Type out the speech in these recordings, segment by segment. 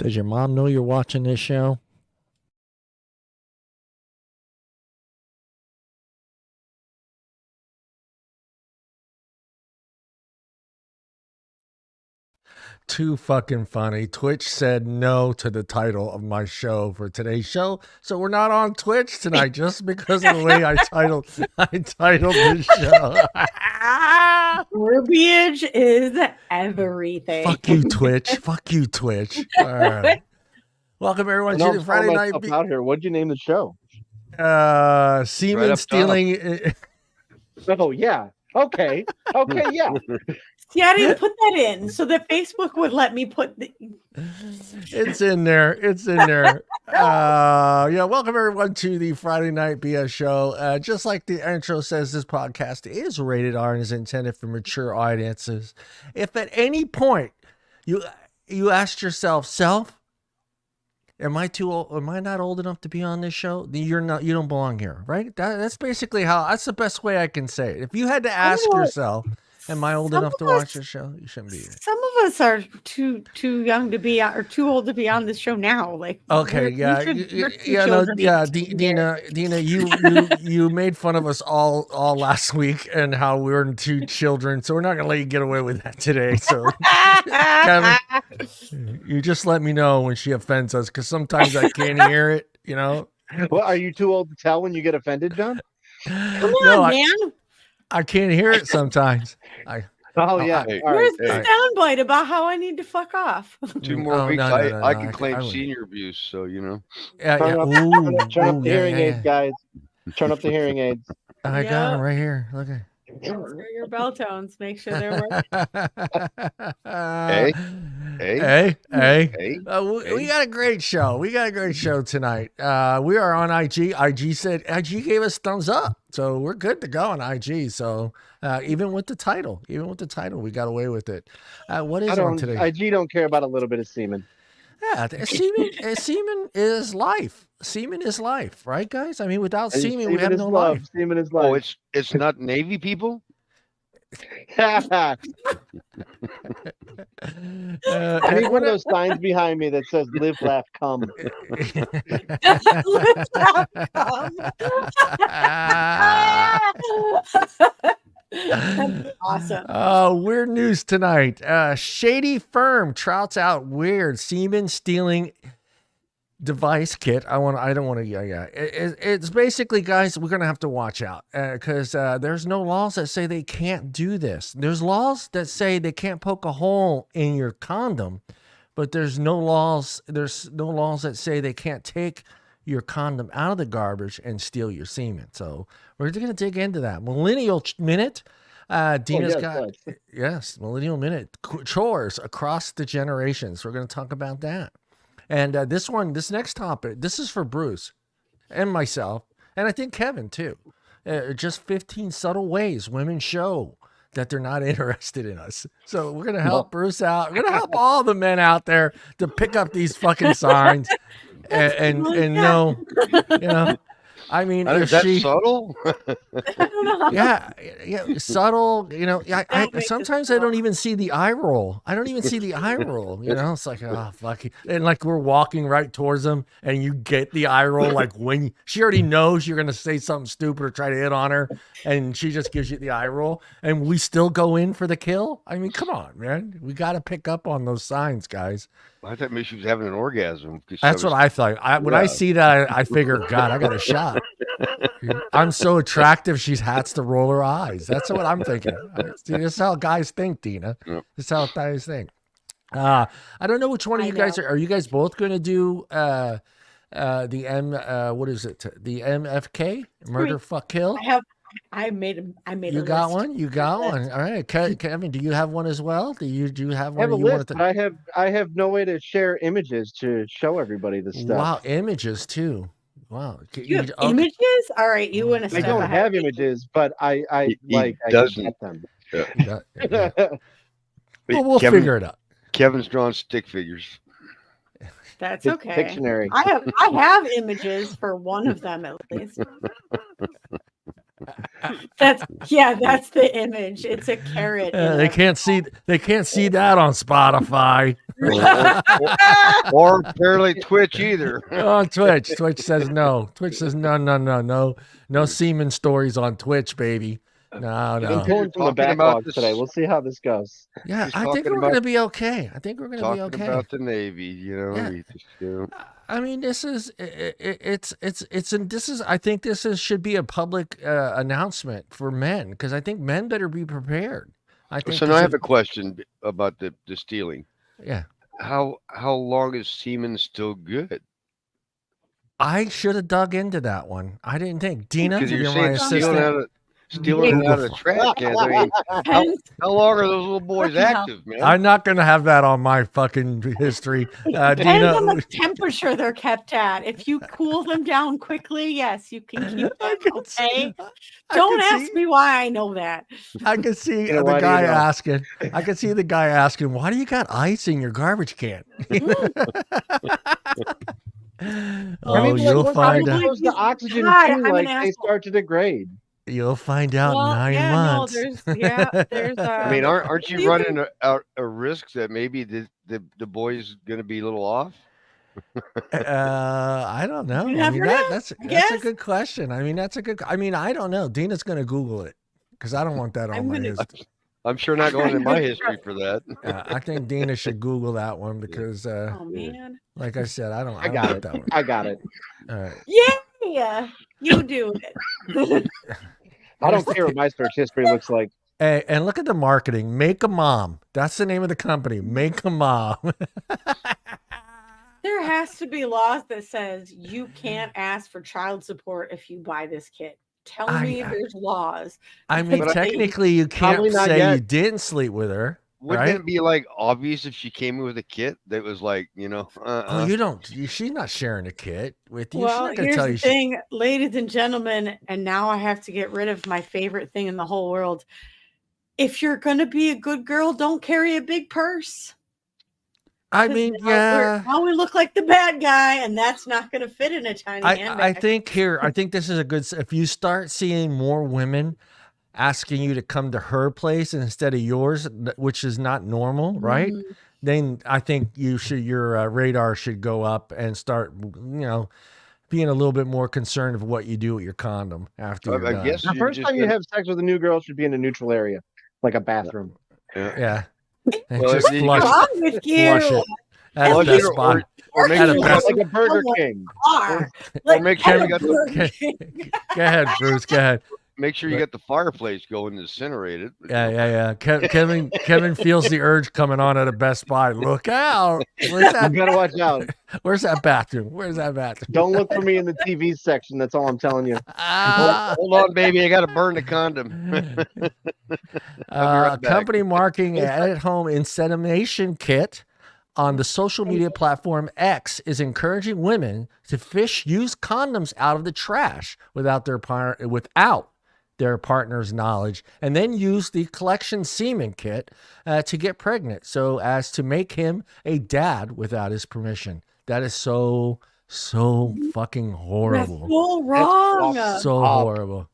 Does your mom know you're watching this show? Too fucking funny. Twitch said no to the title of my show for today's show, so we're not on Twitch tonight just because of the way I titled the show. Verbiage is everything. Fuck you, Twitch. Fuck you, Twitch. All right. Welcome everyone to the Friday night. Out here. What'd you name the show? Semen stealing. Oh yeah. Okay. Okay. Yeah. See, I didn't put that in, so that Facebook would let me put the. It's in there. It's in there. Yeah. Welcome everyone to the Friday Night BS show. Just like the intro says, this podcast is rated R and is intended for mature audiences. If at any point you asked yourself, am I too old? Am I not old enough to be on this show? You're not. You don't belong here, right? That's basically that's the best way I can say it. If you had to ask yourself, am I old enough to watch this show? You shouldn't be here. Some of us are too young to be or too old to be on this show now. Like, okay, Deana, you made fun of us all last week and how we were two children, so we're not gonna let you get away with that today. So, Kevin, you just let me know when she offends us, because sometimes I can't hear it. You know. Well, are you too old to tell when you get offended, John? Come on, man. I can't hear it sometimes. Where's the soundbite about how I need to fuck off? 2 more weeks. I can claim senior abuse, so you know. Turn up the hearing aids, guys. Turn up the hearing aids. I got them right here. Look at. Your bell tones. Make sure they're working. Hey. We got a great show. We got a great show tonight. We are on IG. IG gave us thumbs up, so we're good to go on IG. So even with the title, we got away with it. What is on today? IG don't care about a little bit of semen. Yeah, semen is life. Semen is life, right, guys? I mean, without semen, we have no life. Semen is life. Oh, it's not Navy people. I need one of those signs behind me that says "Live, Laugh, Come." Live, laugh, come. That's awesome. Weird news tonight. Shady firm trouts out weird semen stealing device kit. It's basically, guys, we're gonna have to watch out because there's no laws that say they can't do this. There's laws that say they can't poke a hole in your condom, but there's no laws that say they can't take your condom out of the garbage and steal your semen. So we're going to dig into that. Millennial Minute. Deana's Millennial Minute. Chores across the generations. We're going to talk about that. And this next topic, this is for Bruce and myself, and I think Kevin too. Just 15 subtle ways women show that they're not interested in us. So we're going to help Bruce out. We're going to help all the men out there to pick up these fucking signs. And no, you know, I mean, is that subtle? I don't know. Yeah, subtle. You know, I sometimes I don't even see the eye roll. You know, it's like, oh fuck, and like we're walking right towards them, and you get the eye roll. Like when she already knows you're gonna say something stupid or try to hit on her, and she just gives you the eye roll, and we still go in for the kill. I mean, come on, man, we got to pick up on those signs, guys. I thought maybe she was having an orgasm. That's what I thought. When I see that, I figure, God, I got a shot. I'm so attractive, she has to roll her eyes. That's what I'm thinking. See, this is how guys think, Deana. Yep. This is how guys think. I don't know which one of you guys are. Are you guys both going to do the what is it? The MFK, murder, fuck, kill? I made You got one? You got one. All right. Kevin, do you have one as well? Do you have one? I have a list, but I have no way to share images to show everybody this stuff. Wow, images too. Wow. You have images? All right, you want to? I don't have images, but I get them. Yeah. Well, we'll figure it out. Kevin's drawn stick figures. That's it's okay. Dictionary. I have images for one of them at least. That's the image. It's a carrot. They can't see that on Spotify. or apparently Twitch either. On Twitch. Twitch says no. Twitch says no semen stories on Twitch, baby. No, I'm no. pulling from the Talking about backlog this- today. We'll see how this goes. Yeah, He's I think talking we're about- gonna be okay. I think we're gonna be Talking okay. about the Navy, you know. Yeah. you just, you know. I mean, this is I think this should be a public announcement for men, because I think men better be prepared. I think So now I this have is- a question about the stealing. yeah. How long is semen still good? I should have dug into that one. I didn't think. Dina, Because you're my saying assistant. stealing it out of the trash cans. I mean, how long are those little boys active, man? I'm not gonna have that on my fucking history. Depends Dina, on the temperature they're kept at. If you cool them down quickly, yes, you can keep I them. can see- Okay. I Don't can ask see- me why I know that. I can see You know, the why do you guy know? asking. I can see the guy asking, "Why do you got ice in your garbage can?" Oh, mean, you'll what find happens out. is the oxygen God, too, I'm an like they asshole. start to degrade. You'll find out in Well, 9 yeah, months. no, there's I mean, aren't you Even- running a risk that maybe the boy's going to be a little off? I don't know. You I mean, never know, that's a guess. good question. I mean, I don't know. Dina's gonna Google it because I don't want that on I'm my gonna- history. I'm sure not going in my history for that. I think Dina should Google that one because, oh man. like I said, I don't I got want it. that one. I got it. All right. Yeah, you do it. I don't care what my search history looks like. Hey, and look at the marketing. Make a mom. That's the name of the company. Make a mom. There has to be laws that says you can't ask for child support if you buy this kit. Tell me there's laws. I mean, But I- technically, you can't Probably not say yet. you didn't sleep with her. Wouldn't Right? it be like obvious if she came in with a kit that was like, you know, Oh, you don't. She's not sharing a kit with you. She's Well, not gonna here's tell the you. thing, ladies and gentlemen, and now I have to get rid of my favorite thing in the whole world. If you're going to be a good girl, don't carry a big purse. I 'Cause mean, now now we look like the bad guy, and that's not going to fit in a tiny I handbag. think here, I think this is a good. If you start seeing more women asking you to come to her place instead of yours, which is not normal, right? Mhm. Then I think your radar should go up and start, being a little bit more concerned of what you do with your condom after you're I done. guess The you first just time you gotta- have sex with a new girl should be in a neutral area, like a bathroom. Yeah. And Well, just you- flush, What's wrong with you? flush it. At Flush the it best spot. or make At a sure, best- Like a Burger Someone- King. Are. or make sure you got the Burger King. Go ahead, Bruce. Go ahead. make sure you got the fireplace going to incinerate it. Yeah. Kevin feels the urge coming on at a Best Buy. Look out! Where's You that? gotta watch out. Where's that bathroom? Where's that bathroom? Don't look for me in the TV section. That's all I'm telling you. Ah. Hold on, baby. I got to burn the condom. right back. Company marketing at-home insemination kit on the social media platform X is encouraging women to fish used condoms out of the trash without their partner's knowledge, and then use the collection semen kit to get pregnant, so as to make him a dad without his permission. That is so fucking That's horrible. so wrong. So Up. horrible.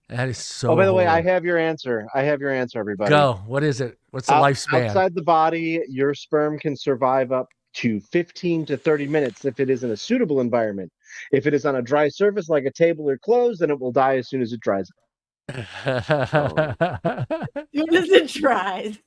That is so. Oh, by the way, I horrible. have your answer. everybody. Go. What is it? What's the lifespan? Outside the body, your sperm can survive up to 15 to 30 minutes if it is in a suitable environment. If it is on a dry surface like a table or clothes, then it will die as soon as it dries. Soon as it dries,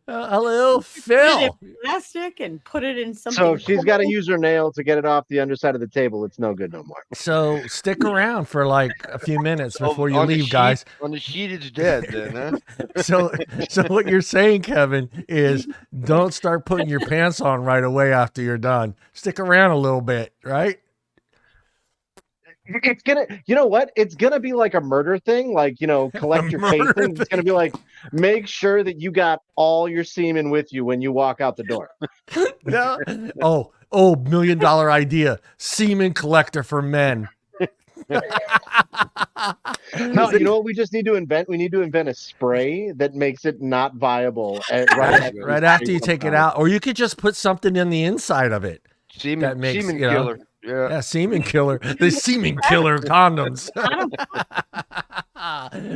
Hello, put it Phil. in plastic and put it in something. So if she's got to cold. use her nail to get it off the underside of the table, it's no good no more. So stick around for like a few minutes So before you on the leave, sheet- guys. On the sheet, it's dead then, huh? So what you're saying, Kevin, is don't start putting your pants on right away after you're done. Stick around a little bit, right? It's gonna, you know what? It's gonna be like a murder thing, like, collect your murder casing. It's gonna be like, make sure that you got all your semen with you when you walk out the door. No. Oh, $1 million idea. Semen collector for men. No, you know what we just need to invent? We need to invent a spray that makes it not viable Right after you take it out, or you could just put something in the inside of it. Semen, That makes, semen you know, killer. Yeah. Yeah, semen killer. The semen killer condoms.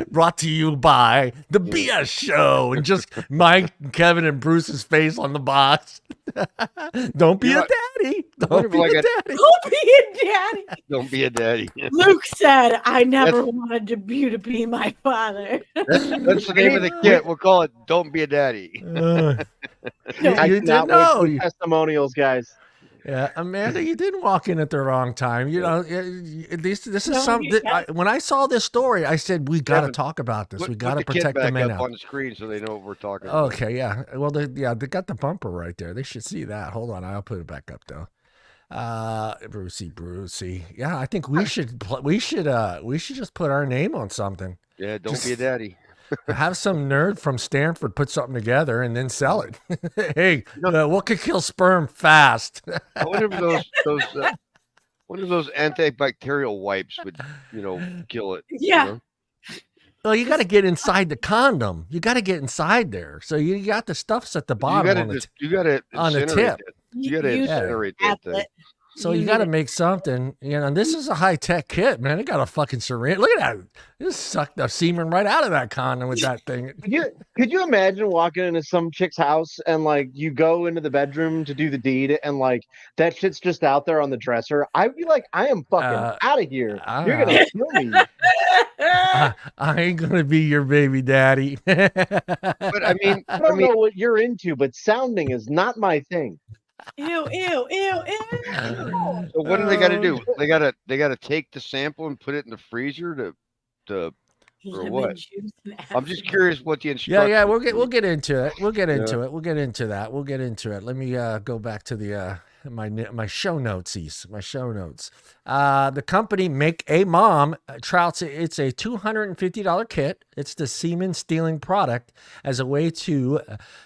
Brought to you by the BS Show, and just Mike, Kevin, and Bruce's face on the box. Don't be a daddy. Don't be a daddy. Don't be a daddy. Don't be a daddy. Luke said, "I never wanted you to be my father." That's the name of the kit. We'll call it "Don't Be a Daddy." I You cannot didn't know. wait for testimonials, guys. Yeah, Amanda, you didn't walk in at the wrong time. You know, this is something. When I saw this story, I said we got to talk about this. We got to protect the men out on the screen so they know what we're talking about. Okay, yeah. Well, they got the bumper right there. They should see that. Hold on, I'll put it back up though. Brucey. Yeah, I think we should just put our name on something. Yeah, don't be a daddy. Have some nerd from Stanford put something together and then sell it. Hey, what could kill sperm fast? I wonder if those antibacterial wipes would, kill it. Yeah. You know? Well, you got to get inside the condom. You got to get inside there. So you got the stuffs at the bottom on the tip. You got to incinerate that thing. So you got to make something, and this is a high-tech kit, man. It got a fucking syringe. Look at that. Just sucked the semen right out of that condom with that thing. Could you imagine walking into some chick's house and like you go into the bedroom to do the deed and like that shit's just out there on the dresser? I'd be like, I am fucking out of here. You're going to kill me. I ain't going to be your baby daddy. But I mean, I don't know what you're into, but sounding is not my thing. Ew. So what do they got to do? They got to take the sample and put it in the freezer to or what? I'm just curious what the instructions. Yeah, we'll get into it. We'll get into that. Let me go back to the my show notes. My show notes. The company Make a Mom trouts it's a $250 kit. It's the semen stealing product as a way to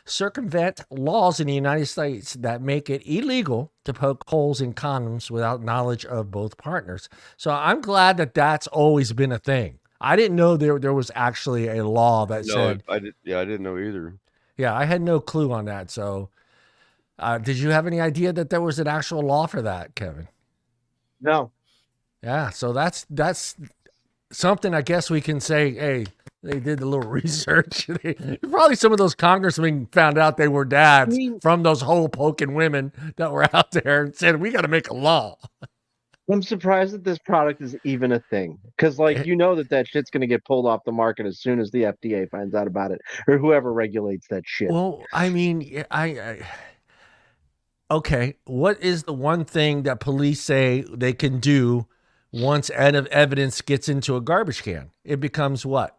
circumvent laws in the United States that make it illegal to poke holes in condoms without knowledge of both partners. So I'm glad that that's always been a thing. I didn't know there was actually a law that said. I didn't know either. Yeah, I had no clue on that. So, did you have any idea that there was an actual law for that, Kevin? No. Yeah, so that's something I guess we can say, hey, they did a little research. Probably some of those congressmen found out they were dads from those hole poking women that were out there and said, we got to make a law. I'm surprised that this product is even a thing. Because, like, that shit's going to get pulled off the market as soon as the FDA finds out about it or whoever regulates that shit. Well, I mean, okay, what is the one thing that police say they can do once evidence gets into a garbage can? It becomes what?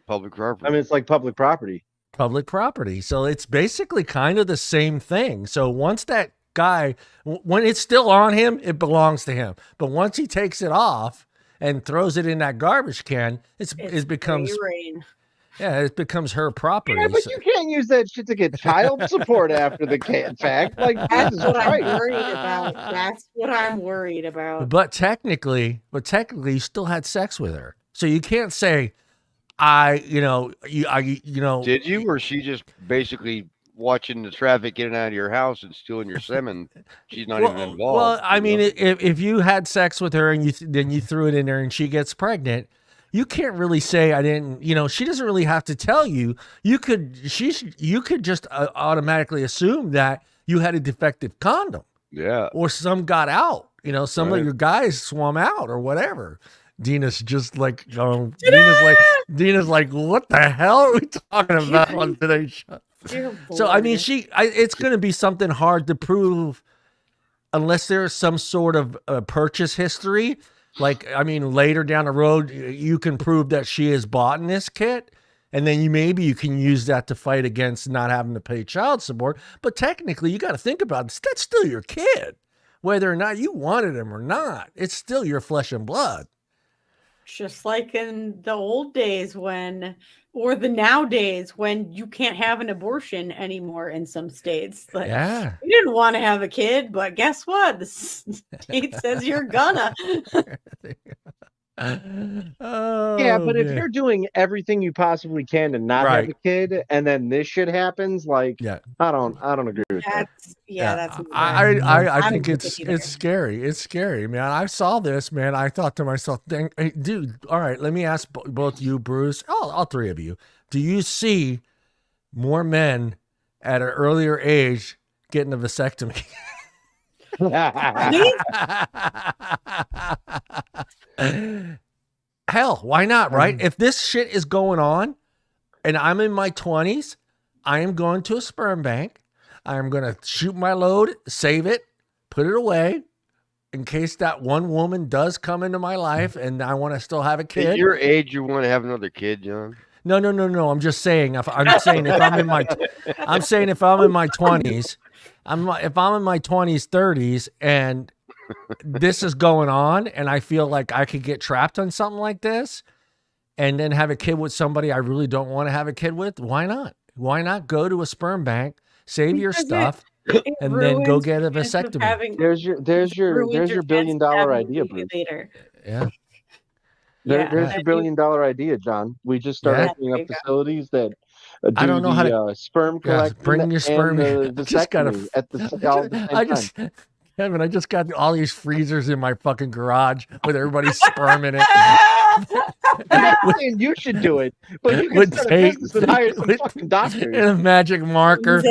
Public property. I mean, it's like public property. Public property. So it's basically kind of the same thing. So once that guy, when it's still on him, it belongs to him. But once he takes it off and throws it in that garbage can, it becomes it becomes her property. Yeah, but you can't use that shit to get child support after the fact. Like that's what I'm worried about. That's what I'm worried about. But technically, you still had sex with her, so you can't say, did you, or she just basically watching the traffic in and out of your house and stealing your semen? She's not even involved. Well, I mean, if you had sex with her and then you threw it in there and she gets pregnant, you can't really say I didn't. She doesn't really have to tell you. You could just automatically assume that you had a defective condom. Yeah. Or some got out. Some of your guys swam out or whatever. Deana's just like, Deana's like, what the hell are we talking about on today's show? So, I mean, it's going to be something hard to prove unless there's some sort of purchase history. Like, I mean, later down the road, you can prove that she has bought in this kit. And then maybe you can use that to fight against not having to pay child support. But technically, you got to think about it. That's still your kid. Whether or not you wanted him or not, it's still your flesh and blood. Just like in the old days or the nowadays when you can't have an abortion anymore in some states. Like, you didn't want to have a kid, but guess what? The state says you're gonna. Oh, Yeah, but if man. you're doing everything you possibly can to not have a kid, and then this shit happens, like, Yeah. I don't agree with that. That's I think it's scary. It's scary, man. I saw this, man. I thought to myself, dang, hey, dude, all right, let me ask both you, Bruce, all three of you. Do you see more men at an earlier age getting a vasectomy? Hell, why not, right? If this shit is going on and I'm in my 20s, I am going to a sperm bank. I am going to shoot my load, save it, put it away in case that one woman does come into my life and I want to still have a kid. At your age, you want to have another kid, John? No. I'm just saying if I'm in my 20s, if I'm in my 20s, 30s, and this is going on, and I feel like I could get trapped on something like this, and then have a kid with somebody I really don't want to have a kid with. Why not? Why not go to a sperm bank, save your stuff, and then go get a vasectomy? There's your $1 billion idea, Bruce. Yeah. There's your $1 billion idea, John. We just started opening up facilities that do I don't know how to sperm collection bring your sperm and the vasectomy at the same time. Kevin, I just got all these freezers in my fucking garage with everybody's sperm in it. I'm not saying you should do it, but you can start a business and hire some fucking doctors. And a magic marker.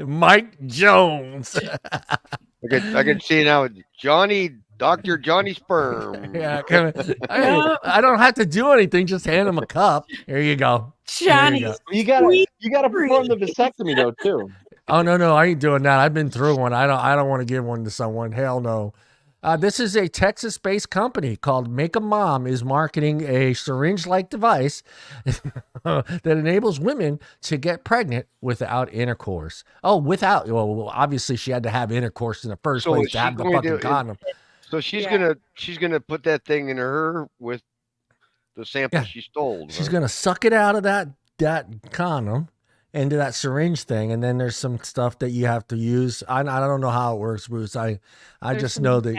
Mike Jones. I can see now Dr. Johnny Sperm. Yeah, Kevin. I don't have to do anything, just hand him a cup. Here you go. Johnny. You gotta perform the vasectomy though, too. Oh no, I ain't doing that. I've been through one. I don't want to give one to someone. Hell no. This is a Texas-based company called Make a Mom is marketing a syringe-like device that enables women to get pregnant without intercourse. Well, obviously she had to have intercourse in the first place to have the fucking condom. So she's gonna put that thing in her with the sample she stole. She's gonna suck it out of that condom into that syringe thing, and then there's some stuff that you have to use. I don't know how it works, Bruce. I just know that.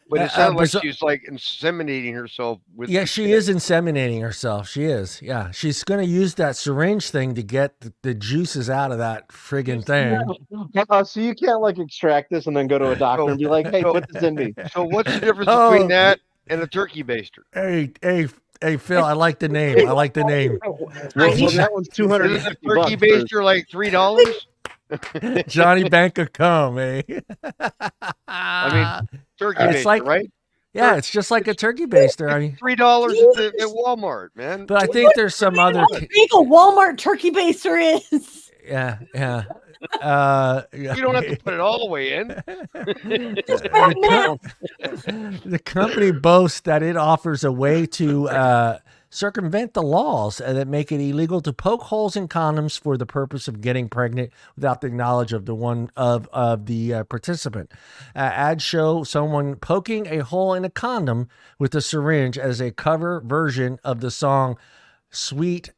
But it sounds like she's like inseminating herself with. Yeah, she is inseminating herself. She is. Yeah, she's gonna use that syringe thing to get the juices out of that friggin' thing. So you can't like extract this and then go to a doctor and be like, "Hey, put this in me." So what's the difference between that and a turkey baster? Hey, Phil, I like the name. Well, that one's $200. Is a turkey baster like $3? Johnny Bank of cum, eh? I mean, turkey baster, right? Yeah, it's just like a turkey baster. I mean, $3 at Walmart, man. But I think there's some other. Big a Walmart turkey baster is. Yeah. You don't have to put it all the way in. The company boasts that it offers a way to circumvent the laws that make it illegal to poke holes in condoms for the purpose of getting pregnant without the knowledge of the participant. Ads show someone poking a hole in a condom with a syringe as a cover version of the song "Sweet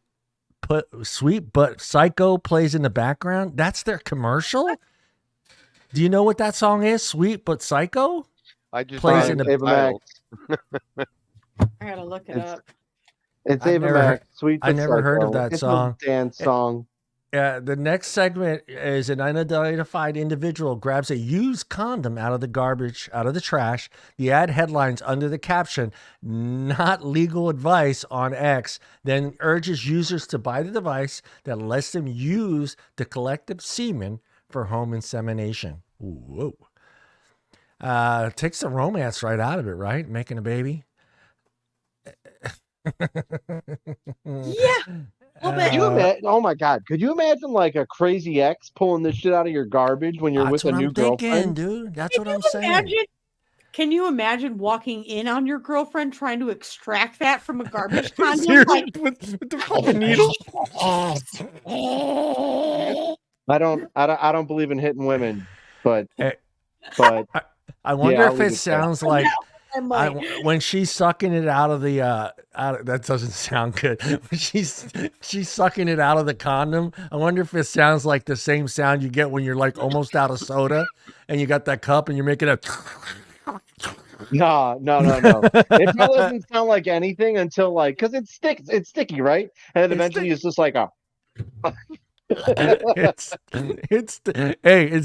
But Psycho" plays in the background. That's their commercial. Do you know what that song is? "Sweet But Psycho." I just plays in the I gotta look it up. It's Ava Max. Sweet. I never heard of that song. It's a dance song. The next segment is an unidentified individual grabs a used condom out of the garbage, out of the trash. The ad headlines under the caption, "Not legal advice" on X, then urges users to buy the device that lets them use the collective semen for home insemination. Whoa. Takes the romance right out of it, right? Making a baby. Yeah. Could you imagine, oh my God, could you imagine like a crazy ex pulling this shit out of your garbage when you're with a new girlfriend? Dude. That's what I'm saying. Can you imagine walking in on your girlfriend trying to extract that from a garbage condom? with the fucking needle. I don't believe in hitting women, but I wonder if it sounds like when she's sucking it out of the that doesn't sound good. When she's sucking it out of the condom, I wonder if it sounds like the same sound you get when you're like almost out of soda and you got that cup and you're making a No. It probably doesn't sound like anything until like, because it's sticky, right? And then eventually it's just like a. it's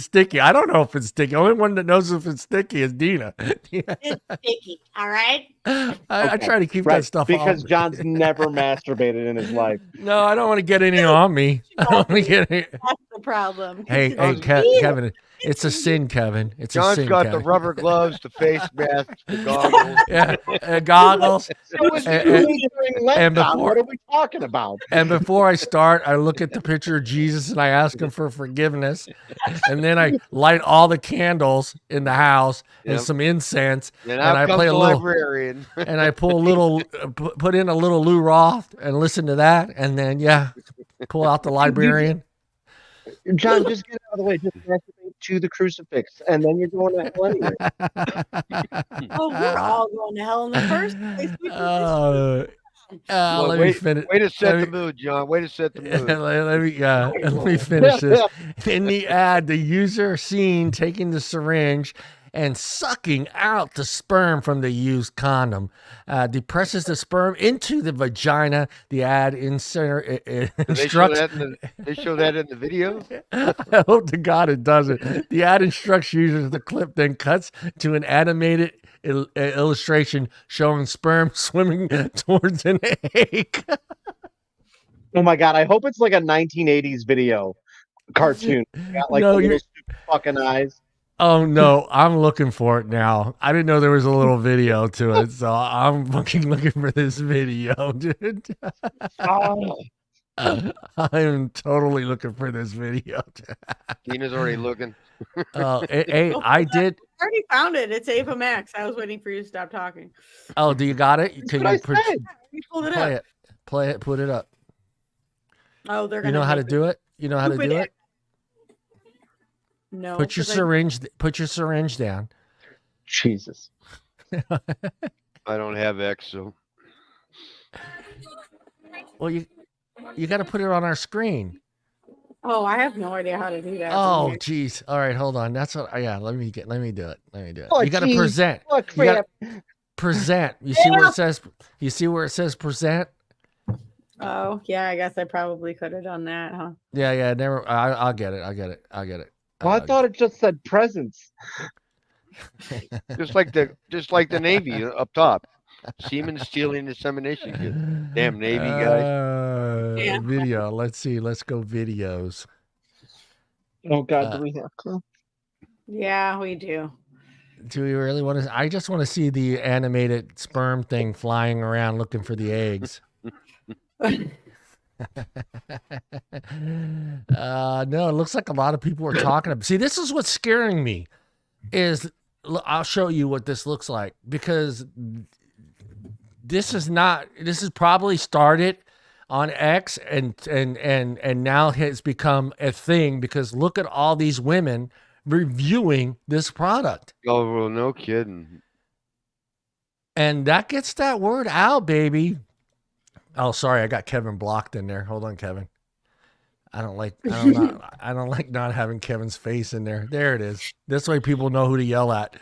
sticky. I don't know if it's sticky. Only one that knows if it's sticky is Deana. It's sticky. All right. I try to keep that stuff because off. John's never masturbated in his life. No, I don't want to get any on me. I don't want to get any. That's the problem. Hey, Kevin, it's a sin, Kevin. It's John's a sin. got Kevin. the rubber gloves, the face mask, the goggles. Yeah, goggles. And before, what are we talking about? And before I start, I look at the picture of Jesus and I ask him for forgiveness. And then I light all the candles in the house and some incense. And I play a little librarian. And I pull a little, put in a little Lou Roth and listen to that. And then, pull out the librarian. John, just get out of the way. Just masturbate to the crucifix, and then you're going to hell anyway. Oh, we're all going to hell in the first place. Let me finish. Way to set the mood, John. Way to set the mood. Let me finish this. In the ad, the user seen taking the syringe and sucking out the sperm from the used condom, depresses the sperm into the vagina. The ad instructs. They show that in the video? I hope to God it doesn't. The ad instructs users. The clip then cuts to an animated illustration showing sperm swimming towards an egg. Oh my God! I hope it's like a 1980s video cartoon. Got like little stupid fucking eyes. Oh no, I'm looking for it now. I didn't know there was a little video to it, so I'm fucking looking for this video, dude. I'm totally looking for this video. Deana's already looking. I already found it. It's Ava Max. I was waiting for you to stop talking. Oh, do you got it? Can you pulled it play up. Play it, put it up. Oh, they're gonna. You know how to do it? You know how to do it? No. Put your syringe down. Jesus. I don't have X, so. Well, you got to put it on our screen. Oh, I have no idea how to do that. Oh, geez. All right, hold on. That's what. Yeah, let me do it. Oh, you got to present. Oh, crap. Present. You see where it says? You see where it says present? Oh, yeah. I guess I probably could have done that, huh? Yeah. Never. I'll get it. Well, I thought it just said presents. just like the Navy up top. Semen stealing insemination kit. Damn Navy guy. Video. Let's see. Let's go videos. Oh God, do we have to? Yeah, we do. Do we really want to? I just want to see the animated sperm thing flying around looking for the eggs. No, it looks like a lot of people are talking about. See, this is what's scaring me. I'll show you what this looks like, because this is probably started on X and now has become a thing, because look at all these women reviewing this product. Oh, well, no kidding. And that gets that word out, baby. Oh, sorry, I got Kevin blocked in there. Hold on, Kevin. I don't like not having Kevin's face in there. There it is. This way people know who to yell at.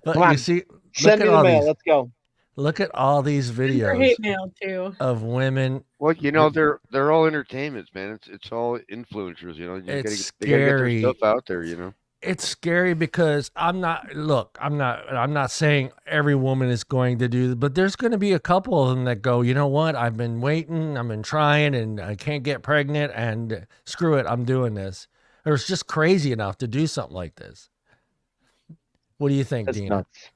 But you see, send me the mail. Let's go. Look at all these videos hate mail too of women. Well, they're all entertainments, man. It's all influencers, you know. They gotta get their stuff out there, you know. It's scary because I'm not saying every woman is going to do, but there's going to be a couple of them that go, you know what? I've been waiting, I've been trying, and I can't get pregnant, and screw it, I'm doing this. Or it's just crazy enough to do something like this. What do you think, Deana? Nuts.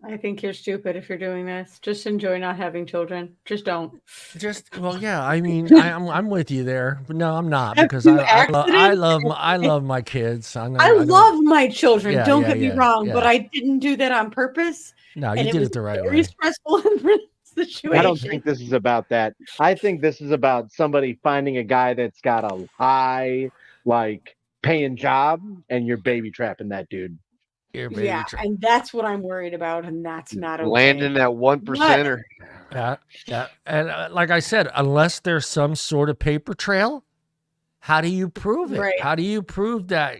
I think you're stupid if you're doing this. Just enjoy not having children. Just don't. Well, yeah. I mean, I'm with you there, but no, I'm not, because I love my kids. I love my children. Yeah, don't get me wrong, but I didn't do that on purpose. No, you did it the right way. Very stressful situation. I don't think this is about that. I think this is about somebody finding a guy that's got a high, paying job, and you're baby trapping that dude. And that's what I'm worried about, and that's not okay. Landing that 1%er. Yeah. And like I said, unless there's some sort of paper trail, how do you prove it? Right. How do you prove that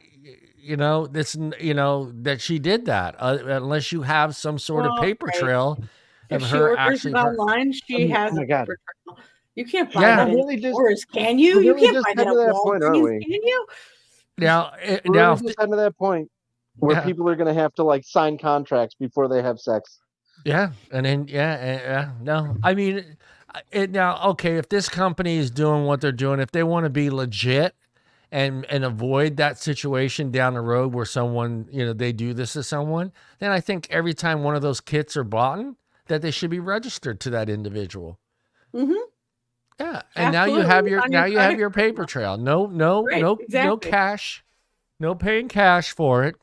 you know, that she did that, unless you have some sort of paper trail if of she her orders actually it online, she has a paper trail. You can't buy that in stores, can you? You can't find that at Walgreens, can you? Now, we're just heading to that point where people are going to have to like sign contracts before they have sex. Yeah, and then no, I mean, now okay, if this company is doing what they're doing, if they want to be legit and avoid that situation down the road where someone, you know, they do this to someone, then I think every time one of those kits are bought, that they should be registered to that individual. Mm-hmm. Yeah, and now you have your paper trail. No cash, no paying cash for it,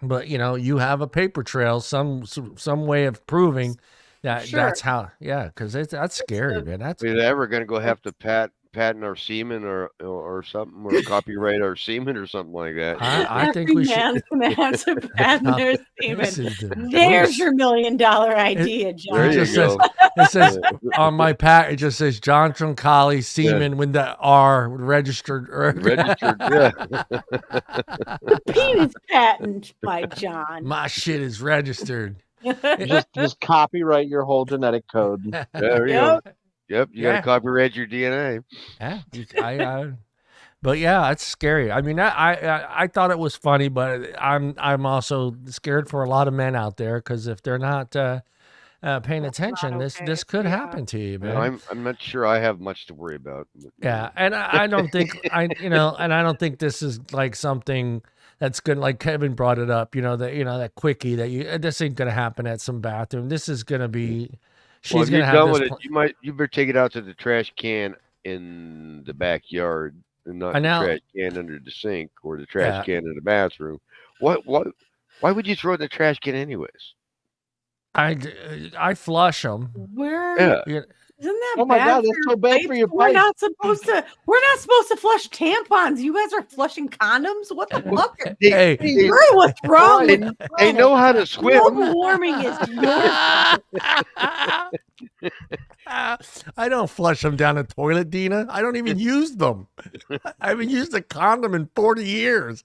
but you know you have a paper trail, some way of proving that that's how. Yeah, because that's scary, man. That's. Are they ever going to go have to patent our semen or something, or copyright our semen or something like that? I think we should. Every man's going to have to patent their semen. There's your $1 million idea, John. There you go. It says on my patent, it just says John Troncali semen with the R registered. Yeah. Penis patent by John. My shit is registered. just copyright your whole genetic code. There you go. Yep, you got to copyright your DNA. Yeah, but yeah, it's scary. I mean, I thought it was funny, but I'm also scared for a lot of men out there because if they're not paying attention, this could happen to you, man. I'm not sure I have much to worry about. Yeah, and I don't think I don't think this is like something that's good. Like Kevin brought it up, that quickie that this ain't gonna happen at some bathroom. This is gonna be. She's gonna have this. You better take it out to the trash can in the backyard, and not the trash can under the sink or the trash can in the bathroom. Why would you throw it in the trash can anyways? I flush them. Isn't that oh my god, that's so bad for your We're not supposed to flush tampons. You guys are flushing condoms. What the fuck? Hey, what's wrong? They know how to swim. Global warming is I don't flush them down the toilet, Deana. I don't even use them. I haven't used a condom in 40 years.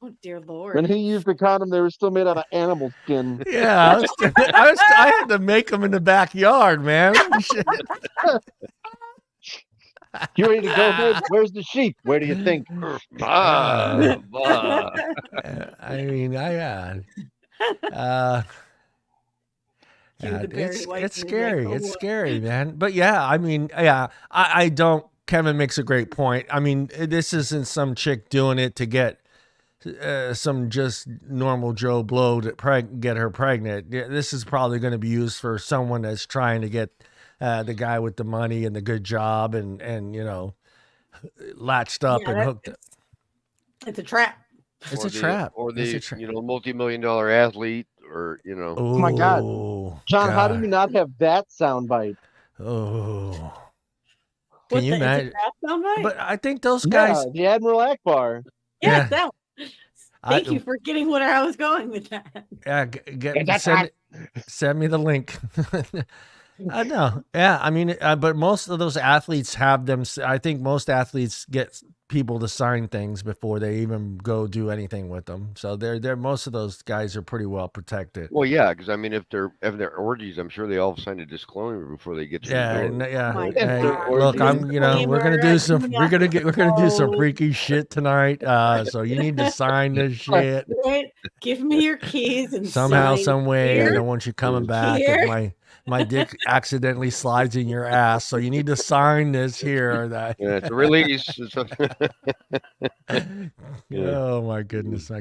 Oh dear Lord! When he used the condom, they were still made out of animal skin. Yeah, I had to make them in the backyard, man. You ready to go, babe? Where's the sheep? Where do you think? I mean, it's scary. It's scary, man. But yeah, I mean, I don't. Kevin makes a great point. I mean, this isn't some chick doing it to get some just normal Joe Blow to get her pregnant. This is probably going to be used for someone that's trying to get the guy with the money and the good job and latched up and hooked up. It's a trap. It's a trap. Or the multi-million-dollar athlete, or Oh my God, John, how do you not have that soundbite? Oh, can you imagine? But I think those guys, the Admiral Akbar. Yeah, that one. Thank you for getting where I was going with that. Yeah, send me the link. No, yeah, I mean, but most of those athletes have them. I think most athletes get people to sign things before they even go do anything with them. So they're most of those guys are pretty well protected. Well, yeah, because I mean, if they're orgies, I'm sure they all sign a disclaimer before they get to the door. Hey, look, we're gonna do some freaky shit tonight. So you need to sign this shit. Give me your keys and somehow, some way. I don't want you coming back if my dick accidentally slides in your ass, so you need to sign this here or that. Yeah, it's a release. Oh my goodness.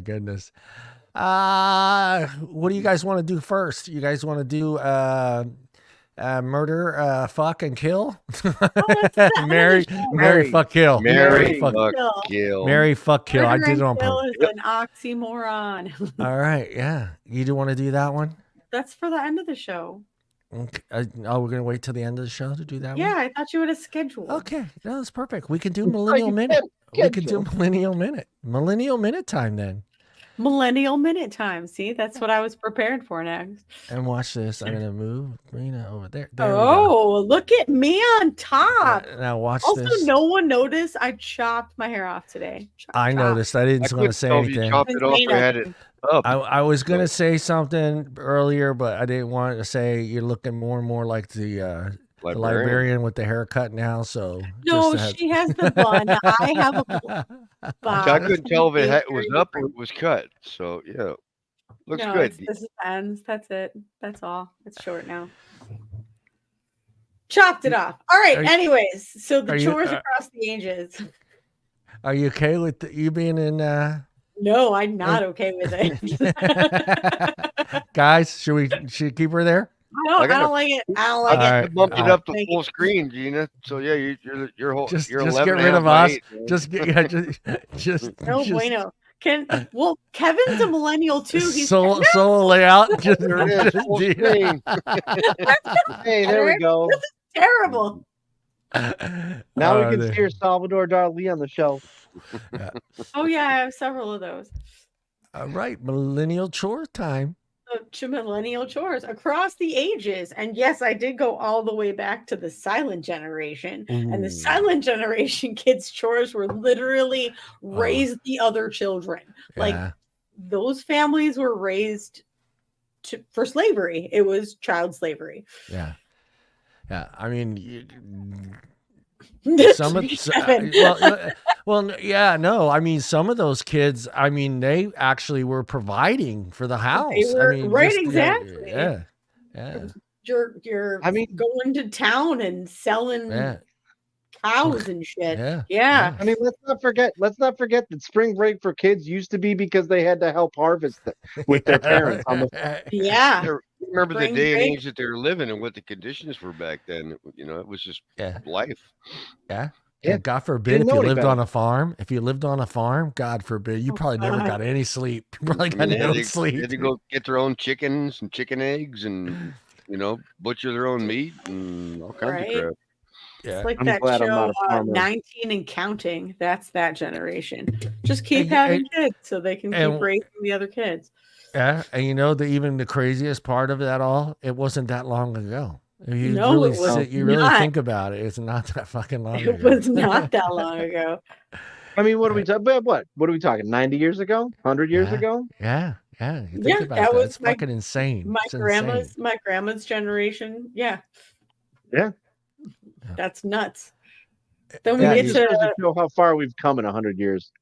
What do you guys want to do first? You guys want to do murder, fuck, and kill? Marry, fuck, kill. Marry, fuck, kill. Marry, fuck, kill. I did it on purpose. Is an oxymoron. All right, yeah. You do want to do that one? That's for the end of the show. Okay. We're gonna wait till the end of the show to do that one? Yeah, I thought you would have scheduled. Okay, no, that's perfect. We can do Millennial Minute. We can do Millennial Minute. Millennial Minute time then. Millennial minute time. See, that's what I was prepared for next. And watch this. I'm gonna move Rena over there. There we go. Look at me on top. Now watch also, this. Also, no one noticed I chopped my hair off today. I noticed. I didn't want to say anything. You chopped it off or had it up. I was gonna say something earlier, but I didn't want to say you're looking more and more like the librarian with the haircut now. So no, she has the bun. I have a bun. I couldn't tell if it was up or it was cut. So yeah, looks good. This is ends. That's it. That's all. It's short now. Chopped it off. All right. Anyways, so the chores across the ages. Are you okay with you being in? No, I'm not okay with it. Guys, should we keep her there? I don't like it. I don't like it. I bumped it up to full screen, Deana. So yeah, you're whole. Just get rid of us. Just bueno. Kevin's a millennial too. He's solo layout. Hey, there we go. This is terrible. Now we can hear Salvador Dali on the show. Oh yeah, I have several of those. All right, millennial chore time. To millennial chores across the ages. And yes, I did go all the way back to the silent generation. Ooh. And the silent generation kids' chores were literally raise the other children. Yeah. Like those families were raised for slavery. It was child slavery. Yeah. Yeah. I mean, some of I mean, some of those kids, I mean, they actually were providing for the house. Exactly. Yeah. You're going to town and selling cows and shit. Yeah. I mean, let's not forget that spring break for kids used to be because they had to help harvest with their parents. Remember the day and age that they were living and what the conditions were back then. You know, it was just life. Yeah. And God forbid if you lived on a farm. If you lived on a farm, God forbid, you probably never got any sleep. You probably got no sleep. They had to go get their own chickens and chicken eggs and, butcher their own meat and all kinds of crap. Yeah. It's like that show, 19 and Counting. That's that generation. Just keep having kids so they can keep raising the other kids. Yeah, and even the craziest part of that all, it wasn't that long ago. If you really think about it, it's not that fucking long ago. It was not that long ago. I mean, what are we talking about? What are we talking? 90 years ago? 100 years ago? Yeah. You think about that. It's fucking insane. My grandma's generation. Yeah. That's nuts. Then we get to show how far we've come in 100 years.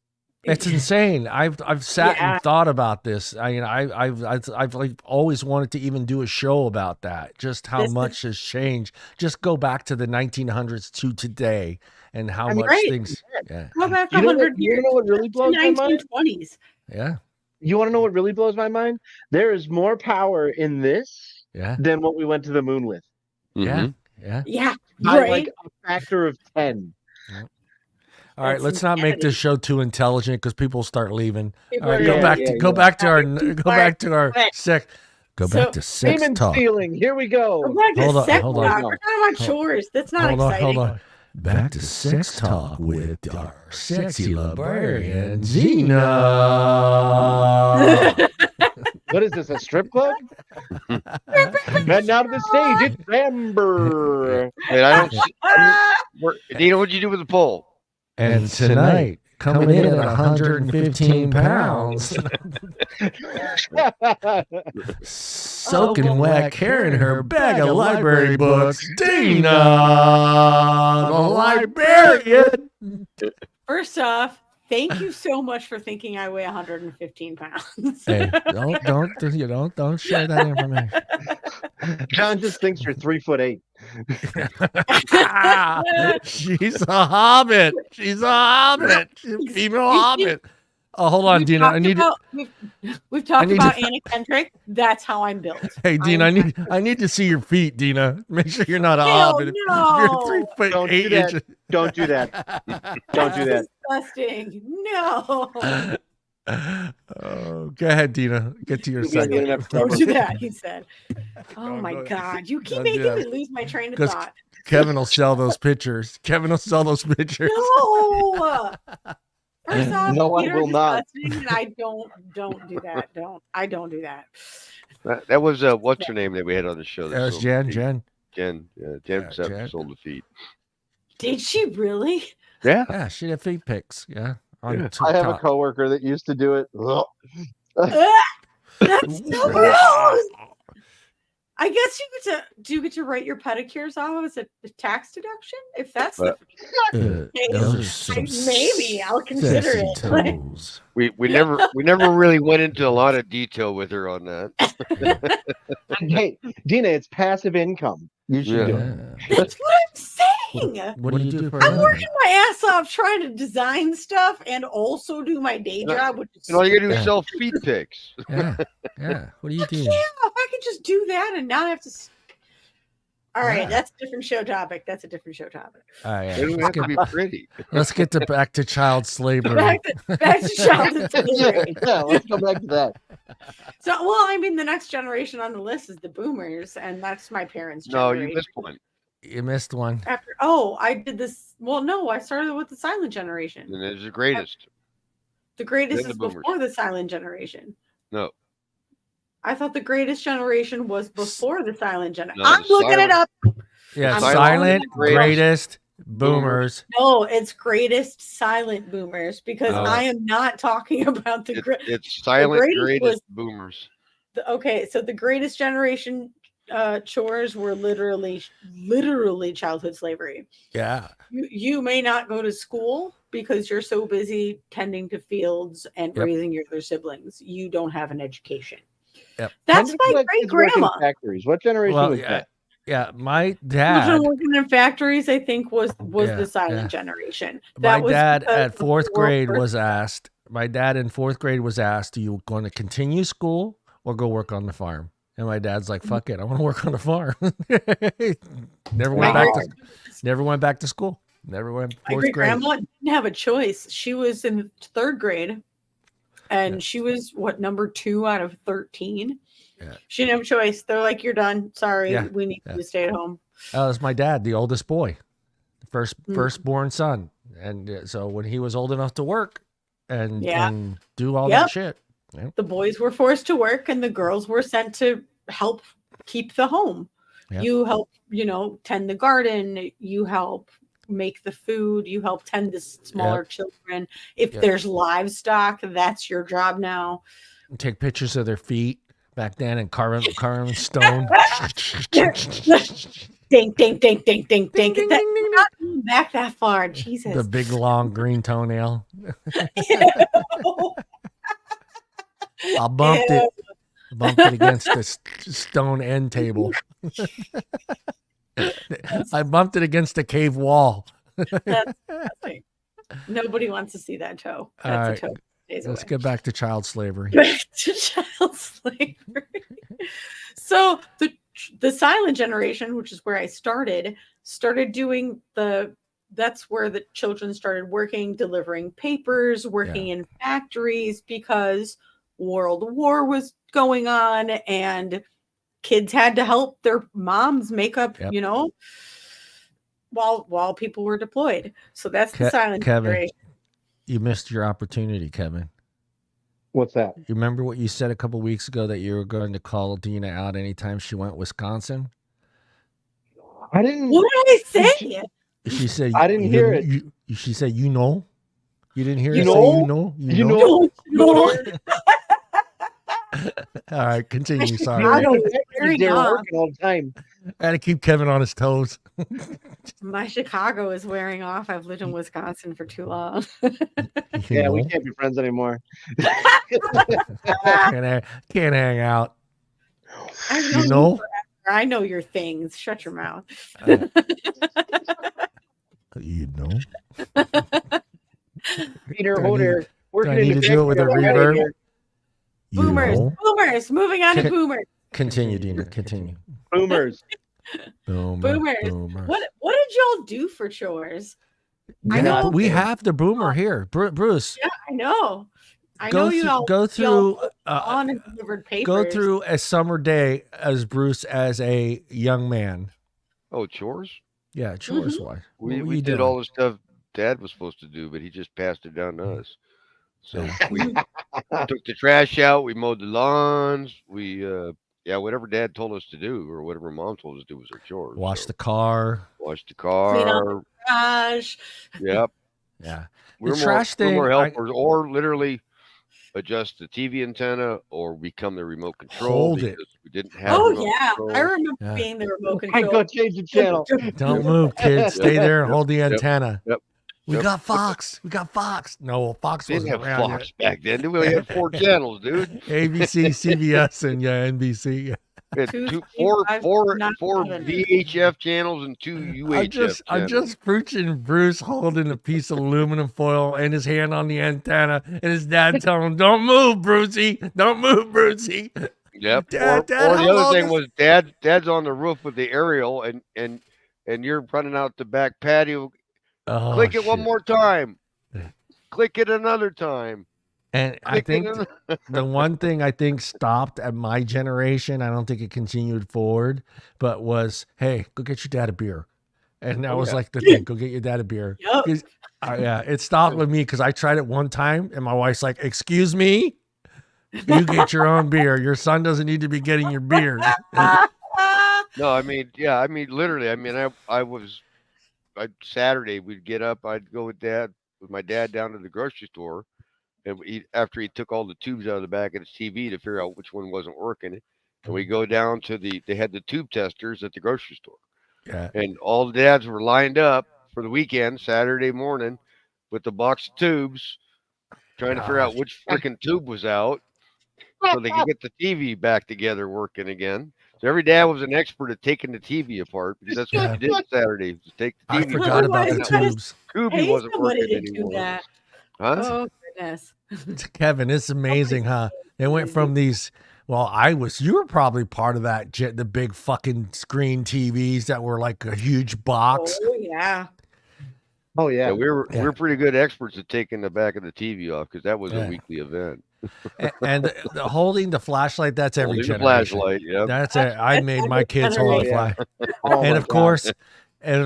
It's insane. I've sat and thought about this. I mean, I've like always wanted to even do a show about that. Just how much has changed. Just go back to the 1900s to today, and how much things. Yeah. Go back 100 years. You know what really blows my mind? 1920s. Yeah. You want to know what really blows my mind? There is more power in this than what we went to the moon with. Mm-hmm. Yeah. By like a factor of 10. Yep. All right, let's not make this show too intelligent because people start leaving. All right, go back to our sex. Go back to sex Semen talk. Stealing. Here we go. Hold on. We're talking about chores. That's not exciting. Hold on. Back to sex talk with our sexy librarian, Deana. What is this, a strip club? Heading out of the stage, it's Amber. Wait, Deana, what'd you do with the poll? And tonight, coming in at 115 pounds, soaking wet, carrying her bag of library books, Deana, the librarian. First off, thank you so much for thinking I weigh 115 pounds. Hey, don't share that information. John just thinks you're 3'8". She's a hobbit. She's a female hobbit. Oh, hold on, Deana. We've talked about Anna Kendrick. That's how I'm built. Hey, Deana, I need to see your feet, Deana. Make sure you're not a hobbit. No. If you're 3'8" inches. Don't do that. Don't do that. Disgusting. No. Oh, go ahead, Deana. Get to your segment. Don't do that, he said. Oh my God. You keep making me lose my train of thought. Kevin will sell those pictures. No. First off, No, I you're will not. disgusting, and I don't do that. I don't do that. That was what's her name that we had on the show? That was sold the feet? Jen. Jen. Yeah, Jen sold the feet. Did she really? Yeah. Yeah, she did feet pics. Yeah. On Yeah. I have a TikTok. coworker that used to do it. Ugh. That's so gross. I guess do you get to write your pedicures off as a tax deduction? If that's the case, maybe I'll consider it. Toes. We never really went into a lot of detail with her on that. Hey, Deana, it's passive income. You should do it. That's what I'm saying. What do you do for I'm working my ass off trying to design stuff and also do my day job, which is all you gotta do is sell feet pics. Yeah. What do you do? Yeah, if I could just do that and not have to. All right, that's a different show topic. All right, It don't have to be pretty. Let's get back to child slavery. back to child slavery. Yeah, let's go back to that. So, well, I mean, the next generation on the list is the boomers, and that's my parents' No, generation. you missed one. You missed one. I did this. Well, no, I started with the silent generation. And it's the greatest. The greatest Then is the boomers. before the silent generation. No. I thought the greatest generation was before the silent generation. No, I'm looking it up. Yeah, I'm silent, greatest. greatest, boomers. No, it's greatest silent boomers because Oh. I am not talking about the It's silent greatest greatest boomers. Okay, so the greatest generation chores were literally childhood slavery. Yeah. You may not go to school because you're so busy tending to fields and raising your other siblings. You don't have an education. Yep. That's my great grandma. Factories. What generation was that? Yeah, my dad. Children working in factories, I think, was the silent generation. My dad at fourth grade was asked. My dad in fourth grade was asked, "Are you going to continue school or go work on the farm?" And my dad's like, "Fuck it, I want to work on the farm." Never went back to school. Never went. My great grandma didn't have a choice. She was in third grade, and she was number 2 out of 13. Yeah. She didn't have a choice. They're like, "You're done. Sorry, we need you to stay at home." That was my dad, the oldest boy, firstborn son, and so when he was old enough to work and do all that shit, the boys were forced to work, and the girls were sent to help keep the home. Yep. You help, tend the garden. You help make the food. You help tend the smaller children. If there's livestock, that's your job now. Take pictures of their feet. Back then, and carve stone. Ding, ding, ding, ding, ding, ding. Not back that far, Jesus. The big long green toenail. I bumped it against the stone end table. I bumped it against the cave wall. That's like, nobody wants to see that toe. That's a toe. Let's get back to child slavery. So the silent generation, which is where I started doing that's where the children started working, delivering papers, working in factories, because World War was going on and kids had to help their moms make up, while people were deployed. So that's the silent generation. You missed your opportunity, Kevin. What's that? You remember what you said a couple weeks ago that you were going to call Deana out anytime she went to Wisconsin? I didn't. What did I say? She said, I didn't hear it. She said, you didn't hear it? You know. All right, continue. Sorry. They're working all the time. I had to keep Kevin on his toes. My Chicago is wearing off. I've lived in Wisconsin for too long. Yeah, we can't be friends anymore. Can't hang out. I know your things. Shut your mouth. Peter Hoder. I need to do it with a reverb. Boomers. Moving on to boomers. Continue, Deana. Continue. Boomers. Boomers. What did y'all do for chores? Yeah, I know we have the boomer here, Bruce. Yeah, I know. I know you all go through on and delivered papers. Go through a summer day as Bruce as a young man. Oh, chores? Yeah, chores. Why? We did all the stuff Dad was supposed to do, but he just passed it down to us. So we took the trash out. We mowed the lawns. We whatever Dad told us to do or whatever Mom told us to do was our chores. Wash the car. Wash the Clean out car. the trash. Yep. Yeah. We're trash we're thing, more helpers, or literally adjust the TV antenna, or become the remote control. Hold it. because we didn't have. Oh remote yeah, control. I remember being the remote I control. go change the channel. Don't move, kids. Stay there and hold the Yep. antenna. Yep. We Yep. got Fox. We got Fox. No, Fox Didn't wasn't have around Fox back then. We only had 4 channels, dude. yet. ABC, CBS, and NBC. We had Two, four three, five, 4 7. VHF channels and 2 UHF I'm channels. just preaching Bruce holding a piece of aluminum foil and his hand on the antenna, and his dad telling him, "Don't move, Brucey. Don't move, Brucey." Yep. Dad, or how the other long thing is- was Dad's on the roof with the aerial, and you're running out the back patio. Oh, Click it one shit. more time. Click it another time. And I Click think it the one thing I think stopped at my generation, I don't think it continued forward, but was, hey, go get your dad a beer. And that was like the thing, go get your dad a beer. Yep. 'Cause, yeah, it stopped with me because I tried it one time and my wife's like, excuse me? You get your own beer. Your son doesn't need to be getting your beer. No, I mean, literally. I mean, Saturday we'd get up. I'd go with my dad down to the grocery store, and after he took all the tubes out of the back of the TV to figure out which one wasn't working, and we go down to they had the tube testers at the grocery store, Yeah. and all the dads were lined up for the weekend, Saturday morning, with the box of tubes, trying to figure out which freaking tube was out, so they could get the TV back together working again. So every dad was an expert at taking the TV apart because that's what you did Saturday. Just take the TV. I forgot about the Why is tubes. Scooby Hey, wasn't somebody working to do anymore. that. Huh? Oh goodness. Kevin, it's amazing, huh? They went from these. Well, you were probably part of that, the big fucking screen TVs that were like a huge box. Oh yeah. Oh yeah. Yeah, we were pretty good experts at taking the back of the TV off because that was a weekly event. And the holding the flashlight, that's every Holding the generation. flashlight, yep. That's it. I made my kids hold the Yeah. flash. Oh And my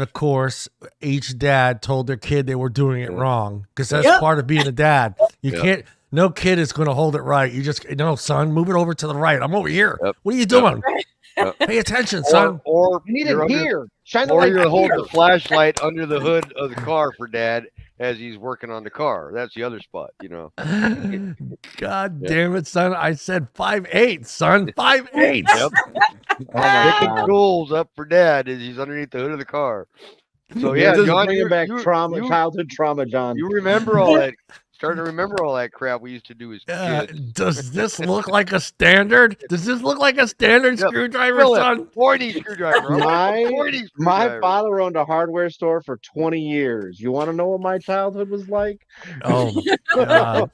of course, each dad told their kid they were doing it wrong because that's Yep. part of being a dad. You Yep. can't. No kid is going to hold it right. You just no, son, move it over to the right. I'm over here. Yep. What are you doing? Yep. Pay attention, son. Or You need you're it under- here. Shine the Or light you're holding here. the flashlight under the hood of the car for Dad as he's working on the car. That's the other spot, you know. God damn it, son. I said 5'8", son. 5'8". Yep. Oh my Picking God. tools up for Dad as he's underneath the hood of the car. So yeah, This is John, bringing back you childhood trauma, John. you remember all that? Starting to remember all that crap we used to do as kids. Does this look like a standard? Does this look like a standard Yep. screwdriver, Philip, son? pointy screwdriver. My Pointy my screwdriver. father owned a hardware store for 20 years. You want to know what my childhood was like? Oh, God.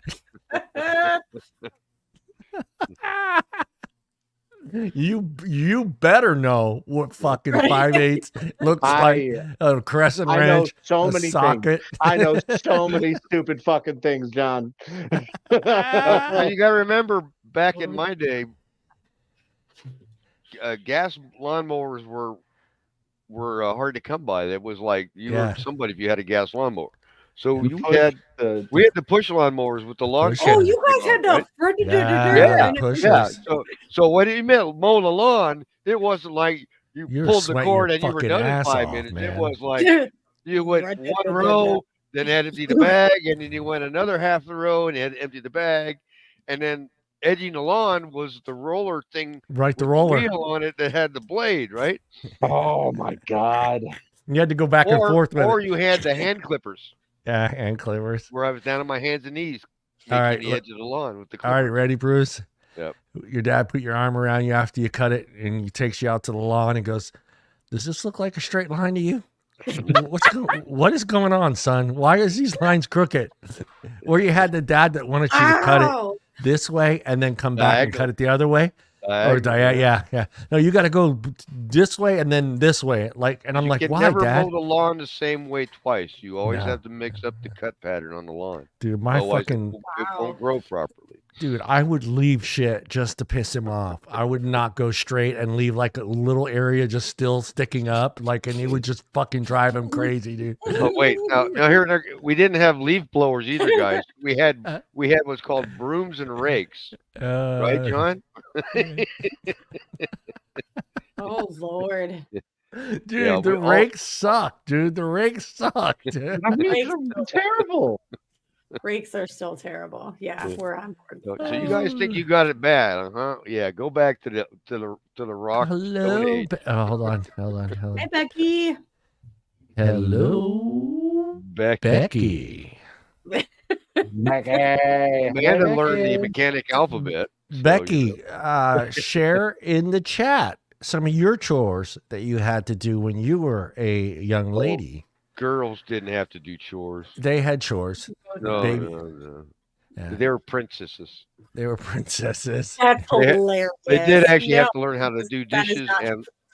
You better know what fucking 5'8" looks like. A crescent I know wrench, so a many socket. things. I know so many stupid fucking things, John. Now, you got to remember, back in my day, gas lawnmowers were hard to come by. That was like you were somebody if you had a gas lawnmower. So we had the push lawnmowers with the lawn. Push Oh, it. you guys had the So when it meant mow the lawn, it wasn't like you You're pulled the sweating cord your and you were fucking done in ass 5 off, minutes. man. It was like you went one row, then had to empty the bag, and then you went another half the row and you had to empty the bag, and then edging the lawn was the roller thing. Right, the with roller. wheel on it that had the blade, right? Oh my God. You had to go back and forth with or it. you had the hand clippers Yeah, hand clippers. where I was down on my hands and knees All making right, the edge of the lawn with the All right, clippers. ready, Bruce? Yep. Your dad put your arm around you after you cut it, and he takes you out to the lawn and goes, "Does this look like a straight line to you? What is going on, son? Why is these lines crooked?" Or you had the dad that wanted you to cut it this way and then come back and cut it the other way. Or yeah. No, you got to go this way and then this way. Like, and I'm like, why, never Dad? mow the lawn the same way twice. You always have to mix up the cut pattern on the lawn. Dude, my Otherwise fucking it won't grow properly. Dude, I would leave shit just to piss him off. I would not go straight and leave like a little area just still sticking up, like, and it would just fucking drive him crazy, dude. Oh wait, now here we didn't have leaf blowers either, guys. We had what's called brooms and rakes, right, John? Oh Lord. Dude, the rakes suck, dude. The rakes suck, dude. Rakes are terrible. Rakes are still terrible. Yeah, we're on board. So you guys think you got it bad, huh? Yeah, go back to the rock. Hello. Hold on. Hi, Becky. Hello, Becky. Amanda learned the mechanic alphabet. Becky, share in the chat some of your chores that you had to do when you were a young lady. Girls didn't have to do chores. They had chores. No. Yeah. They were princesses. That's hilarious. They did actually have to learn how to do dishes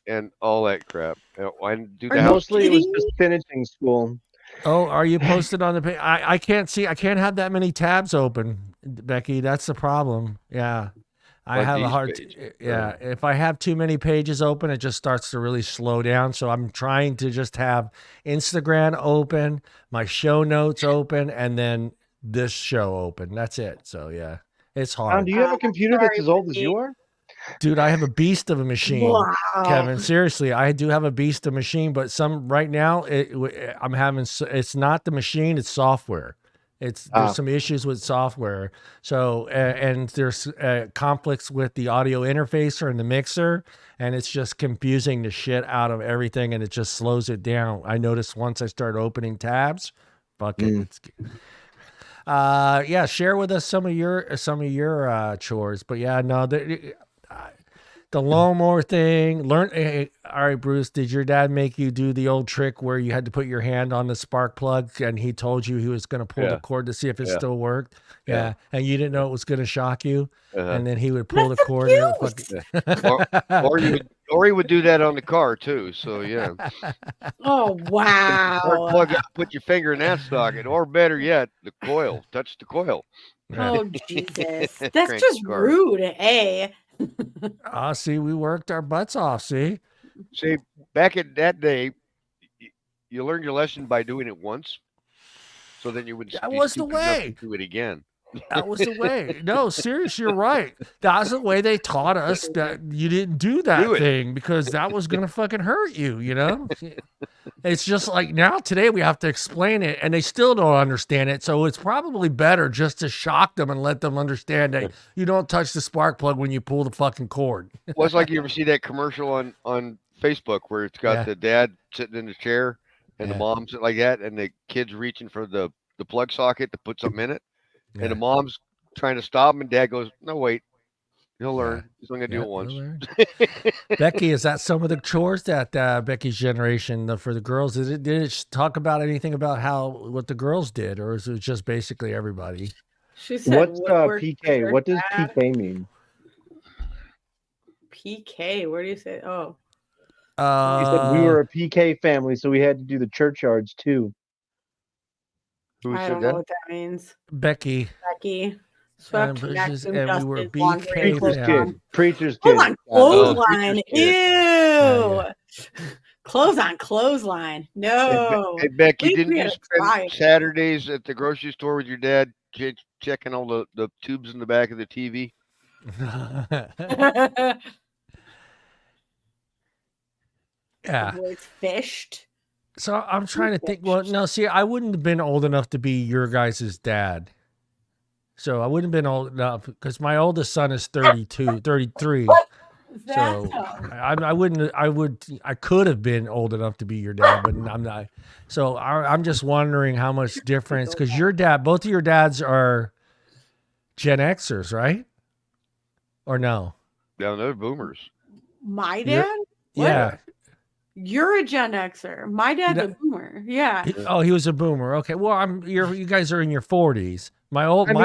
and all that crap. And do the mostly it was just finishing school. Oh, are you posted on the page? I can't see. I can't have that many tabs open, Becky. That's the problem. Yeah. I have a hard if I have too many pages open, it just starts to really slow down. So I'm trying to just have Instagram open, my show notes open, and then this show open. That's it. So yeah, it's hard. Do you have a computer that's as old as you are? Dude, I have a beast of a machine. Wow. Kevin, seriously, I do have a beast of a machine, but right now I'm having, it's not the machine, it's software. There's some issues with software. So, and there's conflicts with the audio interfacer and the mixer, and it's just confusing the shit out of everything, and it just slows it down. I noticed once I start opening tabs, fuck it. Yeah, share with us some of your chores. But yeah, no, the lawnmower thing. All right, Bruce, did your dad make you do the old trick where you had to put your hand on the spark plug and he told you he was going to pull the cord to see if it still worked? Yeah. And you didn't know it was going to shock you. And then he would pull the cord. Or he would do that on the car too. So yeah. Oh wow. Plug up, put your finger in that socket, or better yet, the coil. Touch the coil. Oh Jesus. That's just rude, eh? See, we worked our butts off. See, back in that day, you learned your lesson by doing it once, so then you would. That was the way. Do it again. That was the way. No, seriously, you're right. That's the way they taught us that you didn't do that thing because that was gonna fucking hurt you. You know. It's just like now today we have to explain it and they still don't understand it. So it's probably better just to shock them and let them understand that you don't touch the spark plug when you pull the fucking cord. Well, it's like you ever see that commercial on Facebook where it's got the dad sitting in the chair and the mom sitting like that and the kid's reaching for the plug socket to put something in it. Yeah. And the mom's trying to stop him and dad goes, no, wait. He'll learn. He's only going to do it once. Becky, is that some of the chores that Becky's generation for the girls? Did it talk about anything about what the girls did, or is it just basically everybody? She said, what's PK? What does PK mean? PK? Where do you say? Oh. He said we were a PK family, so we had to do the churchyards too. I don't know what that means. Becky. Swept, and we were BK. Preacher's kid. Hold on, clothesline. Ew. Clothesline. No. Hey, Becky, didn't you spend Saturdays at the grocery store with your dad checking all the tubes in the back of the TV? Yeah. The boys fished. So I'm trying to think. Well, no, see, I wouldn't have been old enough to be your guys' dad. So I wouldn't have been old enough because my oldest son is 33. So I could have been old enough to be your dad, but I'm not. So I'm just wondering how much difference, because both of your dads are Gen Xers, right? Or no? No, they're boomers. My dad? Yeah. You're a Gen Xer. My dad's a boomer. Yeah. He was a boomer. Okay. Well, you guys are in your 40s. My oldest.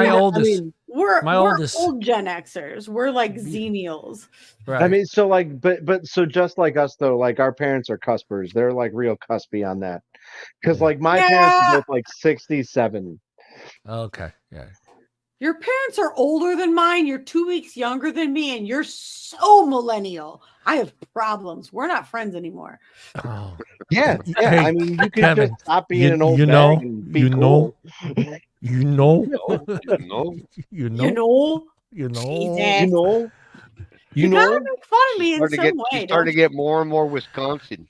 We're old Gen Xers. We're like Xenials. Right. I mean, so like, but so just like us though, like our parents are cuspers. They're like real cuspy on that. Because like my parents are both like 67. Okay. Yeah. Your parents are older than mine. You're 2 weeks younger than me, and you're so millennial. I have problems. We're not friends anymore. Oh. Yeah. Hey, I mean, you could Kevin, just stop being an old bag and be cool. You know. You know. You gotta make fun of me in some way. She's starting to get more and more Wisconsin.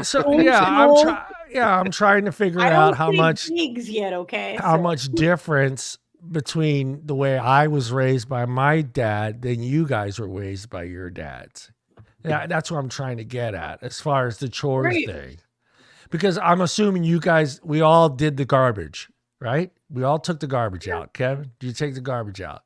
So I'm trying to figure out how much gigs yet. Okay, how much difference between the way I was raised by my dad than you guys were raised by your dads. Yeah, that's what I'm trying to get at as far as the chores thing. Because I'm assuming you guys, we all did the garbage, right? We all took the garbage out. Kevin, did you take the garbage out?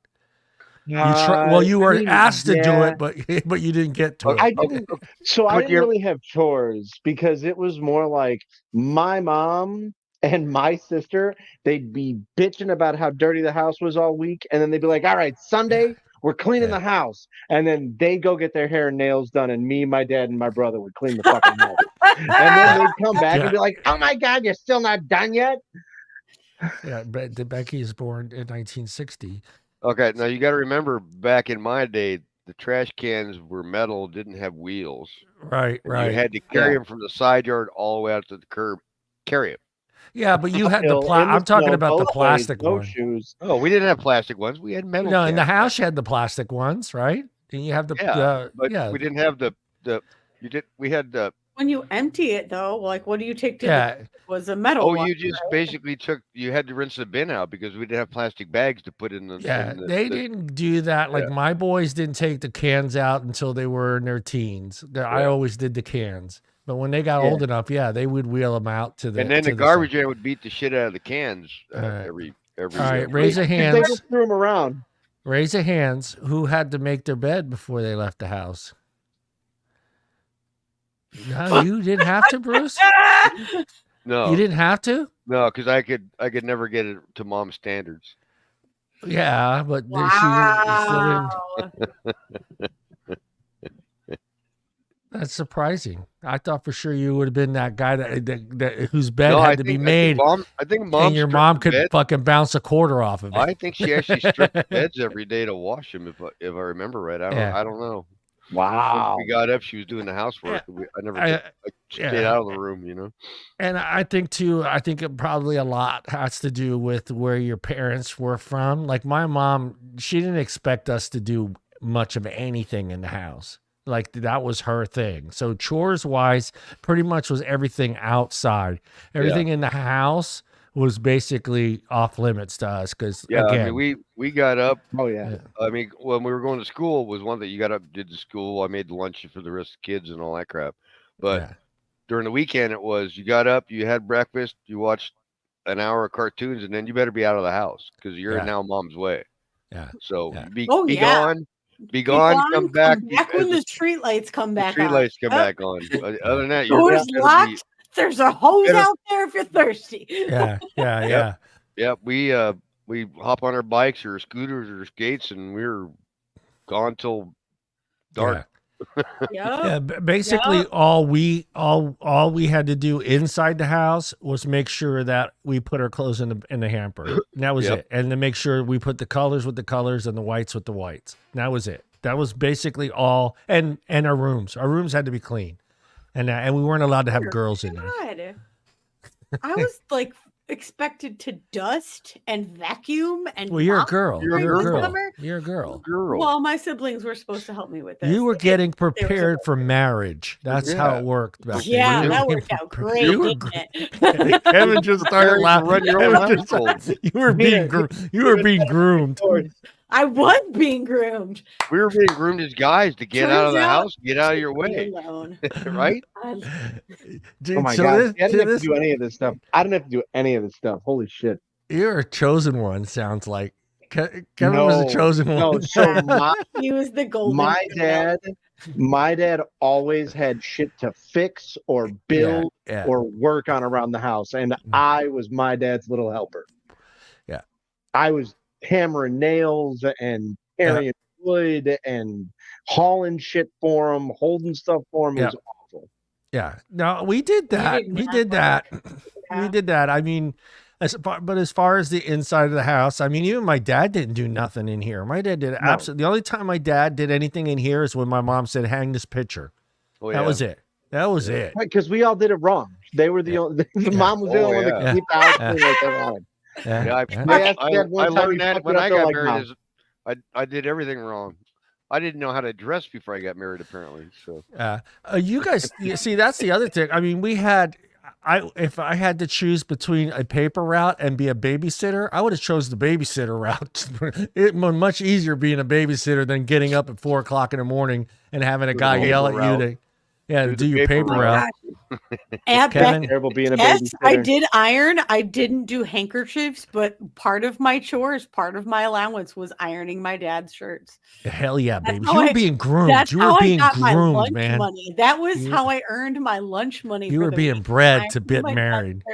You were asked to do it, but you didn't get to it. I didn't. So I didn't really have chores because it was more like my mom and my sister. They'd be bitching about how dirty the house was all week, and then they'd be like, "All right, Sunday we're cleaning the house," and then they go get their hair and nails done, and me, my dad, and my brother would clean the fucking house. And then they'd come back and be like, "Oh my God, you're still not done yet." Yeah, but Becky is born in 1960. Okay, now you got to remember, back in my day, the trash cans were metal, didn't have wheels. Right. You had to carry them from the side yard all the way out to the curb. Carry them. Yeah, but you had the I'm talking about the plastic ones. Oh, we didn't have plastic ones. We had metal. No, in the house you had the plastic ones, right? And you have the we didn't have we had the. When you empty it though, like what do you take to the was a metal one, you just basically you had to rinse the bin out because we didn't have plastic bags to put in the they didn't do that. Like my boys didn't take the cans out until they were in their teens. I always did the cans. But when they got old enough, they would wheel them out to the. And then the garbage man would beat the shit out of the cans every. All right, raise a hands. They just threw them around. Raise a hands. Who had to make their bed before they left the house? No, you didn't have to, Bruce. No, you didn't have to. No, because I could never get it to mom's standards. Yeah, but that's surprising. I thought for sure you would have been that guy that whose bed had to be made. I think mom. And your mom could fucking bounce a quarter off of it. I think she actually stripped beds every day to wash them. If I remember right, I don't know. Wow. When we got up, she was doing the housework. I stayed out of the room, And I think too, it probably a lot has to do with where your parents were from. Like my mom, she didn't expect us to do much of anything in the house. Like that was her thing. So chores wise, pretty much was everything outside. Everything in the house was basically off limits to us because again, I mean, we got up. Oh yeah. I mean, when we were going to school was one that you got up, did the school. I made the lunch for the rest of the kids and all that crap. But during the weekend, it was you got up, you had breakfast, you watched an hour of cartoons, and then you better be out of the house because you're now mom's way. Yeah. So be gone. Be gone. Come back. Back when the street lights come back. Street lights come back on. Other than that, doors locked. There's a hose out there if you're thirsty. Yeah. Yep. We hop on our bikes or scooters or skates, and we're gone till dark. Basically, all we had to do inside the house was make sure that we put our clothes in the hamper. And that was it. And to make sure we put the colors with the colors and the whites with the whites. And that was it. That was basically all. And our rooms had to be clean. And we weren't allowed to have girls in there. I was like expected to dust and vacuum and. Well, you're a girl. You're a girl. Well, my siblings were supposed to help me with this. You were getting prepared for marriage. That's how it worked. Yeah, that worked out great. Didn't it? Kevin just started laughing. You were being groomed. I was being groomed. We were being groomed as guys to get out of the house, get out of your way. Right? Dude, oh my God. I didn't have to do any of this stuff. I didn't have to do any of this stuff. Holy shit. You're a chosen one, sounds like. Kevin was the chosen one. No, so he was the golden. My dad always had shit to fix or build or work on around the house. And I was my dad's little helper. Yeah. I was hammering nails and carrying wood and hauling shit for him, holding stuff for him. It was awful. Yeah. No, we did that. We did that. I mean, But as far as the inside of the house, I mean, even my dad didn't do nothing in here. My dad did absolutely. The only time my dad did anything in here is when my mom said, "Hang this picture." Oh, that was it. That was it. Because we all did it wrong. They were the only. The mom was the only one that keep the house clean like they wanted. I learned that when I got married. I did everything wrong. I didn't know how to dress before I got married, apparently. So, you guys, you see, that's the other thing. I mean, if I had to choose between a paper route and be a babysitter, I would have chose the babysitter route. It was much easier being a babysitter than getting up at 4 o'clock in the morning and having a guy yell at you to do your paper route. Kevin, terrible being a babysitter. I did iron. I didn't do handkerchiefs, but part of my chores, part of my allowance was ironing my dad's shirts. Hell yeah, baby! You were being groomed. You were being groomed, man. Money. That was how I earned my lunch money. You were being bred to get married.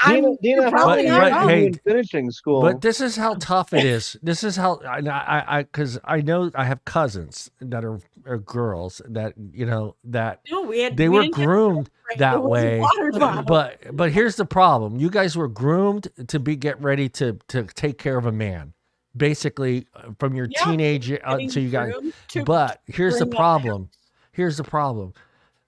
I'm Deana, finishing school. But this is how tough it is. This is how because I know I have cousins that are girls that they were groomed that way. But here's the problem: you guys were groomed to get ready to take care of a man. Basically, from your teenage until you got. But here's the problem. Here's the problem.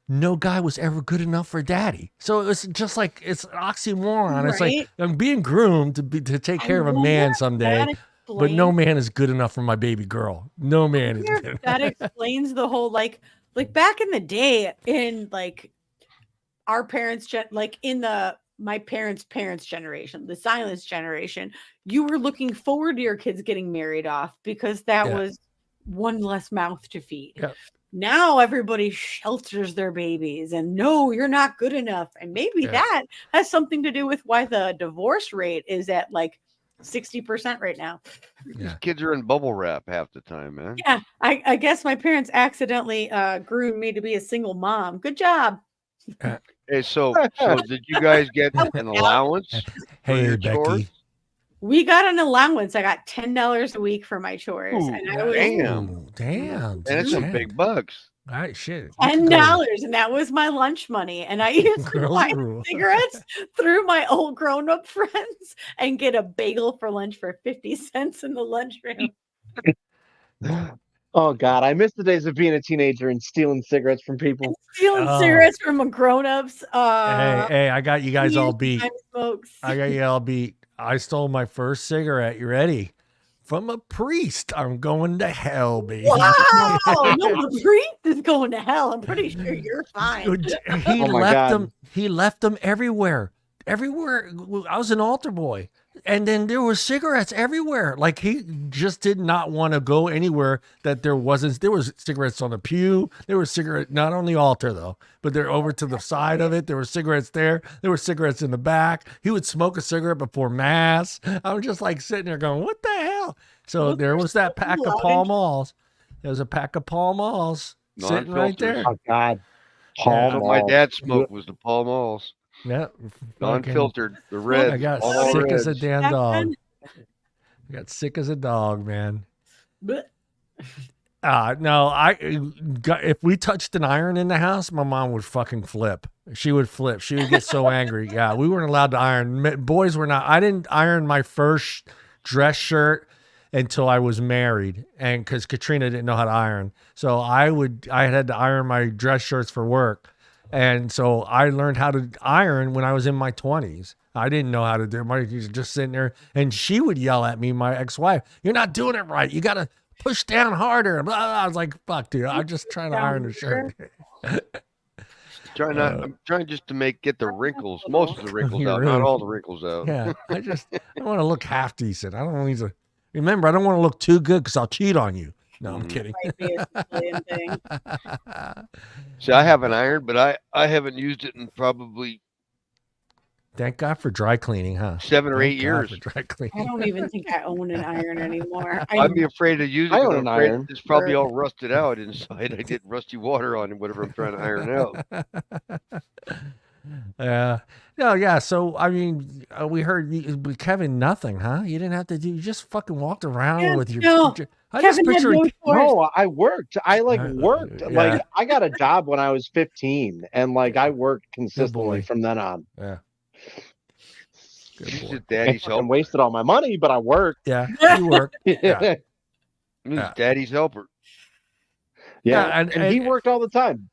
No guy was ever good enough for daddy. So it's just like it's an oxymoron. Right? It's like I'm being groomed to take care of a man someday, but no man is good enough for my baby girl. No man is good enough. That explains the whole like back in the day in like our parents in my parents' generation, the silence generation, you were looking forward to your kids getting married off because that was one less mouth to feed. Yeah. Now everybody shelters their babies and no, you're not good enough. And maybe that has something to do with why the divorce rate is at like 60% right now. These kids are in bubble wrap half the time, man. Yeah. I guess my parents accidentally groomed me to be a single mom. Good job. Hey, so did you guys get an allowance? Hey, Becky. Chores? We got an allowance. I got $10 a week for my chores. Ooh, and I was, damn. That's some big bucks. All right, shit. $10, and that was my lunch money. And I used to buy cigarettes through my old grown-up friends and get a bagel for lunch for 50 cents in the lunchroom. Oh God, I miss the days of being a teenager and stealing cigarettes from people. And stealing cigarettes from grown-ups. Hey, I got you guys all beat. I got you all beat. I stole my first cigarette. You ready? From a priest. I'm going to hell, baby. Wow! No, the priest is going to hell. I'm pretty sure you're fine. He left them everywhere. Everywhere. I was an altar boy. And then there were cigarettes everywhere. Like he just did not want to go anywhere that there wasn't. There was cigarettes on the pew. There were cigarettes, not on the altar though, but they're over to the side of it. There were cigarettes there. There were cigarettes in the back. He would smoke a cigarette before mass. I was just like sitting there going, what the hell? So there was that pack of Pall Malls. There was a pack of Pall Malls sitting right there. Oh God. My dad smoked was the Pall Malls. Yeah, unfiltered, the red. I got sick as a damn dog. I got sick as a dog, man. No, if we touched an iron in the house, my mom would fucking flip. She would flip. She would get so angry. Yeah, we weren't allowed to iron. Boys were not. I didn't iron my first dress shirt until I was married, and because Katrina didn't know how to iron, so I had to iron my dress shirts for work. And so I learned how to iron when I was in my 20s. I didn't know how to do it. I was just sitting there, and she would yell at me, my ex-wife, "You're not doing it right. You got to push down harder." Blah, blah. I was like, fuck, dude. I'm just trying to iron the shirt. I'm trying just to get the wrinkles, most of the wrinkles out, not all the wrinkles out. Yeah, I want to look half decent. I don't need to. Remember, I don't want to look too good because I'll cheat on you. No, I'm kidding. See, I have an iron, but I haven't used it in probably. Thank God for dry cleaning, huh? 7 or 8 years. For dry cleaning. I don't even think I own an iron anymore. I'd be afraid to use it. I own an iron. It's probably all rusted out inside. I get rusty water on it, whatever I'm trying to iron out. Yeah. So I mean, we heard Kevin nothing, huh? You didn't have to do. You just fucking walked around with your. No. No, I worked. I worked. Yeah. Like I got a job when I was 15, and I worked consistently from then on. Yeah. She's just daddy's I helper. wasted all my money, but I worked. Yeah, you work. Yeah. Daddy's helper. Yeah, and he worked all the time.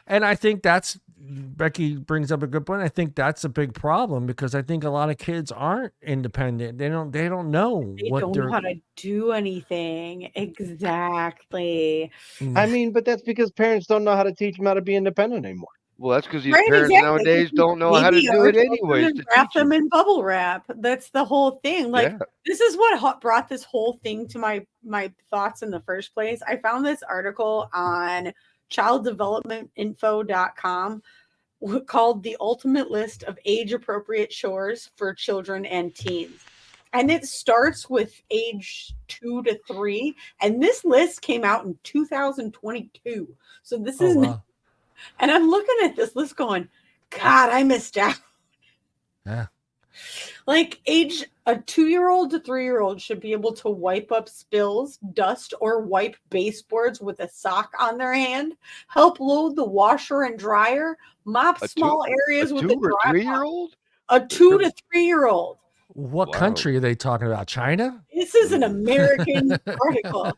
And I think that's, Becky brings up a good point. I think that's a big problem because I think a lot of kids aren't independent. They don't know they don't know how to do anything. Exactly. I mean, but that's because parents don't know how to teach them how to be independent anymore. Well, that's because these parents nowadays don't know how to do it anyways. Wrap them in bubble wrap. That's the whole thing. Like, this is what brought this whole thing to my thoughts in the first place. I found this article on childdevelopmentinfo.com called The Ultimate List of Age-Appropriate Chores for Children and Teens. And it starts with age 2 to 3. And this list came out in 2022. So this is... Wow. And I'm looking at this list going, God, I missed out. Yeah. Like a 2-year-old to 3-year-old should be able to wipe up spills, dust, or wipe baseboards with a sock on their hand, help load the washer and dryer, mop small areas with a 2 or 3-year-old? A 2 to 3-year-old. What country are they talking about? China? This is an American article.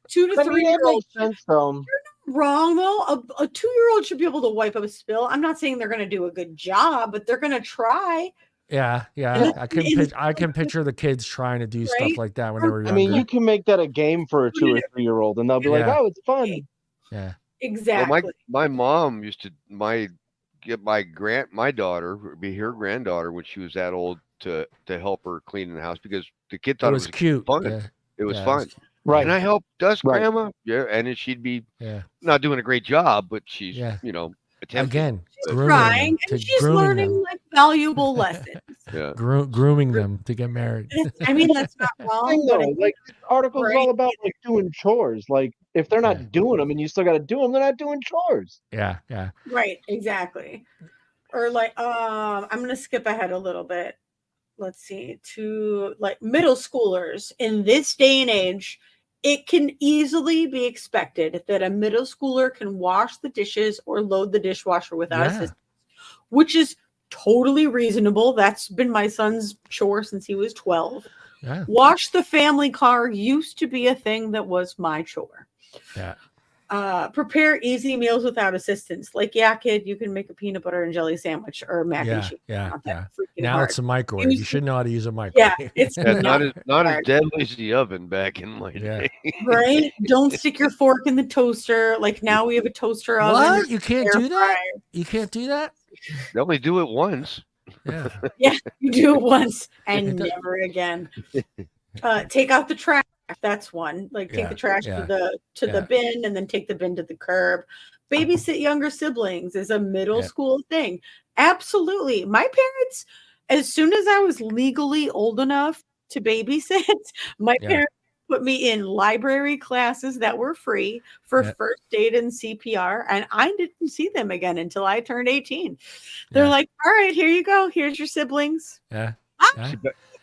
2 to 3-year-old. Sense, though. Wrong though. A 2-year-old should be able to wipe up a spill. I'm not saying they're going to do a good job, but they're going to try. Yeah. I can picture the kids trying to do stuff like that when they were younger. I mean, you can make that a game for a 2 or 3-year-old, and they'll be like, "Oh, it's fun." Yeah, exactly. Well, my mom used to get my daughter, be her granddaughter when she was that old to help her clean the house because the kid thought it was cute. Fun. Yeah. It was fun. Right. Can I help dust, Grandma? Yeah. And then she'd be not doing a great job, but she's, attempting. Again, she's trying and she's learning like valuable lessons. Grooming them to get married. I mean, that's not wrong. But like, this article's all about like doing chores. Like, if they're not doing them and you still got to do them, they're not doing chores. Yeah. Right. Exactly. Or like, I'm going to skip ahead a little bit. Let's see, to like middle schoolers in this day and age, it can easily be expected that a middle schooler can wash the dishes or load the dishwasher without assistance, which is totally reasonable. That's been my son's chore since he was 12. Yeah. Wash the family car used to be a thing that was my chore. Yeah. Prepare easy meals without assistance. Like, kid, you can make a peanut butter and jelly sandwich or mac and cheese. Yeah. Now it's a microwave. You should know how to use a microwave. Yeah, it's not as deadly as the oven back in my day. Right? Don't stick your fork in the toaster. Like now we have a toaster oven. What? You can't do that? You can't do that? They only do it once. Yeah. Yeah, you do it once and never again. Take out the trash. That's one. Like take the trash to the bin and then take the bin to the curb. Babysit younger siblings is a middle school thing. Absolutely. My parents, as soon as I was legally old enough to babysit, my parents put me in library classes that were free for first aid and CPR, and I didn't see them again until I turned 18. They're like, all right, here you go. Here's your siblings. Yeah.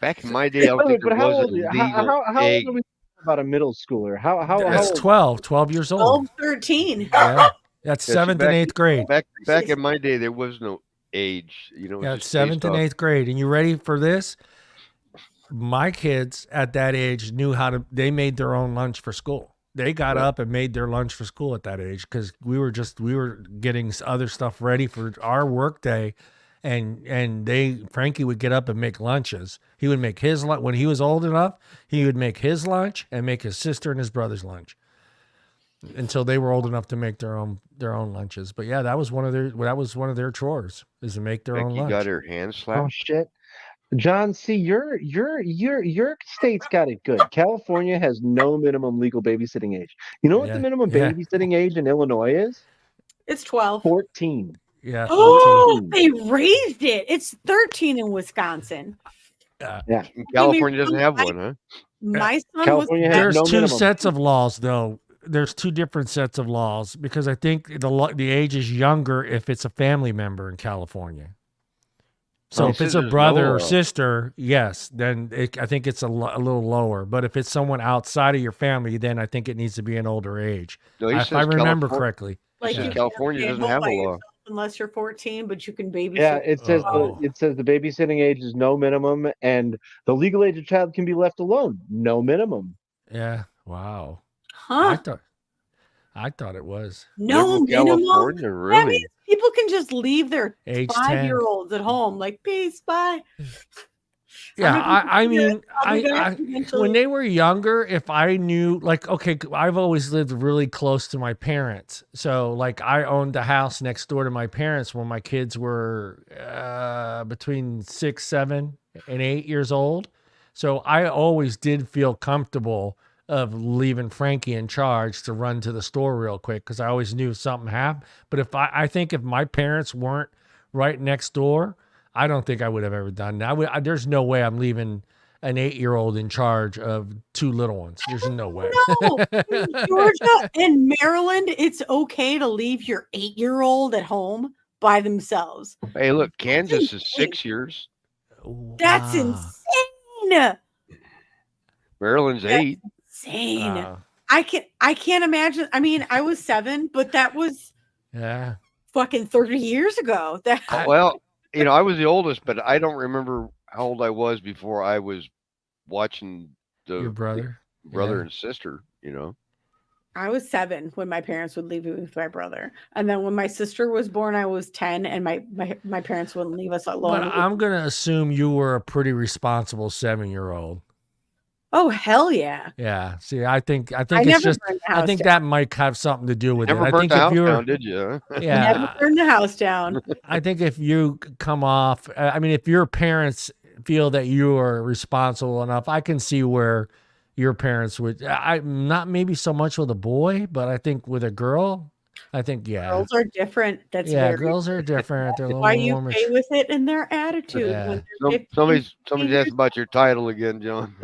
Back in my day, I don't think there was a legal how old are we about a middle schooler? That's 12 years old. 13. Yeah. That's 7th and 8th grade. Back in my day, there was no age. It's 7th and 8th grade. And you ready for this? My kids at that age knew they made their own lunch for school. They got up and made their lunch for school at that age because we were getting other stuff ready for our work day. And Frankie would get up and make lunches. He would make his lunch when he was old enough. He would make his lunch and make his sister and his brother's lunch until they were old enough to make their own lunches. But yeah, that was one of their chores is to make their own lunch. Got her hand slapped. Oh shit, John. See, your state's got it good. California has no minimum legal babysitting age. You know what the minimum babysitting age in Illinois is? It's 12. 14. Yeah. Oh, they raised it. It's 13 in Wisconsin. Yeah. California doesn't have one, huh? My son California There's no two minimum. sets of laws, though. There's two different sets of laws because I think the age is younger if it's a family member in California. So if it's a brother or sister, yes, then I think it's a little lower. But if it's someone outside of your family, then I think it needs to be an older age. No, if I remember correctly. Like California doesn't have a law. unless you're 14, but you can babysit. Yeah, it says the babysitting age is no minimum, and the legal age of child can be left alone, no minimum. Yeah. Wow. Huh? I thought it was no minimum. California, really? That means people can just leave their age 5-year-olds at home, like peace, bye. Yeah, I mean, when they were younger, if I knew, like, okay, I've always lived really close to my parents. So, like, I owned the house next door to my parents when my kids were between 6, 7, and 8 years old. So I always did feel comfortable of leaving Frankie in charge to run to the store real quick because I always knew something happened. But if I think if my parents weren't right next door, I don't think I would have ever done that. There's no way I'm leaving an 8-year-old in charge of 2 little ones. There's no way. No, in Georgia and Maryland, it's okay to leave your 8-year-old at home by themselves. Hey, look, Kansas is 6 years. That's insane. Maryland's 8. Insane. I can't imagine. I mean, I was 7, but that was fucking 30 years ago. Well, you know, I was the oldest, but I don't remember how old I was before I was watching your brother and sister, you know. I was 7 when my parents would leave me with my brother. And then when my sister was born, I was 10 and my parents wouldn't leave us alone. But I'm going to assume you were a pretty responsible 7-year-old. Oh, hell yeah. Yeah. See, I think it's just, I think that might have something to do with it. I think if you were, did you? Yeah. Never burned the house down. I think if you come off, I mean, if your parents feel that you are responsible enough, I can see where your parents would, not maybe so much with a boy, but I think with a girl, I think, girls are different. That's girls are different. They're why you pay with it in their attitude. Yeah. When somebody's asked about your title again, John.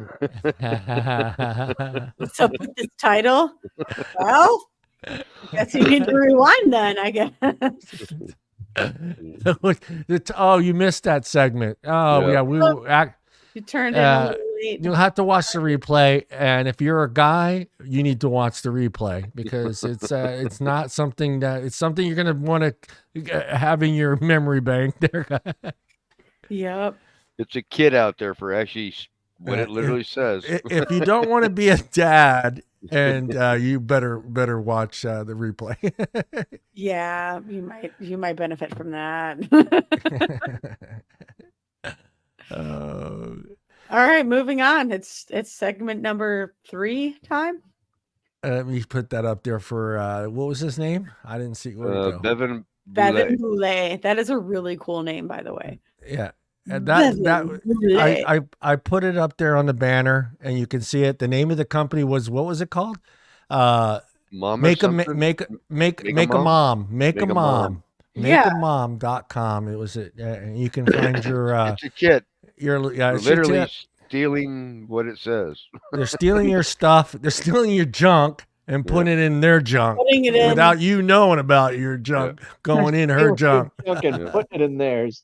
What's up with this title? Well, guess you need to rewind then, I guess. Oh, you missed that segment. Oh, yeah, we were you turned in a little late. You'll have to watch the replay, and if you're a guy, you need to watch the replay because it's not something it's something you're gonna want to have in your memory bank there. Yep. It's a kid out there for actually what it literally says. If you don't want to be a dad, and you better watch the replay. Yeah, you might benefit from that. All right, moving on. It's segment number 3 time. Let me put that up there for what was his name? I didn't see. Bevan Boulay. That is a really cool name, by the way. Yeah. And I put it up there on the banner, and you can see it. The name of the company was, what was it called? Make a mom. Makeamom.com. It was you can find your it's a kit. You're literally stealing what it says. They're stealing your stuff. They're stealing your junk and putting it in their junk without you knowing about your junk going in her junk. Putting it in theirs.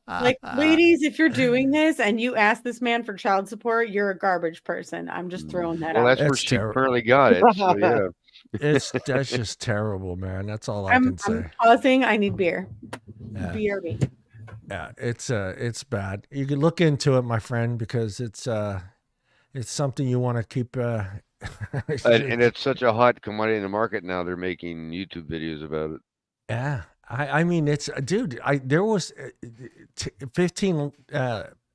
Like, ladies, if you're doing this and you ask this man for child support, you're a garbage person. I'm just throwing that out. Well, that's where she apparently got it. So, yeah. That's just terrible, man. That's all I can say. I'm pausing. I need beer. Yeah. BRB. Yeah, it's bad. You can look into it, my friend, because it's something you want to keep. And it's such a hot commodity in the market now. They're making YouTube videos about it. Yeah, I mean, it's dude. There was 15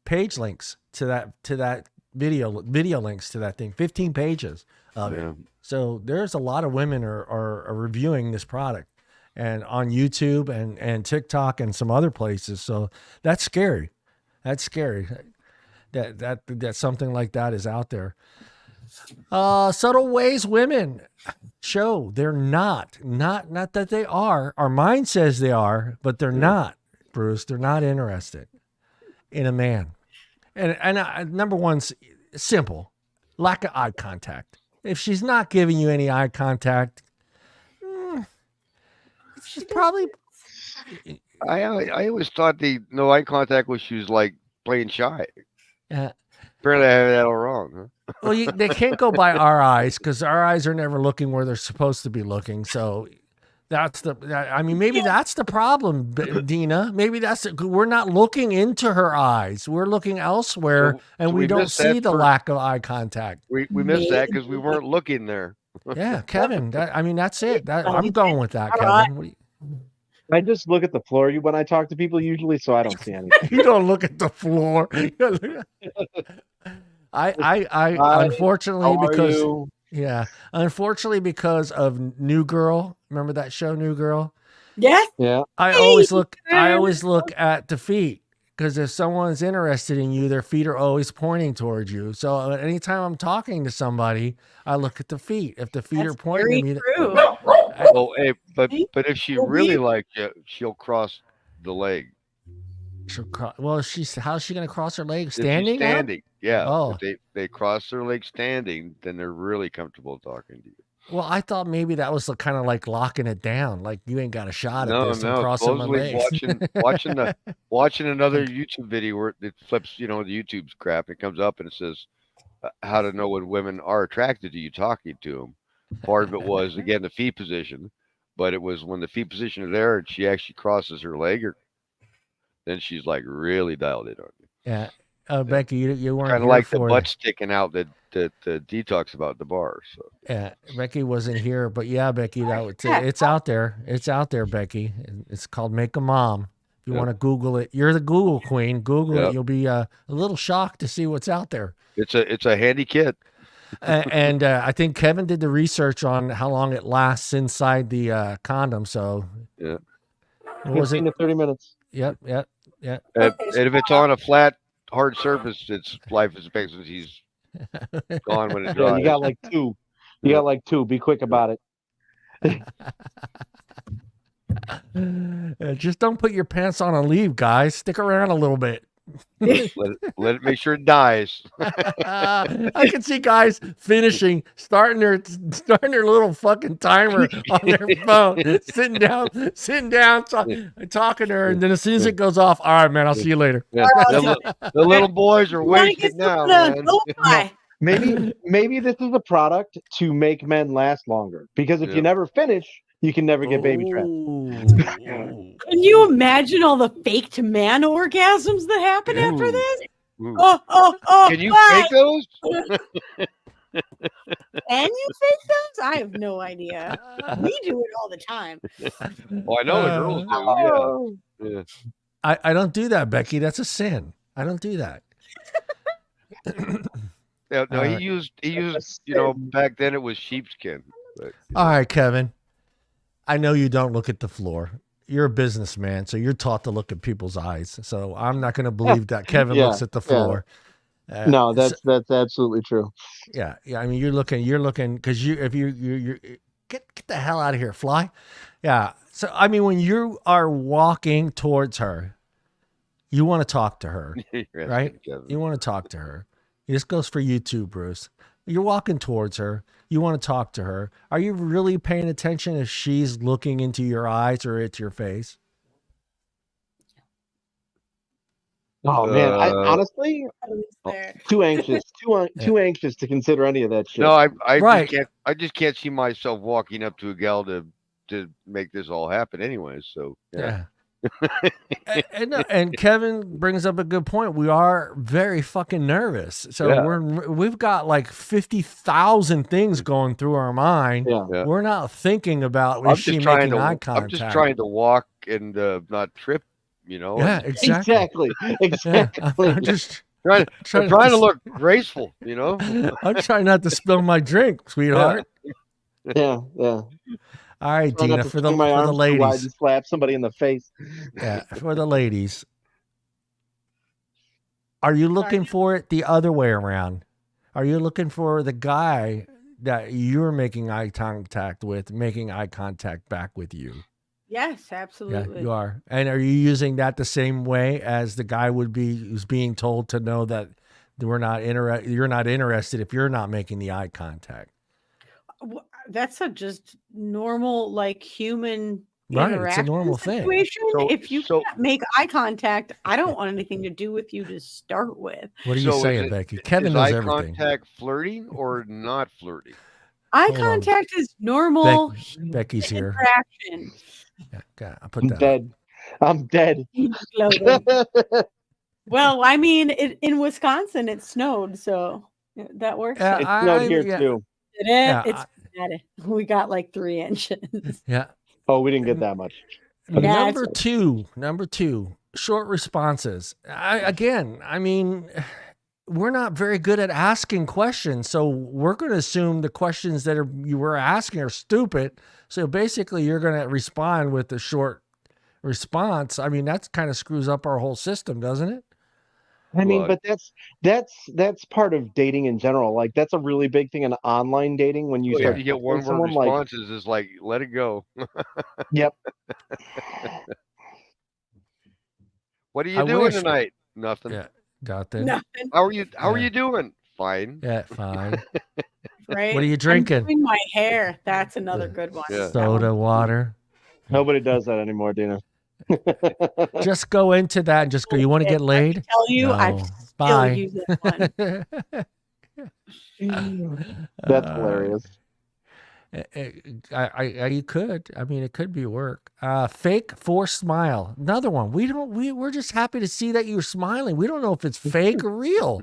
page links to that video links to that thing. 15 pages of it. So there's a lot of women are reviewing this product. And on YouTube and TikTok and some other places. So that's scary. That's scary that something like that is out there. Subtle ways women show they're not that they are. Our mind says they are, but they're not, Bruce. They're not interested in a man. And number one's simple, lack of eye contact. If she's not giving you any eye contact, she's probably. I always thought the no eye contact was she was like playing shy. Apparently, I have that all wrong. Huh? Well, they can't go by our eyes because our eyes are never looking where they're supposed to be looking. So I mean, maybe that's the problem, Deana. Maybe we're not looking into her eyes. We're looking elsewhere, and we don't see the lack of eye contact. We missed that because we weren't looking there. Yeah, Kevin. I mean, that's it. I'm going with that, Kevin. I just look at the floor when I talk to people usually, so I don't see anything. You don't look at the floor. I unfortunately because of New Girl. Remember that show, New Girl? Yes. Yeah. I always look at the feet, because if someone's interested in you, their feet are always pointing towards you. So anytime I'm talking to somebody, I look at the feet. If the feet are pointing to me, but if she really likes you, she'll cross the leg. How's she going to cross her leg? Standing? Standing. Yeah. Oh. If they cross their leg standing, then they're really comfortable talking to you. Well, I thought maybe that was kind of like locking it down. Like, you ain't got a shot at this. I'm crossing my legs. watching another YouTube video where it flips, the YouTube's crap. It comes up and it says how to know when women are attracted to you talking to them. Part of it was, again, the feet position, but it was when the feet position is there and she actually crosses her leg, then she's like really dialed in on you. Yeah. Becky, you weren't kind of like the butt sticking out that detox about the bar. So yeah, Becky wasn't here, but yeah, Becky, it's out there. It's out there, Becky. It's called Make a Mom. If you want to Google it, you're the Google queen. Google it. You'll be a little shocked to see what's out there. It's a handy kit. And I think Kevin did the research on how long it lasts inside the condom. So yeah, what was it? 15 to 30 minutes. Yep. And if it's on a flat, hard surface, its life expectancy's gone when it dries. Yeah, you got like 2. You got like 2. Be quick about it. Just don't put your pants on and leave, guys. Stick around a little bit. let it make sure it dies. I can see guys starting their little fucking timer on their phone, sitting down, talking to her, and then as soon as it goes off, all right, man, I'll see you later. Yeah. The little boys are wasted now, man. Maybe this is a product to make men last longer, because if you never finish, you can never get baby trapped. Can you imagine all the faked man orgasms that happen after this? Can you fake those? Can you fake those? I have no idea. We do it all the time. Well, I know the girls do. Yeah. I don't do that, Becky. That's a sin. I don't do that. No, he used. Back then it was sheepskin. But, all right, Kevin. I know you don't look at the floor. You're a businessman, so you're taught to look at people's eyes. So I'm not going to believe that Kevin looks at the floor. No, that's absolutely true. Yeah. I mean, you're looking because if you get the hell out of here, fly. Yeah. So I mean, when you are walking towards her, you want to talk to her, right? You want to talk to her. This goes for you too, Bruce. You're walking towards her. You want to talk to her. Are you really paying attention if she's looking into your eyes or into your face? Oh man, I honestly too anxious to consider any of that shit. No, I just can't see myself walking up to a gal to make this all happen anyway. So yeah. and Kevin brings up a good point. We are very fucking nervous. So we've got like 50,000 things going through our mind. Yeah. We're not thinking about is she making eye contact. I'm just trying to walk and not trip, Yeah, exactly. I'm just trying to look graceful, I'm trying not to spill my drink, sweetheart. Yeah. All right, Deana, for the ladies. I just slap somebody in the face. Yeah, for the ladies. Are you looking for it the other way around? Are you looking for the guy that you're making eye contact with, making eye contact back with you? Yes, absolutely. Yeah, you are. And are you using that the same way as the guy would be who's being told to know that you're not interested if you're not making the eye contact? That's a just normal, like, human interaction. It's a normal situation. thing. If you can't make eye contact, I don't want anything to do with you to start with. What are you saying, Becky? Kevin knows everything. Is eye contact flirting or not flirting? Eye Hold on. contact is normal. Becky's here. Interaction. Yeah, I put I'm that. dead. I'm dead. Well, I mean, in Wisconsin, it snowed, so that works. It snowed here too. Did it? It's bad. We got like 3 inches. Yeah. Oh, we didn't get that much. Number two, short responses. I mean, we're not very good at asking questions, so we're going to assume the questions that you were asking are stupid. So basically, you're going to respond with a short response. I mean, that kind of screws up our whole system, doesn't it? I mean, but that's part of dating in general. Like that's a really big thing in online dating when you start you get one word responses is like let it go. Yep. What are you doing tonight? Nothing. Yeah, nothing. Nothing. How are you doing? Fine. Yeah, fine. Right. What are you drinking? I'm doing my hair. That's another good one. Yeah. Soda water. Nobody does that anymore, Deana. Just go into that and just go. You want to get laid? I tell you, No. I still use that one. That's hilarious. You could. I mean, it could be work. Fake forced smile. Another one. We're just happy to see that you're smiling. We don't know if it's fake or real.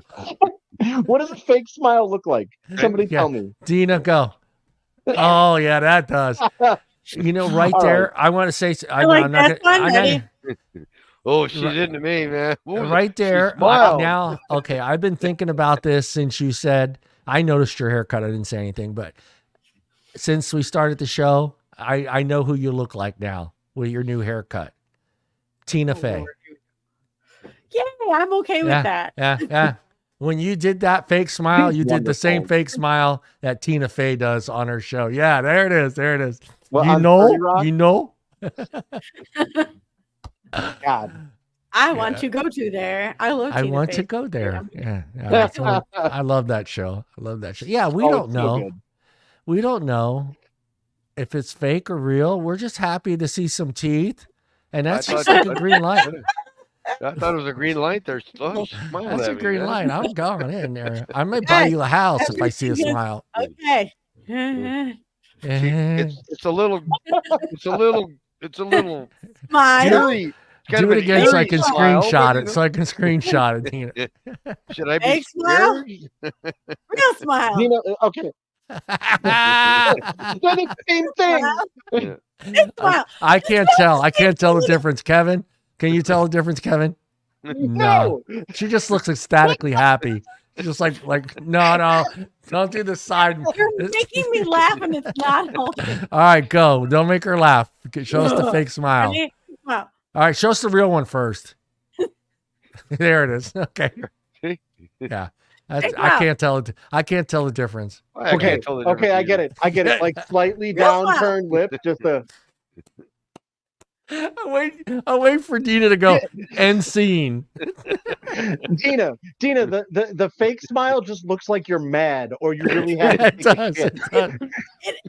What does a fake smile look like? Somebody tell me. Deana, go. Oh yeah, that does. You know, right there. I want to say. Oh, she's into me, man. Ooh, right there. Now, okay. I've been thinking about this since you said. I noticed your haircut. I didn't say anything, but since we started the show, I know who you look like now with your new haircut. Tina Fey. Yeah, I'm okay with that. Yeah. When you did that fake smile, you did the same fake smile that Tina Fey does on her show. Yeah, there it is. Well, you know. God. I want to go to there. I love Tina want Fey. to go there. Yeah. I love that show. Yeah, we don't know. So we don't know if it's fake or real. We're just happy to see some teeth. And that's just like a green light. I thought it was a green light there. Oh, that's a green light. I'm going in there. I might buy you a house if I see a smile. Okay. It's a little smile. Do it again so I can screenshot it. So I can screenshot it. Should I be fake smile? Real smile. You know, okay. They're the same thing. Yeah. I can't tell. I can't tell the difference, Kevin. Can you tell the difference, Kevin? No. She just looks ecstatically happy. She's just like no, don't do the side. You're making me laugh and it's not helping. All right, go. Don't make her laugh. Show us the fake smile. All right, show us the real one first. There it is. Okay. Yeah. I can't tell it. I can't tell the difference. Okay, I get it. Like slightly downturned lip, just a. I'll wait for Deana to go end scene. Deana, the fake smile just looks like you're mad or you're really happy.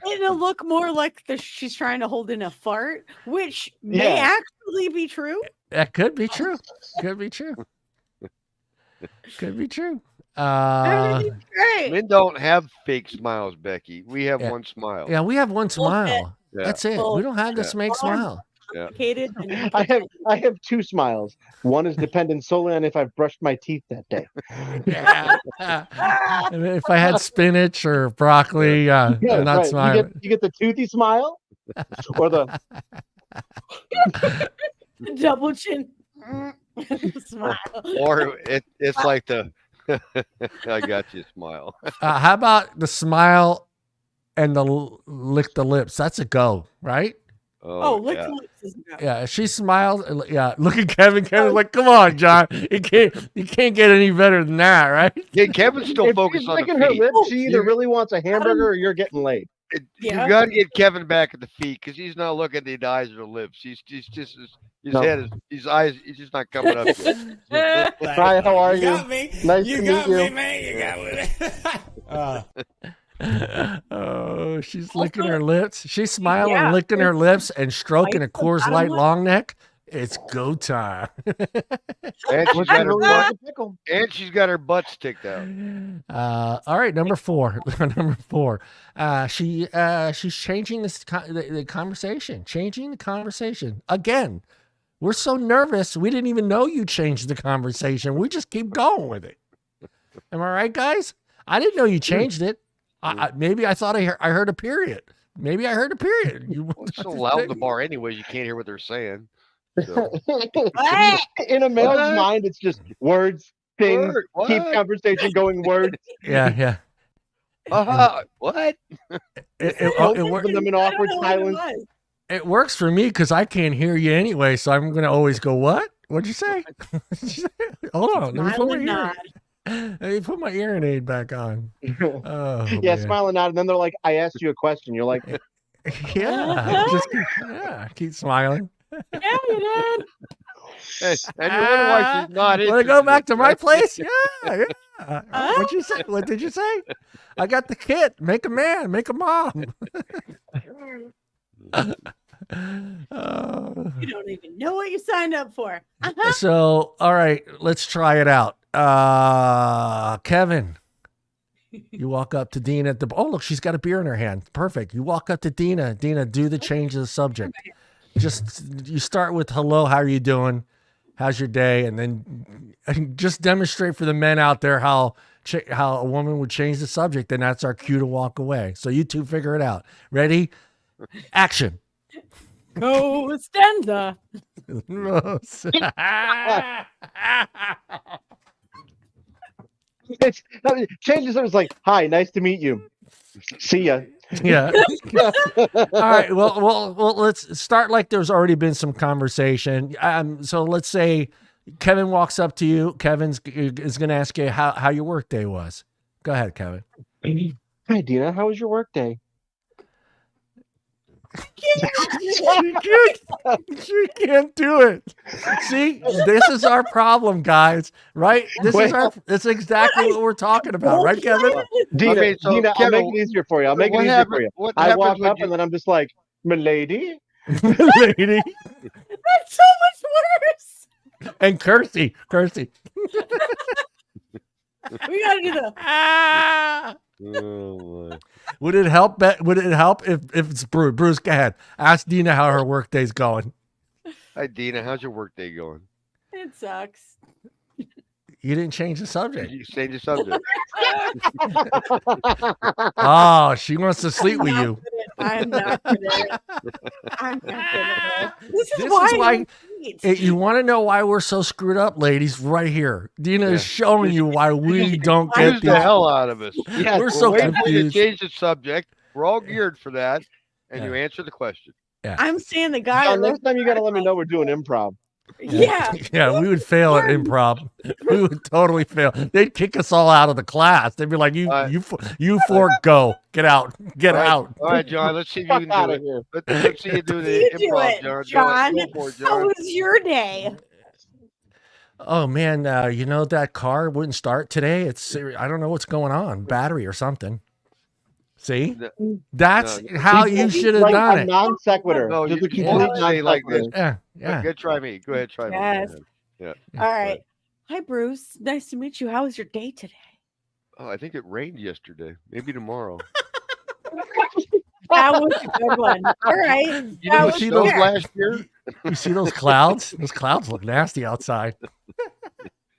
It'll look more like she's trying to hold in a fart, which may actually be true. That could be true. Could be true. Men don't have fake smiles, Becky. We have one smile. Yeah, we have one smile. Yeah. That's it. We don't have this fake smile. Yeah. I have 2 smiles. One is dependent solely on if I've brushed my teeth that day. Yeah. If I had spinach or broccoli, not right. smiling. You get the toothy smile, or the double chin smile, or it's like the I got you smile. How about the smile and the lick the lips? That's a go, right? Lick the lips is a go. Yeah, she smiled. Yeah, look at Kevin. Kevin's like, come on, John. You can't get any better than that, right? Yeah, Kevin's still focused on the feet. Her lips, she either really wants a hamburger or you're getting laid. You got to get Kevin back at the feet because he's not looking at the eyes or the lips. He's just his eyes. He's just not coming up yet. Hi, how are you? Nice to meet you. Man, you got me. Oh, she's licking her lips. She's smiling, licking her lips, and stroking a Coors Light long neck. It's go time. And she's got her butt. And she's got her butt sticked out. All right, number 4. Number 4. She's changing the conversation. Changing the conversation again. We're so nervous. We didn't even know you changed the conversation. We just keep going with it. Am I right, guys? I didn't know you changed it. Maybe I thought I heard a period. Maybe I heard a period. It's so loud in the bar anyway, you can't hear what they're saying. So. In a male's mind, it's just words, things, keep conversation going, words. Yeah. What? It works. Them in awkward silence. It works for me because I can't hear you anyway, so I'm gonna always go, "What? What'd you say?" Hold on, let me put my hearing aid back on. Oh, yeah, smiling out, and then they're like, "I asked you a question." You're like, "Yeah, keep smiling." Yeah, you did. Hey, and you wonder why she's not. Want to go back to my place? Yeah. What'd you say? What did you say? I got the kit. Make a man. Make a mom. You don't even know what you signed up for. So, all right, let's try it out. Kevin, you walk up to Deana at the. Oh, look, she's got a beer in her hand. Perfect. You walk up to Deana. Deana, do the change of the subject. Just you start with hello. How are you doing? How's your day? And then just demonstrate for the men out there how a woman would change the subject. And that's our cue to walk away. So you two figure it out. Ready? Action. Costanza. It's changes. It was like, "Hi, nice to meet you. See ya." Yeah. All right. Well, let's start like there's already been some conversation. So let's say Kevin walks up to you. Kevin's is going to ask you how your work day was. Go ahead, Kevin. Hi, Deana. How was your work day? She can't do it. See, this is our problem, guys. Right? This is exactly what we're talking about, right, Kevin? Deana, Okay, so Deana, Kevin, I'll make it easier for you. I'll make it easier for you. I walk up and then I'm just like, "Milady." Lady. That's so much worse. And Kirsty. We gotta do the. Oh, my. Would it help? Would it help if it's Bruce? Bruce, go ahead. Ask Deana how her work day's going. Hi, Deana. How's your work day going? It sucks. You didn't change the subject. You change the subject. Oh, she wants to sleep with you. I'm not good at it. This is why you want to know why we're so screwed up, ladies. Right here, Deana is showing you why we don't get the hell out of us. Yeah, we're so confused. You change the subject. We're all geared for that, and you answer the question. Yeah. I'm seeing the guy. Next time you got to let me know we're doing improv. Yeah, we would fail at improv. We would totally fail. They'd kick us all out of the class. They'd be like, "You four, go, get out." All right, John. Let's see if you can do it. Let's see you do the improv, John. How was your day? Oh man, you know that car wouldn't start today. I don't know what's going on, battery or something. See, that's how you should have done it. Non sequitur. No, you can't say like this. Yeah. Go try me. Go ahead, try Yes. me. Yeah. All right. Hi, Bruce. Nice to meet you. How was your day today? Oh, I think it rained yesterday. Maybe tomorrow. That was a good one. All right. You see those last year? You see those clouds? Those clouds look nasty outside.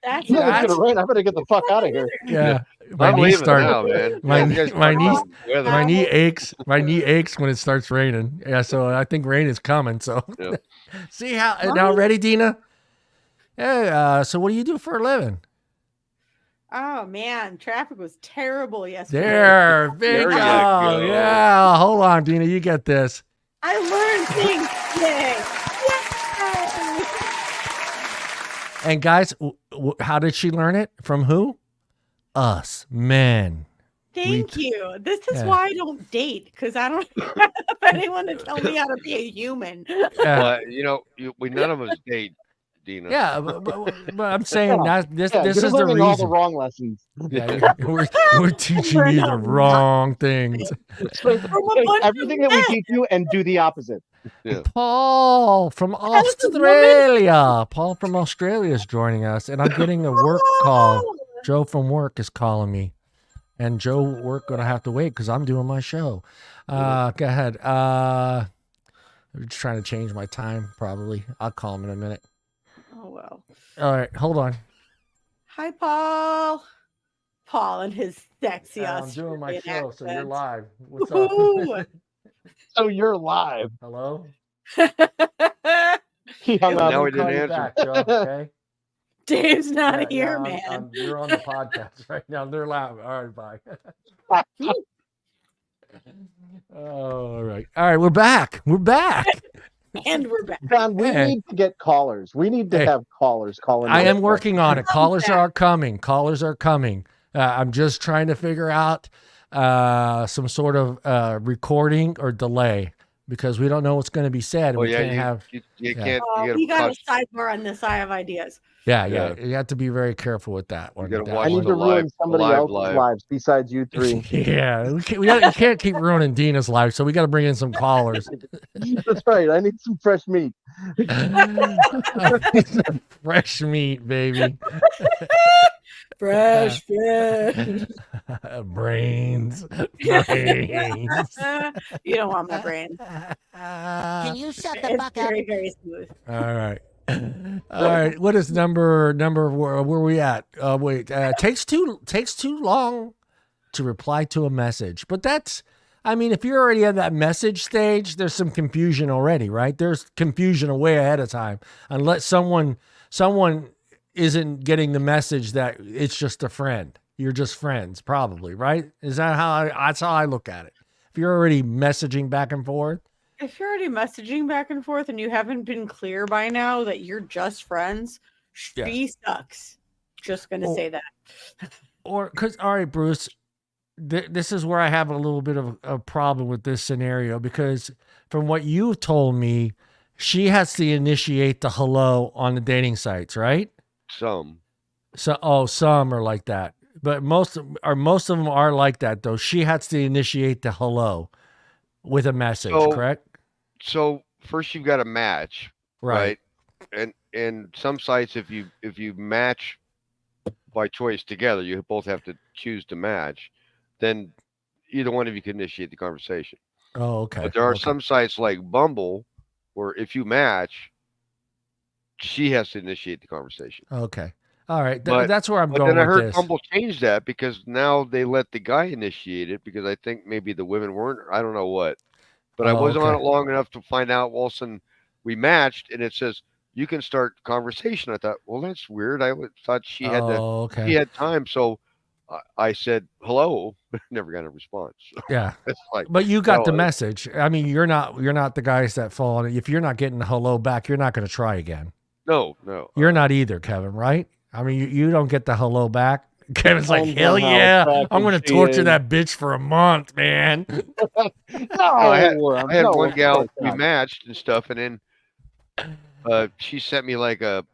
That's gonna rain. I better get the fuck out of here. Yeah. My knee started. My knee aches. My knee aches when it starts raining. Yeah, so I think rain is coming. So see how now ready, Deana? Hey, so what do you do for a living? Oh man, traffic was terrible yesterday. There you go. Yeah, hold on, Deana, you get this. I learned things today. Yay! And guys, how did she learn it? From who? Us, men. Thank you. This is why I don't date, because I don't have anyone to tell me how to be a human. Well, we none of us date. Deana. Yeah, but I'm saying that this you're is the learning all the reason. wrong lessons. Yeah, we're teaching you the wrong things. Everything that we teach you, and do the opposite. Yeah. Paul from Australia. Paul from Australia is joining us, and I'm getting a work call. Joe from work is calling me, and Joe work gonna have to wait because I'm doing my show. Go ahead. I'm just trying to change my time. Probably. I'll call him in a minute. Oh well. All right, hold on. Hi, Paul. Paul and his sexy I'm doing my Australian show, so you're accent. live. What's up? So you're live. Hello. He hung up. Now he Call didn't you answer. back, Joe. Okay. Dave's not here, man. You're on the podcast right now. They're live. All right, bye. All right. We're back. And we're back. John, we need to get callers. We need to have callers calling. I am working on it. Callers are coming. I'm just trying to figure out some sort of recording or delay because we don't know what's going to be said. And Oh, we yeah, can't have. you can't. We got a sidebar on this. I have ideas. Yeah. You have to be very careful with that one. You gotta watch I need to ruin somebody else's lives besides you three. Yeah, we can't keep ruining Deana's life, so we got to bring in some callers. That's right. I need some fresh meat. Fresh meat, baby. Fresh fish. Brains. You don't want my brain. Can you shut the It's fuck up? very, very smooth. All right. What is number? Where we at? Wait. Takes too long to reply to a message. But that's. I mean, if you're already at that message stage, there's some confusion already, right? There's confusion way ahead of time, unless someone isn't getting the message that it's just a friend. You're just friends, probably, right? Is that that's how I look at it? If you're already messaging back and forth. If you're already messaging back and forth and you haven't been clear by now that you're just friends, she sucks. Just gonna say that. All right, Bruce, this is where I have a little bit of a problem with this scenario because from what you've told me, she has to initiate the hello on the dating sites, right? Some are like that, but most of them are like that though. She has to initiate the hello with a message, correct? So first you've got to match, right? And some sites, if you match by choice together, you both have to choose to match. Then either one of you can initiate the conversation. Oh, okay. But there are some sites like Bumble where if you match, she has to initiate the conversation. Okay. All right. That's where I'm going then I heard with this. Bumble changed that because now they let the guy initiate it because I think maybe the women weren't. I don't know what. But I wasn't on it long enough to find out. All of a sudden, we matched, and it says you can start conversation. I thought, well, that's weird. I thought she had she had time, so I said hello, but never got a response. So yeah, it's like, but you got the message. I mean, you're not the guys that fall on it. If you're not getting the hello back, you're not going to try again. No, you're not either, Kevin. Right? I mean, you don't get the hello back. Kevin's like, hell yeah, I'm going to torture that bitch for a month, man. I had one gal, we matched and stuff, and then she sent me like a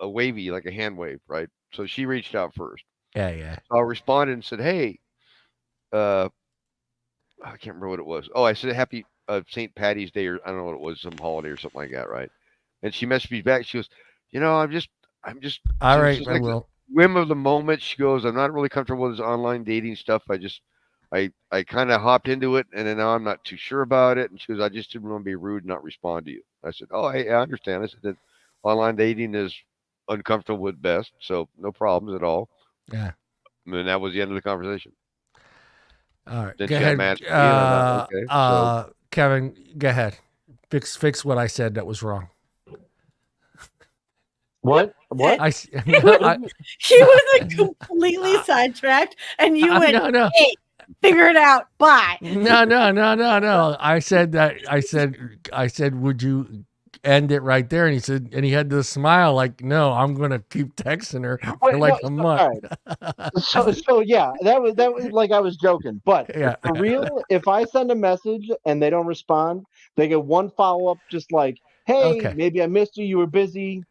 wavy, like a hand wave, right? So she reached out first. Yeah. So I responded and said, hey, I can't remember what it was. Oh, I said happy St. Patty's Day, or I don't know what it was, some holiday or something like that, right? And she messaged me back. She goes, I'm just all right, I like will. Whim of the moment. She goes, I'm not really comfortable with this online dating stuff. I kind of hopped into it, and then now I'm not too sure about it. And she goes, I just didn't want to be rude and not respond to you. I said, oh, I understand. I said that online dating is uncomfortable at best, so no problems at all. Yeah. And that was the end of the conversation. All right. Then Go ahead. Kevin, go ahead. Fix what I said that was wrong. What? She was like completely sidetracked, and you went, no. Hey, figure it out. Bye. No. I said, would you end it right there? And he said, and he had this smile like, no, I'm gonna keep texting her for like a month. So yeah, that was like I was joking, but for real, if I send a message and they don't respond, they get one follow up, just like, hey, maybe I missed you. You were busy.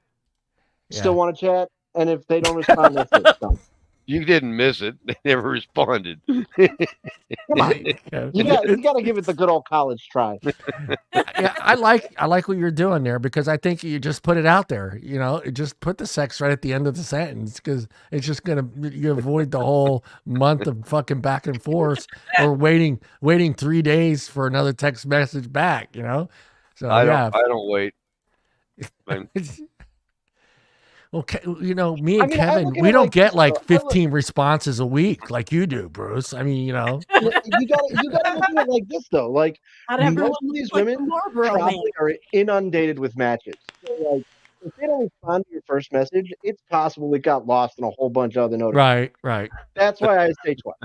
still want to chat, and if they don't respond, that's it. Done. You didn't miss it. They never responded. Come on. You got to give it the good old college try. Yeah, I like what you're doing there, because I think you just put it out there. You know, just put the sex right at the end of the sentence, because it's just you avoid the whole month of fucking back and forth or waiting 3 days for another text message back. You know, so I don't wait. Well, you know, me and Kevin, we don't get like 15 responses a week like you do, Bruce. I mean, you know, you gotta look at it like this though. Like most of these women probably are inundated with matches. So, like, if they don't respond to your first message, it's possible it got lost in a whole bunch of other notifications. Right. That's why I say twice.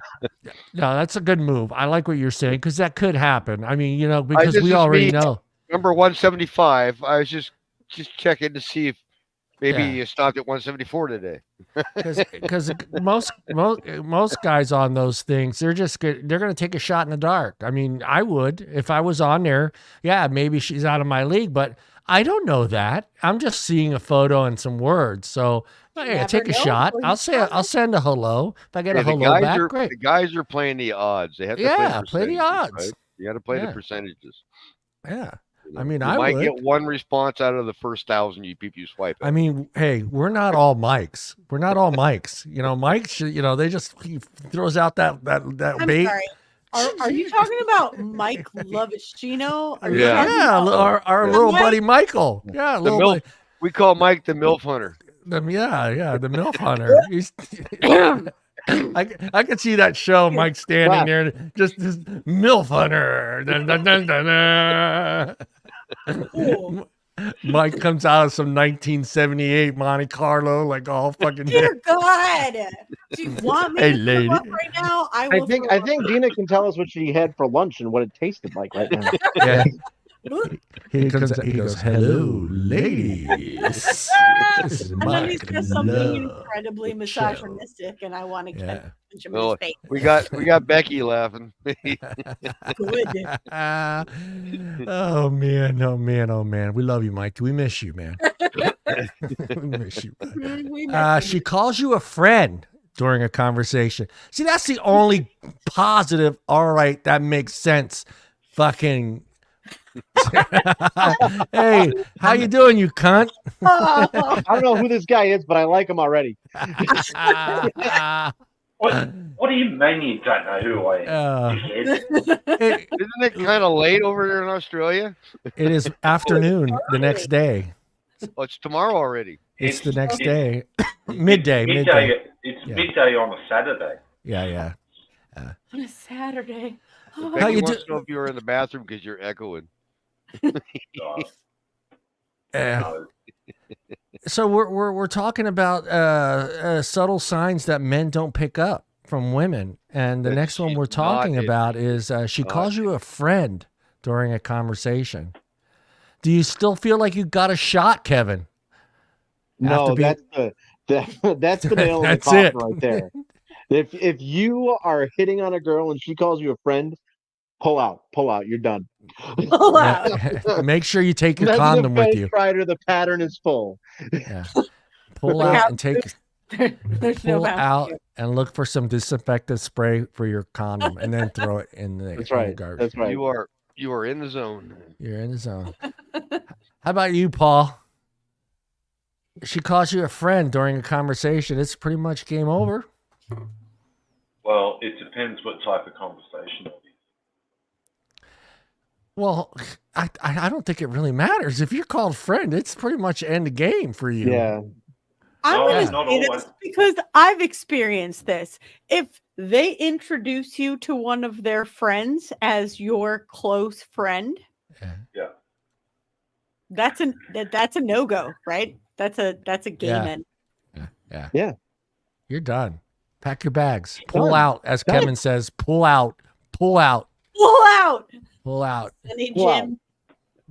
No, that's a good move. I like what you're saying, because that could happen. I mean, you know, because we already know. Number 175. I was just checking to see if maybe you stopped at 174 today. Because most guys on those things, they're going to take a shot in the dark. I mean, I would if I was on there. Yeah, maybe she's out of my league, but I don't know that. I'm just seeing a photo and some words. So hey, take a shot. I'll send a hello. If I get a hello back, great. The guys are playing the odds. They have to play the odds. Right? You got to play the percentages. Yeah. You know, I mean, you might get one response out of the first 1,000 you people you swipe at. I mean, hey, we're not all mics. We're not all mics. You know, Mike, you know, he throws out that I'm bait. Sorry. Are you talking about Mike Lovicino? Yeah, our little buddy Michael. Yeah, buddy. We call Mike the MILF Hunter. The MILF Hunter. He's I could see that show, Mike standing there, just this MILF Hunter. Dun, dun, dun, dun, dun. Mike comes out of some 1978 Monte Carlo, like all fucking. Dear God, do you want me to lady. up right now? I think Deana can tell us what she had for lunch and what it tasted like right now. Yeah. He goes, hello, ladies. And then he says something incredibly misogynistic, and I want to punch him in his face. We got Becky laughing. Good. Oh man. We love you, Mike. We miss you, man. We miss you. She calls you a friend during a conversation. See, that's the only positive. All right, that makes sense. Fucking. Hey, how you doing, you cunt? I don't know who this guy is, but I like him already. What do you mean you don't know who I am? Isn't it kind of late over there in Australia? It is afternoon the next day. Oh, it's tomorrow already. It's the next day. Midday. It's midday on a Saturday. Yeah. On a Saturday. How you do? Know if you were in the bathroom because you're echoing. So we're talking about subtle signs that men don't pick up from women, and the next one we're talking about is she calls you a friend during a conversation. Do you still feel like you got a shot, Kevin? No, that's the nail in the coffin right there. If you are hitting on a girl and she calls you a friend, pull out. You're done. Pull out. Make sure you take your condom with you. Rider, the pattern is full. Yeah. Pull out and take. Pull out and look for some disinfectant spray for your condom, and then throw it in the garbage. That's right. You are in the zone. You're in the zone. How about you, Paul? She calls you a friend during a conversation. It's pretty much game over. Well, it depends what type of conversation it is. Well, I don't think it really matters. If you're called friend, it's pretty much end the game for you. Yeah. I'm going to say this because I've experienced this. If they introduce you to one of their friends as your close friend, that's a no-go, right? That's a game end. Yeah. You're done. Pack your bags. Pull out, as Kevin says. Pull out. Pull out. Any gym.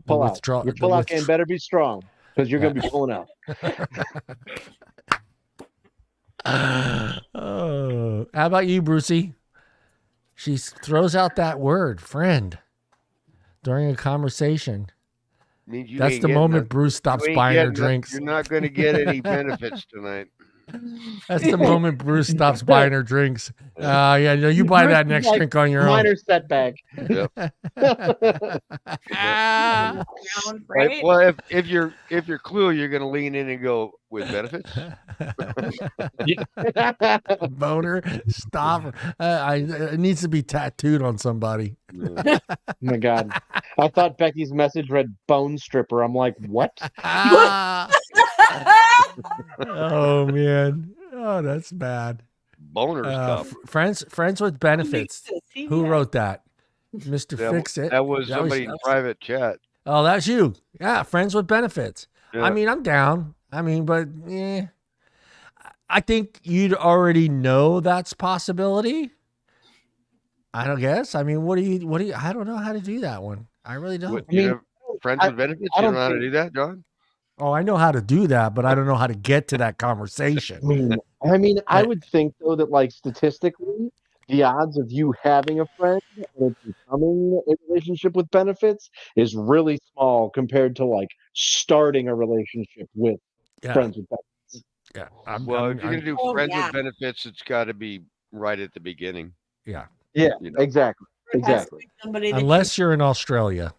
Pull out. Your pull-out game better be strong because you're going to be pulling out. Oh, how about you, Brucey? She throws out that word, friend, during a conversation. Means you That's ain't the getting moment nothing. Bruce stops You ain't buying her getting nothing. drinks. You're not going to get any benefits tonight. That's the moment Bruce stops buying her drinks. Yeah, you buy that next Like, drink on your own. minor setback. Yep. Right? Well, if you're Clue, you're going to lean in and go with benefits. Boner, stop. It needs to be tattooed on somebody. Oh my God. I thought Becky's message read bone stripper. I'm like, what? Oh man. Oh, that's bad. Boner stuff. Friends with benefits. Who wrote that? Mr. Fix It. That was somebody in private chat. Oh, that's you. Yeah, friends with benefits. Yeah. I mean, I'm down. I mean, but I think you'd already know that's possibility. I don't guess. I mean, what do you? I don't know how to do that one. I really don't. Friends with benefits. You don't know how to do that, John? Oh, I know how to do that, but I don't know how to get to that conversation. I mean, I would think though that like statistically, the odds of you having a friend and it becoming a relationship with benefits is really small compared to like starting a relationship with friends with benefits. Yeah. If you're going to do friends with benefits, it's got to be right at the beginning. Yeah. Yeah, exactly. Unless you're in Australia.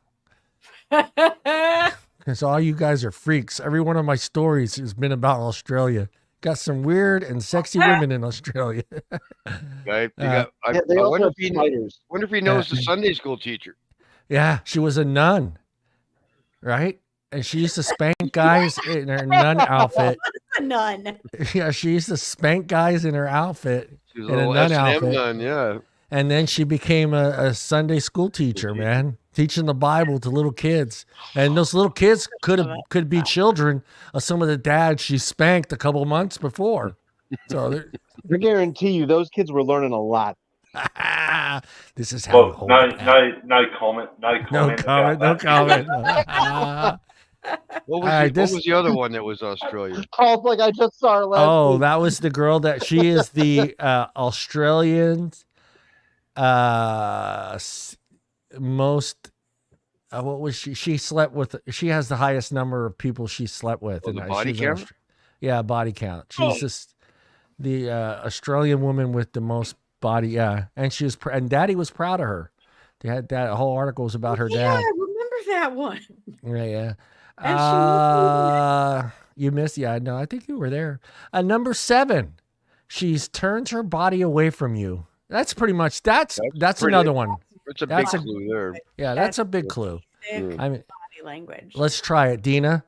Because all you guys are freaks. Every one of my stories has been about Australia. Got some weird and sexy women in Australia. Right? They also have spiders. Wonder if he knows the Sunday school teacher. Yeah, she was a nun, right? And she used to spank guys in her nun outfit. A nun. Yeah, she used to spank guys in her outfit. She was in a nun S&M outfit. nun, yeah. And then she became a Sunday school teacher, man, teaching the Bible to little kids. And those little kids could be children of some of the dads she spanked a couple months before. So I guarantee you, those kids were learning a lot. This is how. Well, no comment. No comment. What was the other one that was Australia? Oh, like I just saw her last week. That was the girl that she is the Australian most. What was she? She slept with. She has the highest number of people she slept with. The body count. Yeah, body count. She's just the Australian woman with the most body. Yeah, and she was. And Daddy was proud of her. They had that whole article was about her dad. Yeah, I remember that one. Yeah. You missed. Yeah, no, I think you were there. Number 7. She's turns her body away from you. That's pretty much. That's another one. It's a big clue there. Yeah, that's a big clue. I mean, body language. Let's try it, Deana.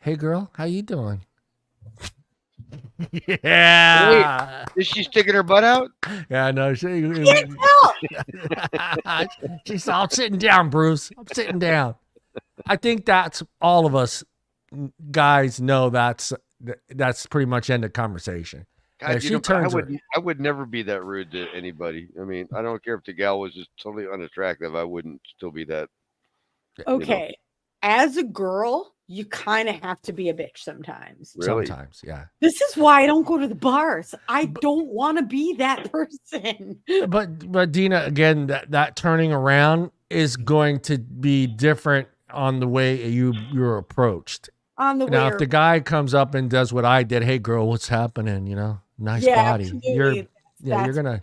Hey, girl, how you doing? Yeah. Wait, is she sticking her butt out? Yeah, no. She's all sitting down, Bruce. I'm sitting down. I think that's all of us guys know that's pretty much end of conversation. God, I would never be that rude to anybody. I mean, I don't care if the gal was just totally unattractive. I wouldn't still be that. Okay. As a girl, you kind of have to be a bitch sometimes. Really? Sometimes, yeah. This is why I don't go to the bars. I don't want to be that person. But Deana, again, that turning around is going to be different on the way you're approached. On the way. Now, if the guy comes up and does what I did, hey girl, what's happening? Nice body. Absolutely. You're gonna.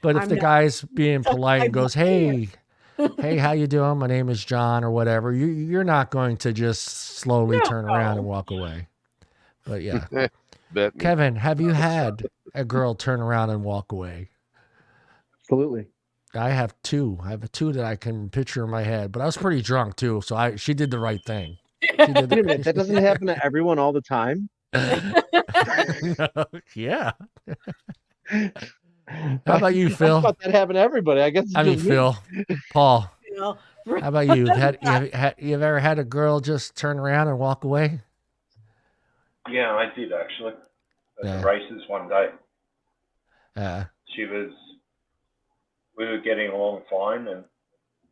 But if the guy's being polite and goes, hey, how you doing? My name is John or whatever. You're not going to just slowly turn around and walk away. But yeah, Kevin, have you had a girl turn around and walk away? Absolutely. I have 2. I have 2 that I can picture in my head, but I was pretty drunk too, so she did the right thing. Wait a minute, that doesn't happen to everyone all the time. Yeah. How about you, Phil? I thought that happened to everybody. I guess. Phil, Paul. How about you? You've ever had a girl just turn around and walk away? Yeah, I did actually. At the races one day. We were getting along fine, and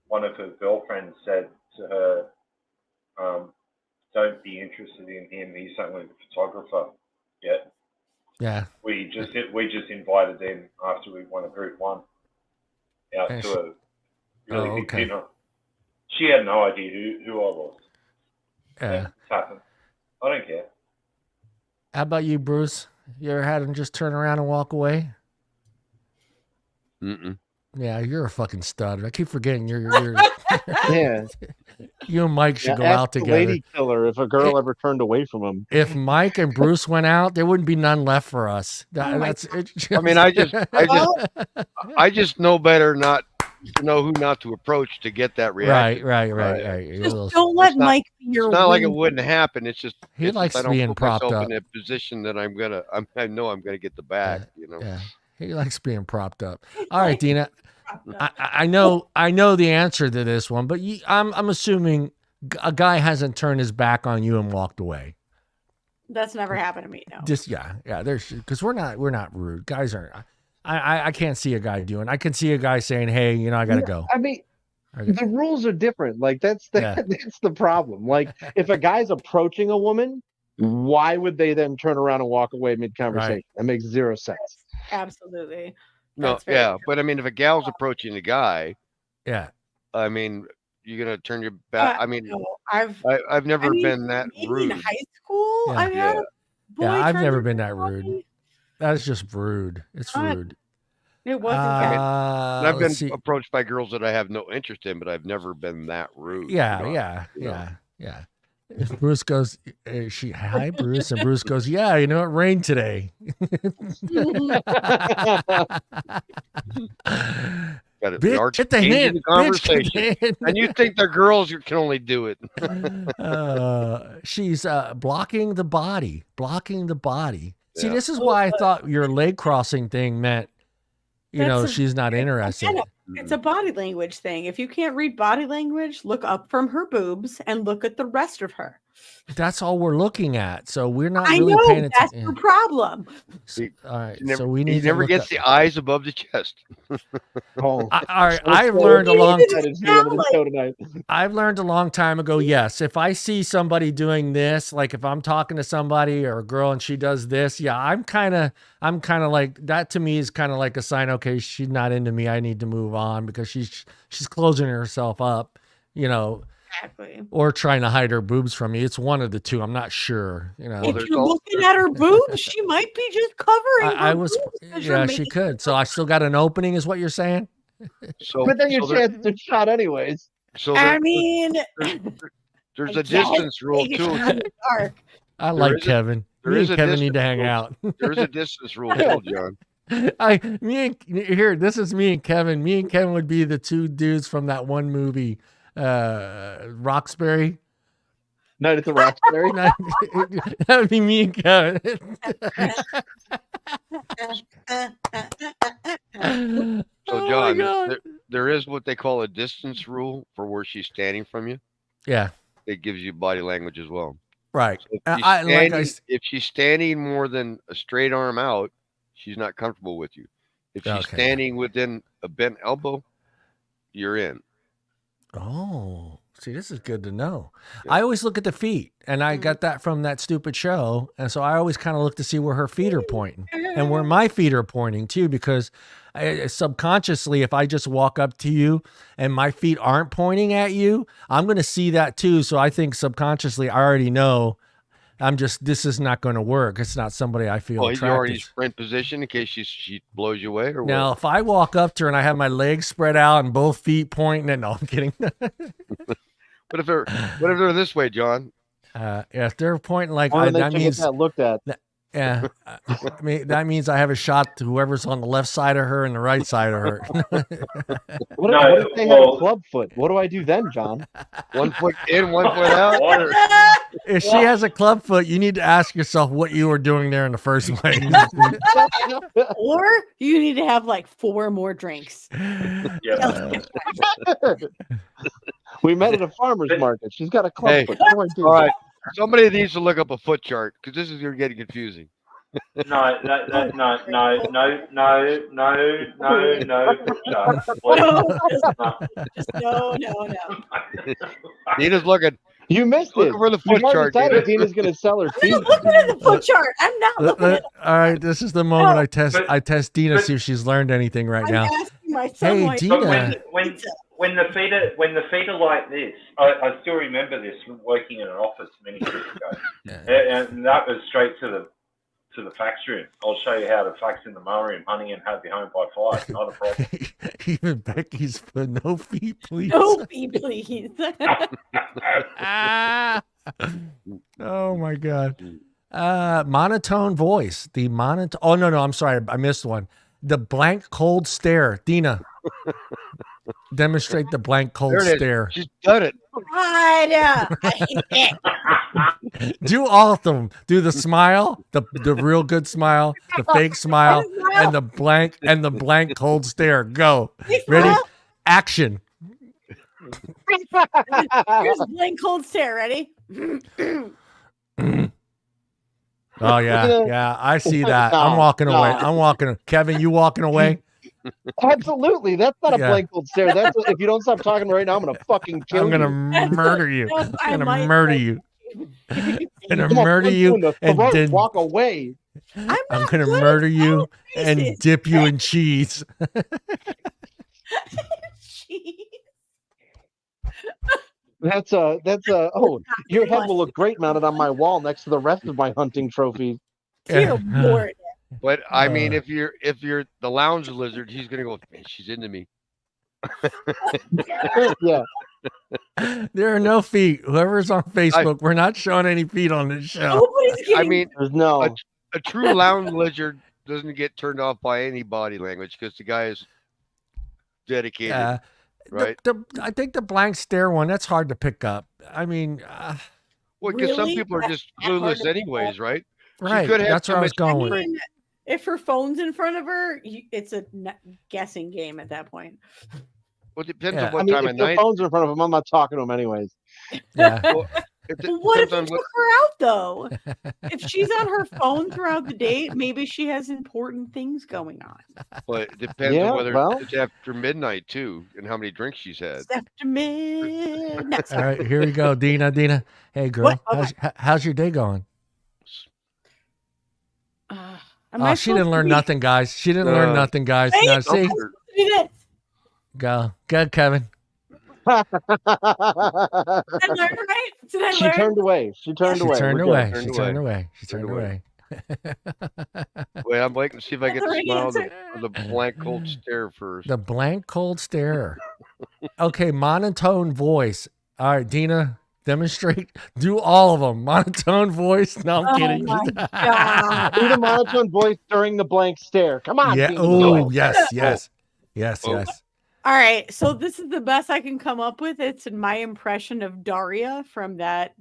one of her girlfriends said to her, "Don't be interested in him. He's only a photographer." Yet. Yeah. We just invited them after we won a Group 1 out to a really big dinner. She had no idea who I was. Yeah. It's happened. I don't care. How about you, Bruce? You ever had him just turn around and walk away? Mm-mm. Yeah, you're a fucking stud. I keep forgetting you're Yeah. you and Mike should go ask out the together. lady killer if a girl ever turned away from him. If Mike and Bruce went out, there wouldn't be none left for us. That's it. I mean, I just know better not to know who not to approach to get that reaction. Right. Just don't let Mike be your. It's not like it wouldn't happen. It's just he likes I don't being put propped myself up. in a position that I know I'm gonna get the back. Yeah, he likes being propped up. All right, Deana. I know the answer to this one, but I'm assuming a guy hasn't turned his back on you and walked away. That's never happened to me. No. Just there's because we're not rude. Guys aren't. I can't see a guy doing. I can see a guy saying, "Hey, I gotta go." I mean, the rules are different. Like that's the problem. Like if a guy's approaching a woman, why would they then turn around and walk away mid-conversation? Right. That makes zero sense. Absolutely. No, true. but I mean, if a gal's approaching a guy, yeah, I mean, you're gonna turn your back. I mean, no, I've never been that rude. In high school, Yeah. I've had a boy I've turn never their been back that on rude. me. That's just rude. It's rude. It wasn't. And I've let's been see. approached by girls that I have no interest in, but I've never been that rude. Yeah. If Bruce goes, hi, Bruce. And Bruce goes, yeah, it rained today. Bitch, hit the hint. Conversation. And you think the girls can only do it. She's blocking the body. See, this is why I thought your leg crossing thing meant, she's not interested. It's a body language thing. If you can't read body language, look up from her boobs and look at the rest of her. That's all we're looking at. So we're not I really know, paying attention. that's the problem. All right. So we need he never gets the eyes above the chest. All right. I've learned a long time ago. Yes. If I see somebody doing this, like if I'm talking to somebody or a girl and she does this, yeah, I'm kind of like that. To me is kind of like a sign. Okay, she's not into me. I need to move on because she's closing herself up, Exactly. or trying to hide her boobs from me. It's one of the two. I'm not sure. If you're looking at her boobs, she might be just covering. I was, yeah, she could. So I still got an opening, is what you're saying? But then your chances are shot anyways. So I mean, there's a distance rule too. I like Kevin. Me and Kevin need to hang out. There's a distance rule too, John. This is me and Kevin. Me and Kevin would be the two dudes from that one movie, Roxbury. Night at the Roxbury. That would be me and Kevin. So John, there is what they call a distance rule for where she's standing from you. Yeah, it gives you body language as well. Right. So if she's standing more than a straight arm out, she's not comfortable with you. If she's standing within a bent elbow, you're in. Oh, see, this is good to know. Yeah. I always look at the feet, and I got that from that stupid show. And so I always kind of look to see where her feet are pointing and where my feet are pointing too, because subconsciously, if I just walk up to you and my feet aren't pointing at you, I'm going to see that too. So I think subconsciously, I already know this is not going to work. It's not somebody I feel attracted. You already sprint position in case she blows you away, or now what? If I walk up to her and I have my legs spread out and both feet pointing, and no, I'm kidding. What if they're this way, John? If they're pointing like that means looked at. Yeah, I mean that means I have a shot to whoever's on the left side of her and the right side of her. What if they have a club foot? What do I do then, John? 1 foot in, 1 foot out. If she has a club foot, you need to ask yourself what you were doing there in the first place. Or you need to have like 4 more drinks. Yeah. We met at a farmer's market. She's got a club foot. All right. Somebody needs to look up a foot chart because this is getting confusing. No. No. Deana's looking. You missed it. For the foot chart. Deana's going to sell her feet. I'm looking at the foot chart. I'm not looking at it. All right, this is the moment I test Deana, see if she's learned anything right now. I'm asking myself, hey, Deana. when the feet are like this, I still remember this from working in an office many years ago, and that was straight to the fax room. I'll show you how to fax in the mailroom, honey, and have you home by 5. Not a problem. Even Becky's for no feet, please. No feet, please. Oh my God. Monotone voice. The monotone. Oh no, I'm sorry, I missed one. The blank cold stare. Deana, demonstrate the blank cold stare. She's done it. God, I hate it. Do all of them. Do the smile, the real good smile, the fake smile, and the blank cold stare. Go. Ready? Action. Here's a blank cold stare. Ready? Oh yeah. I see that. I'm walking away. Kevin, you walking away? Absolutely. That's not a blank cold stare. That's if you don't stop talking right now, I'm gonna fucking kill you. I'm gonna murder you. I'm gonna murder you. I'm gonna Come on, murder you and then walk away. I'm gonna murder you and dip you in cheese. That's oh, your head will look great mounted on my wall next to the rest of my hunting trophies. Dear Lord. But I mean, if you're the lounge lizard, he's gonna go. Man, she's into me. Yeah. There are no feet. Whoever's on Facebook, we're not showing any feet on this show. I mean, no. A true lounge lizard doesn't get turned off by any body language because the guy is dedicated. Right. I think the blank stare one, that's hard to pick up. I mean, well, because some people are just clueless anyways, right? Right. That's where I was going. I mean, if her phone's in front of her, it's a guessing game at that point. Well, it depends on what time of night. If the phone's in front of him, I'm not talking to him anyways. Yeah. Well, what if you took her out though? If she's on her phone throughout the date, maybe she has important things going on. But it depends on whether it's after midnight too, and how many drinks she's had. It's after midnight. All right, here we go, Deana. Hey, girl, how's your day going? She didn't learn nothing, guys. She didn't learn nothing, guys. Now, see, go, Kevin. Did I learn right? Did I learn? She turned away. She turned away. Wait, I'm waiting to see if I get to smile the blank cold stare first. The blank cold stare. Okay, monotone voice. All right, Deana, demonstrate. Do all of them. Monotone voice. No, I'm kidding. Do the monotone voice during the blank stare. Come on. Yeah. Oh, yes. All right, so this is the best I can come up with. It's my impression of Daria from that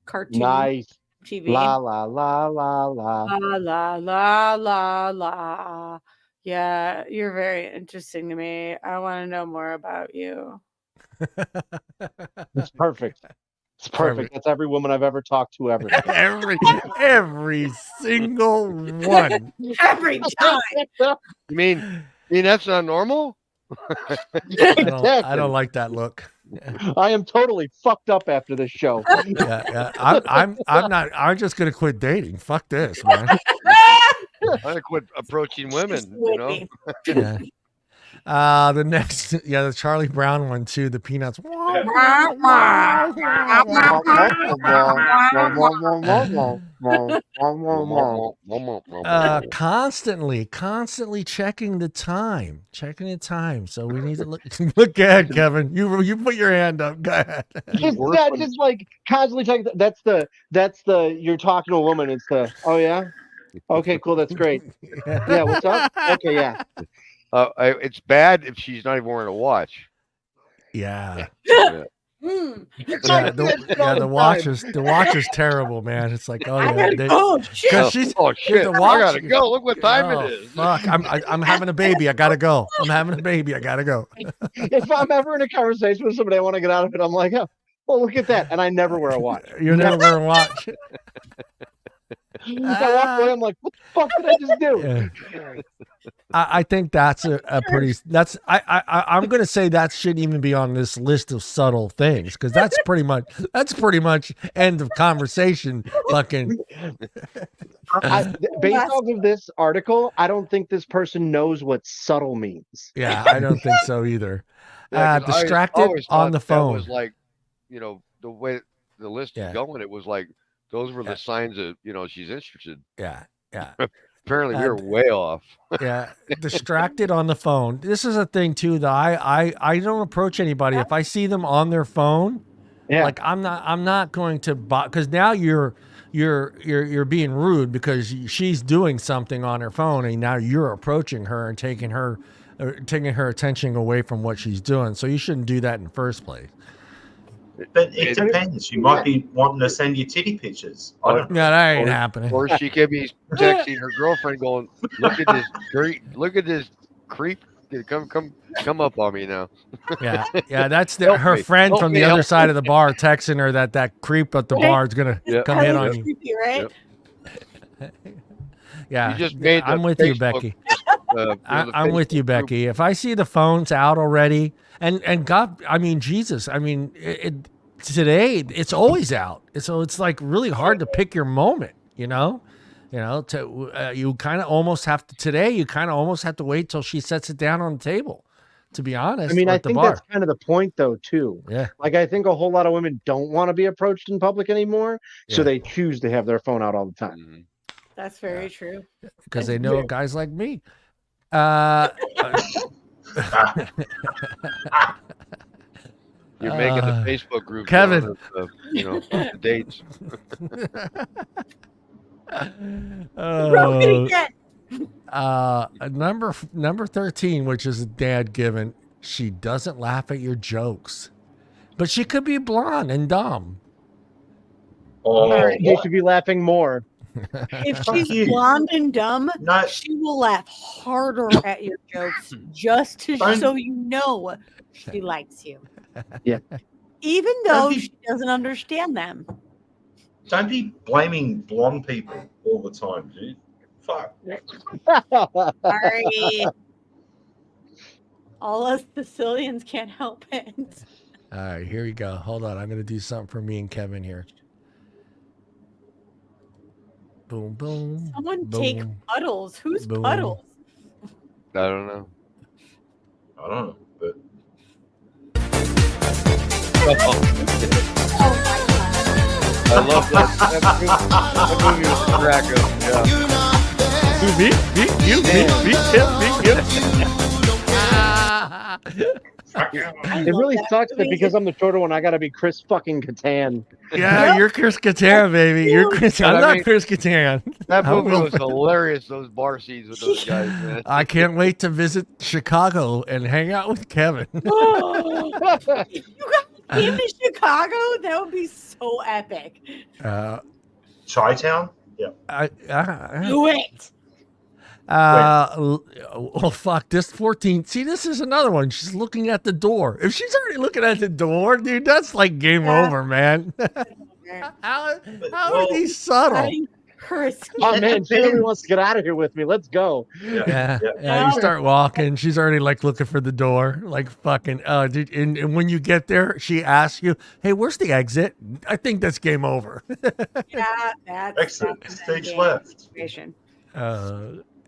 cartoon. Nice. TV. La la la la la. La la la la la. Yeah, you're very interesting to me. I want to know more about you. It's perfect. It's perfect. That's every woman I've ever talked to ever. every single one. Every time. You mean that's not normal? I don't like that look. I am totally fucked up after this show. Yeah. I'm not. I'm just gonna quit dating. Fuck this, man. I quit approaching women. You know. Yeah. The next, the Charlie Brown one too. The Peanuts. Constantly checking the time. So we need to look ahead, Kevin. You put your hand up. Go ahead. Just like constantly checking. That's the you're talking to a woman. It's the okay, cool, that's great. Yeah, what's up? Okay, yeah. It's bad if she's not even wearing a watch. Yeah. The watch is terrible, man. It's like, shit. The watch, I gotta go. Look what time it is. Fuck, I'm having a baby. I gotta go. If I'm ever in a conversation with somebody, I want to get out of it. I'm like, oh, well, look at that, and I never wear a watch. You never wear a watch. I walk away. I'm like, what the fuck did I just do? Yeah. I think that's a pretty. I'm gonna say that shouldn't even be on this list of subtle things because that's pretty much end of conversation. Fucking. Based off of this article, I don't think this person knows what subtle means. Yeah, I don't think so either. Distracted on the phone. That was like, the way the list is going, it was like those were the signs of, she's interested. Yeah. Apparently we were way off. Yeah, distracted on the phone. This is a thing too that I don't approach anybody if I see them on their phone. Yeah. Like I'm not going to because now you're being rude because she's doing something on her phone and now you're approaching her and taking her attention away from what she's doing. So you shouldn't do that in the first place. But it depends. You might be wanting to send you titty pictures. I don't know. Yeah, that ain't happening. Or she could be texting her girlfriend, going, "Look at this creep! Come up on me now." Yeah, that's her friend from the other side of the bar texting her that creep at the bar is gonna come in on you. Creepy, right? Yeah, you just made I'm with you, Becky. I'm with you, Becky. If I see the phones out already, and God, I mean, Jesus, I mean, today it's always out. So it's like really hard to pick your moment, you kind of almost have to today. You kind of almost have to wait till she sets it down on the table. To be honest, I mean, I the think bar. that's kind of the point, though, too. Yeah. Like, I think a whole lot of women don't want to be approached in public anymore, so they choose to have their phone out all the time. Mm-hmm. That's very true. Because they know guys like me. You're making the Facebook group, Kevin. The dates. Number 13, which is a dad given. She doesn't laugh at your jokes, but she could be blonde and dumb. They should be laughing more. If she's blonde and dumb, she will laugh harder at your jokes just so you know she likes you. Yeah. Even though she doesn't understand them. Don't be blaming blonde people all the time, dude. Fuck. Sorry. All us Sicilians can't help it. All right, here we go. Hold on. I'm going to do something for me and Kevin here. Boom, boom. Someone boom, take Puddles. Who's boom. Puddles? I don't know. But I love that movie was a crack up. It really sucks that because I'm the shorter one, I got to be Chris fucking Kattan. Yeah, you're Chris Kattan, baby. You're Chris. I'm not Chris Kattan. That movie was hilarious. Those bar scenes with those guys, man. I can't wait to visit Chicago and hang out with Kevin. You got him to Chicago? That would be so epic. Chi-Town? Yeah. Do it. Oh fuck, this 14. See, this is another one. She's looking at the door. If she's already looking at the door, dude, that's like game over, man. How are these subtle? Oh man, she really wants to get out of here with me. Let's go. Yeah. You start walking. She's already like looking for the door, like fucking. Dude, and when you get there, she asks you, "Hey, where's the exit?" I think that's game over. Yeah, that's exit. Stage left.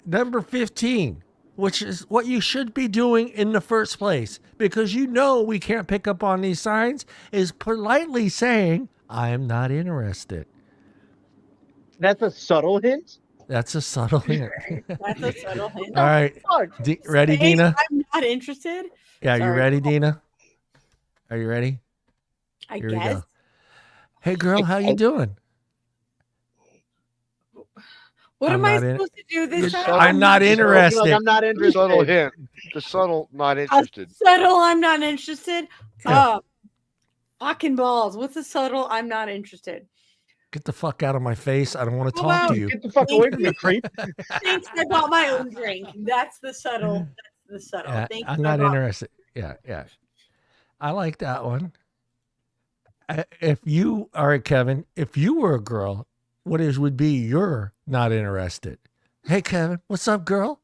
Number 15, which is what you should be doing in the first place, because we can't pick up on these signs, is politely saying, "I'm not interested." That's a subtle hint? That's a subtle hint. That's a subtle hint. All right. Ready, Deana? I'm not interested. Yeah, you ready, Deana? Are you ready? Here guess. We go. Hey, girl, how you doing? What am I supposed to do this time? I'm not interested. I'm not interested. Subtle hint. The subtle not interested. Subtle I'm not interested? Fucking balls. What's a subtle I'm not interested? Get the fuck out of my face. I don't want to talk to you. Get the fuck away from me, creep. Thanks, I bought my own drink. That's the subtle. That's the subtle. Yeah, I'm not interested. Yeah. I like that one. All right, Kevin, if you were a girl, would be you're not interested. Hey, Kevin, what's up, girl?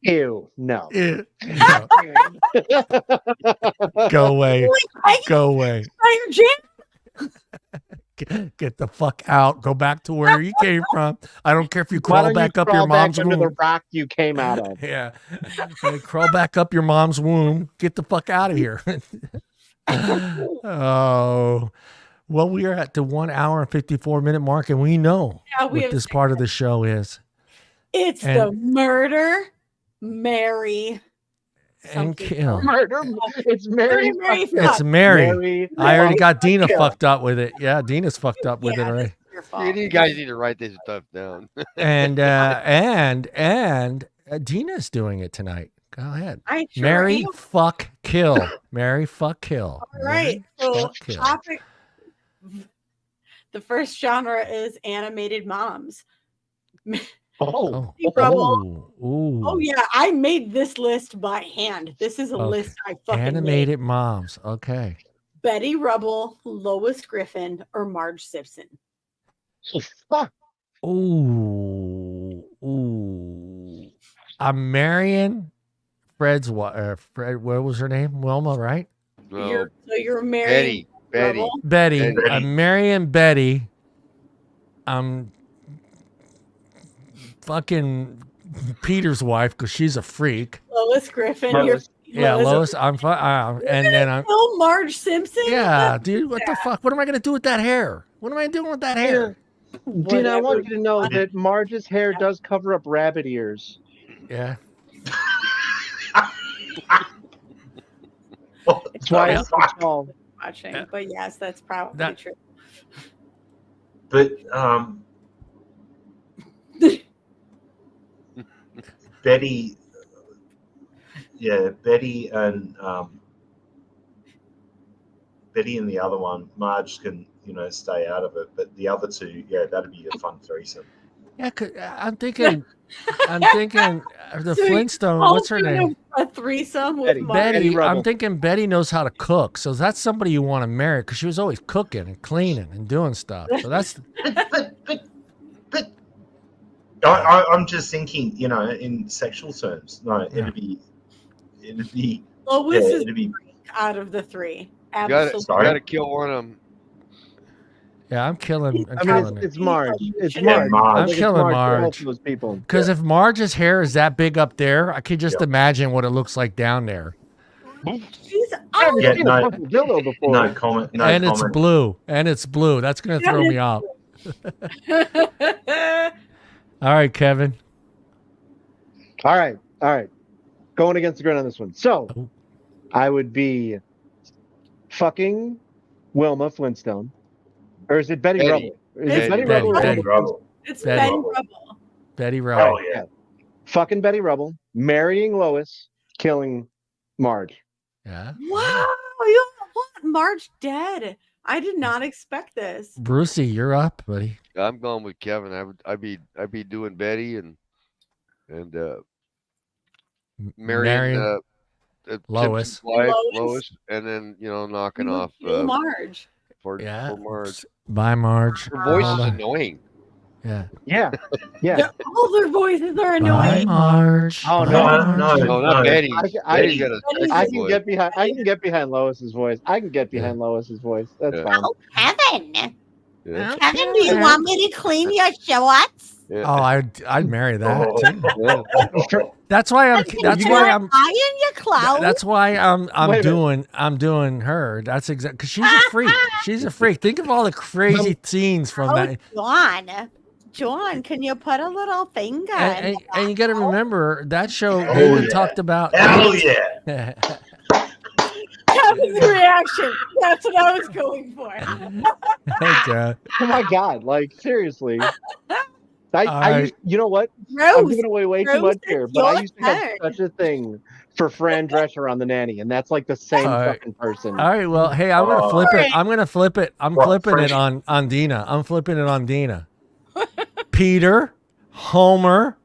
Ew, no. Ew, no. Go away. Go away. Get the fuck out. Go back to where you came from. I don't care if you Why crawl don't back you up crawl your back mom's under womb. the rock you came out of? Yeah. Crawl back up your mom's womb. Get the fuck out of here. Oh. Well, we are at the 1 hour and 54-minute mark, and we know what this part of the show is. It's the murder, marry, and kill. Murder. It's Mary. It's Mary. I already got Deana fucked up with it. Yeah, Deana's fucked up with it already. You guys need to write this stuff down. and Deana's doing it tonight. Go ahead. Marry, fuck, kill. Marry, fuck, kill. All right. So topic. The first genre is animated moms. Oh yeah, I made this list by hand. This is a list I fucking animated made. Moms. Okay. Betty Rubble, Lois Griffin, or Marge Simpson. Ooh. I'm marrying Fred's Fred. What was her name? Wilma, right? No. You're marrying Betty. I'm marrying Betty. I'm fucking Peter's wife because she's a freak. Lois Griffin. Lois. I'm fine. And then I'm Marge Simpson. Yeah, dude. What the fuck? What am I gonna do with that hair? What am I doing with that hair? Dude, I want you to know that Marge's hair does cover up rabbit ears. Yeah. That's why it's so tall. Watching, but yes, that's probably true. But Betty, Betty and the other one, Marge can stay out of it, but the other two, that'd be a fun threesome. Yeah, I'm thinking the Flintstone. What's her name? A threesome with Betty. I'm thinking Betty knows how to cook, so that's somebody you want to marry because she was always cooking and cleaning and doing stuff. So that's. But I'm just thinking, in sexual terms. No, it'd be. Lois is out of the three. Absolutely. You got to kill one of them. Yeah, I'm killing. It's Marge. It's Marge. I'm killing Marge. Those people. Because if Marge's hair is that big up there, I could just imagine what it looks like down there. She's no comment. No and comment. it's blue. And it's blue. That's gonna throw me off. All right, Kevin. All right. Going against the grain on this one. So, I would be fucking Wilma Flintstone. Or is it Betty Rubble? Is it Betty Rubble? Betty Rubble. It's Betty Rubble. Betty Rubble. Oh, yeah. Fucking Betty Rubble, marrying Lois, killing Marge. Yeah. Wow, you want Marge dead? I did not expect this. Brucey, you're up, buddy. I'm going with Kevin. I'd be doing Betty and marrying Lois. Wife, Lois, and then knocking off Marge. For Marge. Bye, Marge. Her voice is annoying. Yeah. All their voices are annoying. Bye, Marge. Oh no, not Betty. I can get behind Lois's voice. That's fine. Oh, Kevin. Yeah. Kevin, do you want me to clean your shorts? Yeah. Oh, I'd marry that. That's why I'm doing her. That's exactly because she's a freak. She's a freak. Think of all the crazy scenes from that. John, can you put a little finger? And you got to remember that show. They talked about. Hell yeah. Kevin's reaction. That's what I was going for. Okay. Oh my God! Like seriously. You know what? Rose, I'm giving away way too much here, but I used to have such a thing for Fran Drescher on The Nanny, and that's like the same fucking person. All right, well, hey, I'm gonna flip it. I'm gonna flip it. I'm flipping it on Deana. I'm flipping it on Deana. Peter, Homer,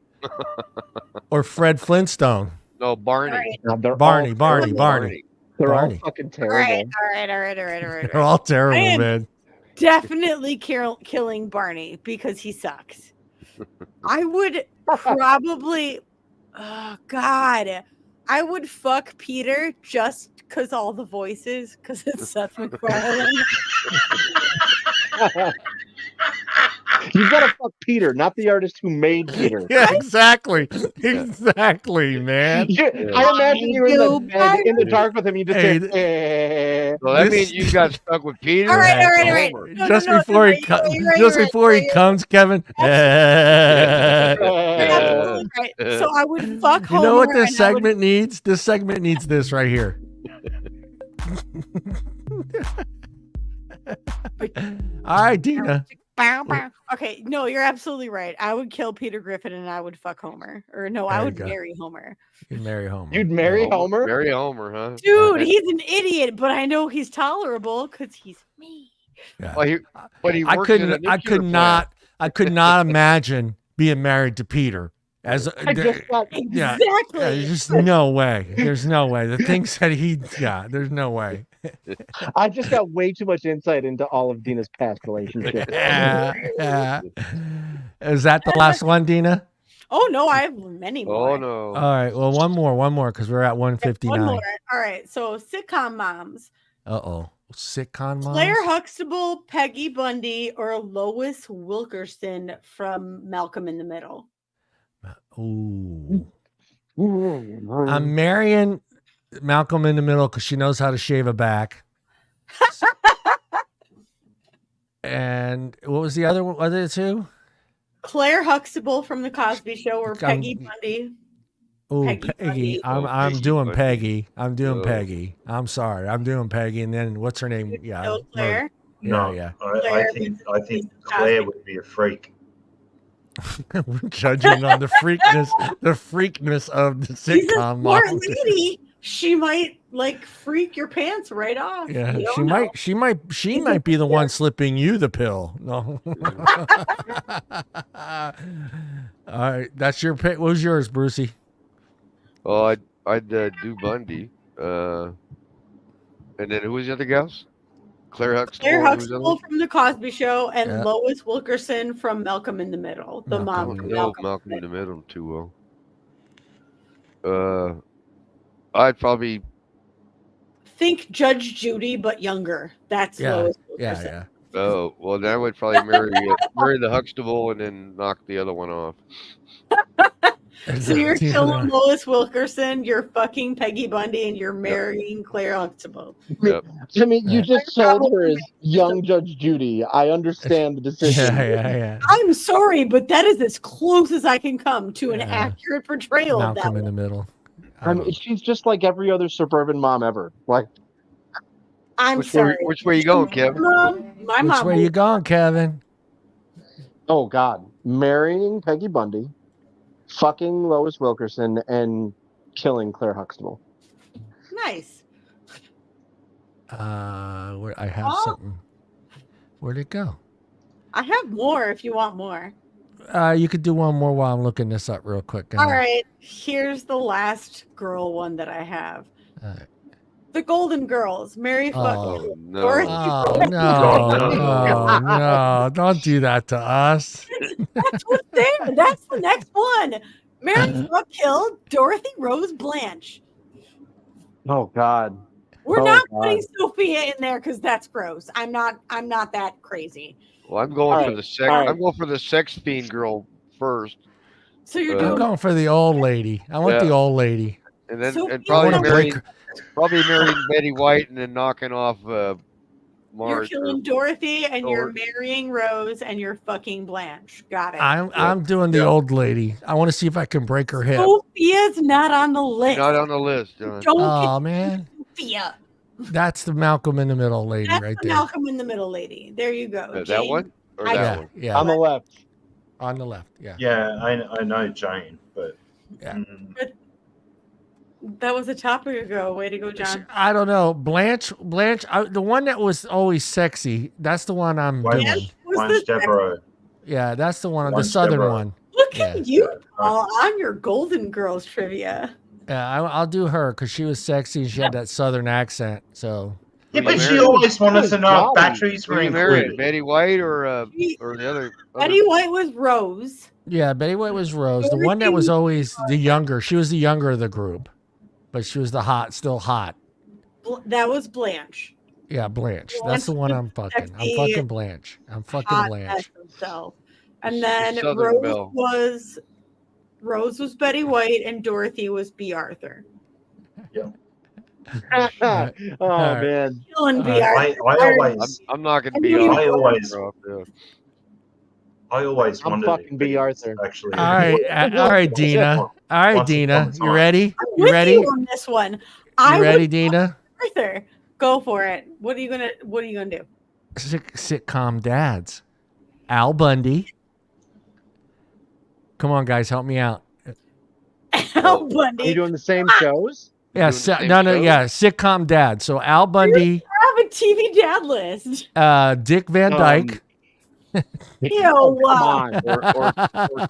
or Fred Flintstone. No, Barney. Barney. They're all fucking terrible. All right. They're all terrible, man. Definitely killing Barney because he sucks. I would probably, oh God, I would fuck Peter just because all the voices, because it's Seth MacFarlane. You've got to fuck Peter, not the artist who made Peter. Yeah, exactly. Exactly, man. I imagine you're in the bed in the dark with him. You just Hey, say, Well, that means you got stuck with Peter. All right. Just before he comes, Kevin. Absolutely right. So I would fuck Homer. You know what this segment needs? This segment needs this right here. All right, Deana. Okay, no, you're absolutely right. I would kill Peter Griffin and I would fuck Homer. Or no, I would marry Homer. You'd marry Homer. You'd marry Homer? Marry Homer, huh? Dude, he's an idiot, but I know he's tolerable because he's me. Yeah. Well, I could not imagine being married to Peter. Exactly. Yeah, there's just no way. There's no way. The things that there's no way. I just got way too much insight into all of Dina's past relationships. Is that the last one, Deana? Oh no, I have many more. Oh no. All right. Well, one more, because we're at 159. One more. All right. So sitcom moms. Sitcom moms. Claire Huxtable, Peggy Bundy, or Lois Wilkerson from Malcolm in the Middle. Ooh. I'm marrying Malcolm in the Middle because she knows how to shave a back. And what was the other one? Other two? Claire Huxtable from the Cosby Show or Peggy Bundy. Oh, Peggy. I'm doing Peggy. I'm doing Peggy. I'm sorry. I'm doing Peggy. And then what's her name? Yeah. Claire? No, yeah. I think Claire would be a freak. We're judging on the freakness of the sitcom smart mom. lady. She might freak your pants right off. Yeah, she might be the one slipping you the pill. No. All right, that's your pick. What was yours, Brucey? Oh, I'd do Bundy. And then who was the other gals? Claire Huxtable from the Cosby Show and Lois Wilkerson from Malcolm in the Middle. The mom from Malcolm in the Middle too well. I'd probably think Judge Judy, but younger. That's Lois Wilkerson. Yeah. Oh well, then I would probably marry the Huxtable and then knock the other one off. So you're killing Lois Wilkerson, you're fucking Peggy Bundy, and you're marrying Claire Huxtable. Yep. I mean, you just sold her as young Judge Judy. I understand the decision. Yeah. I'm sorry, but that is as close as I can come to an accurate portrayal of that. Malcolm in the Middle. I mean, she's just like every other suburban mom ever. Like, sorry. Which way you going, Kevin? Which way you going, Kevin? Oh God, marrying Peggy Bundy, fucking Lois Wilkerson, and killing Claire Huxtable. Nice. Where I have something. Where'd it go? I have more if you want more. You could do one more while I'm looking this up real quick. All right. Here's the last girl one that I have. The Golden Girls. Mary fucking Dorothy. No. Don't do that to us. That's what's there. That's the next one. Mary fuck killed Dorothy Rose Blanche. Oh God. We're not putting Sophia in there because that's gross. I'm not that crazy. Well, I'm going for the sex. I'm going for the sex fiend girl first. So you're I'm going for the old lady. I want the old lady. And then probably marrying Betty White and then knocking off Marge. You're killing Dorothy and you're marrying Rose and you're fucking Blanche. Got it. I'm doing the old lady. I want to see if I can break her hip. Sophia's not on the list. Not on the list. Don't man. Sophia. That's the Malcolm in the Middle lady right there. Malcolm in the Middle lady. There you go. That one? Or that one? Yeah. On the left. On the left. Yeah. Yeah, I know Jane, but that was a topic ago. Way to go, John. I don't know. Blanche, the one that was always sexy. That's the one I'm doing. Blanche Devereaux. Yeah, that's the one, the southern one. Look at you, Paul, on your Golden Girls trivia. Yeah, I'll do her because she was sexy and she had that southern accent. So. Yeah, but she always wanted to know if batteries were included. Betty White or the other. Betty White was Rose. Yeah, Betty White was Rose. The one that was always the younger. She was the younger of the group, but she was still hot. That was Blanche. Yeah, Blanche. That's the one I'm fucking. I'm fucking Blanche. I'm fucking Blanche. Himself. And then Southern Belle. Rose was Betty White and Dorothy was B. Arthur. Oh man, Killing B. Arthur. I'm not going to be I always I'm wondered fucking B. Arthur. Actually, All right, Dina. All right, Dina. You ready? I'm You with ready? you on this one. You ready, Dina? Arthur, go for it. What are you gonna do? Sitcom dads. Al Bundy. Come on, guys, help me out. Al Bundy. Are you doing the same shows? Yeah, yeah, sitcom dad. So Al Bundy. I have a TV dad list. Dick Van Dyke. Ew, wow. Or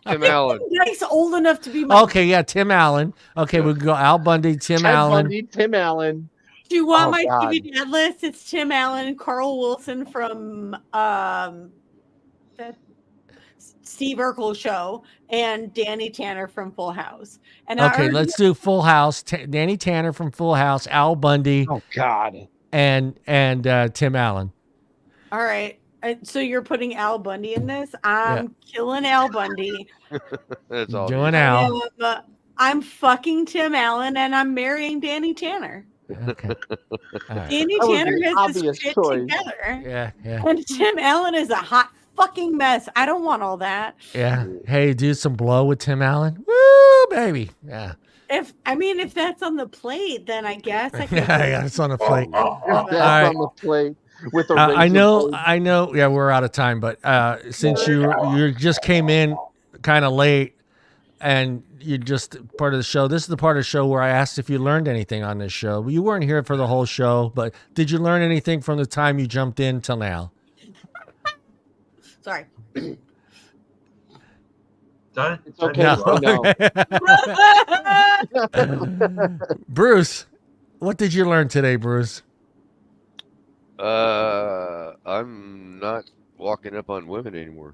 Tim Allen. Dyke's old enough to be my. Okay, yeah, Tim Allen. Okay, we can go Al Bundy, Tim Allen. Bundy, Tim Allen. Do you want my TV dad list? It's Tim Allen, Carl Wilson from Steve Urkel show, and Danny Tanner from Full House. And okay, let's do Full House. Danny Tanner from Full House, Al Bundy. Oh God. And Tim Allen. All right. So you're putting Al Bundy in this? I'm killing Al Bundy. That's all. Doing Al. I'm fucking Tim Allen, and I'm marrying Danny Tanner. Okay. Right. Danny Tanner has this shit together. Yeah. And Tim Allen is a hot fucking mess. I don't want all that. Yeah. Hey, do some blow with Tim Allen. Woo, baby. Yeah. If that's on the plate, then I guess I can. Yeah, it's on the plate. That's on the plate. With the I know. Yeah, we're out of time, but since you just came in kind of late, and you're just part of the show. This is the part of the show where I asked if you learned anything on this show. You weren't here for the whole show, but did you learn anything from the time you jumped in till now? Sorry. It's okay. No. Bruce, what did you learn today, Bruce? I'm not walking up on women anymore.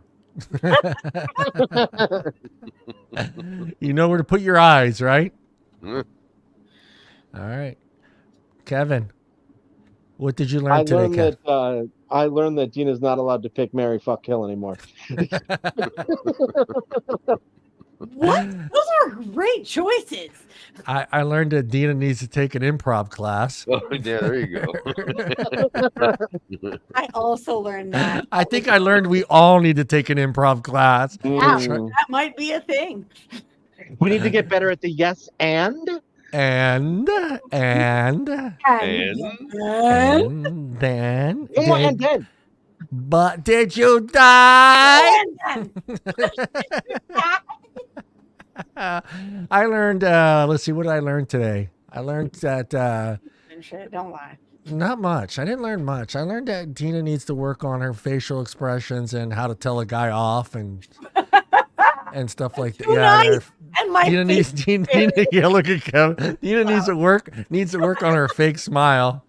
You know where to put your eyes, right? Mm. All right. Kevin, what did you learn today, Kevin? I learned that Dina's not allowed to pick Marry, Fuck, Kill anymore. What? Those are great choices. I learned that Deana needs to take an improv class. Oh, yeah, there you go. I also learned that. I think I learned we all need to take an improv class. That might be a thing. We need to get better at the yes and then. But did you die? I learned, let's see, what did I learn today? I learned that... shit, don't lie. Not much. I didn't learn much. I learned that Deana needs to work on her facial expressions and how to tell a guy off and stuff like that. Nice. And my Deana yeah, look at Kevin. Deana needs to work on her fake smile.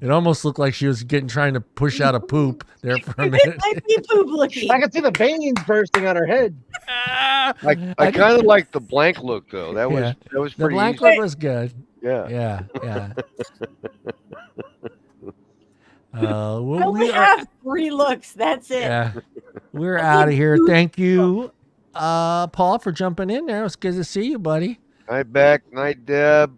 It almost looked like she was trying to push out a poop there for a minute. It might be poop looking. I can see the veins bursting on her head. I kind of like the blank look though. That was pretty. The blank easy. look was good. Yeah. We only have 3 looks. That's it. Yeah. We're out of here. Thank you, Paul, for jumping in there. It's good to see you, buddy. Night back. Night, Deb.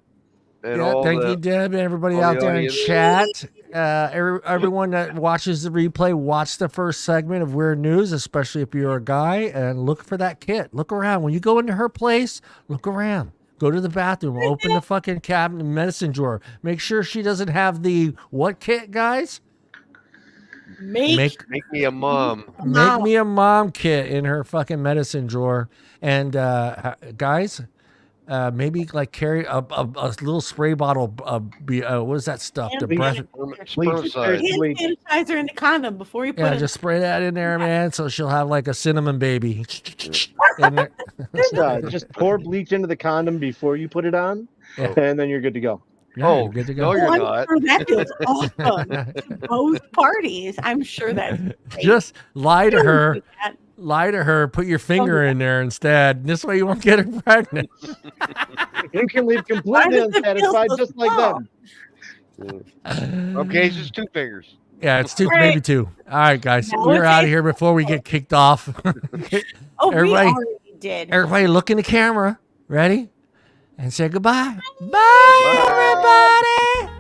And thank you, Deb, and everybody out there in chat. Everyone that watches the replay, watch the first segment of Weird News, especially if you're a guy, and look for that kit. Look around. When you go into her place, look around. Go to the bathroom. Open the fucking cabinet medicine drawer. Make sure she doesn't have the what kit, guys? Make me a mom. Make me a mom kit in her fucking medicine drawer. And guys, maybe like carry a little spray bottle of what is that stuff? The breath sanitizer in the condom before you put it. Just spray that in there, man. So she'll have like a cinnamon baby. Just pour bleach into the condom before you put it on, and then you're good to go. Yeah, you're good to go. No, you're not. Sure that feels awesome to both parties. I'm sure that's great. Just lie to her. Lie to her. Put your finger in there instead. This way you won't get her pregnant. You can leave completely unsatisfied, just like them. Okay, it's just 2 fingers. Yeah, it's 2, Right. maybe 2. All right, guys, Now we're it's out of eight. here before we get kicked off. Oh, Everybody- we already did. Everybody, look in the camera. Ready? And say goodbye. Bye, everybody.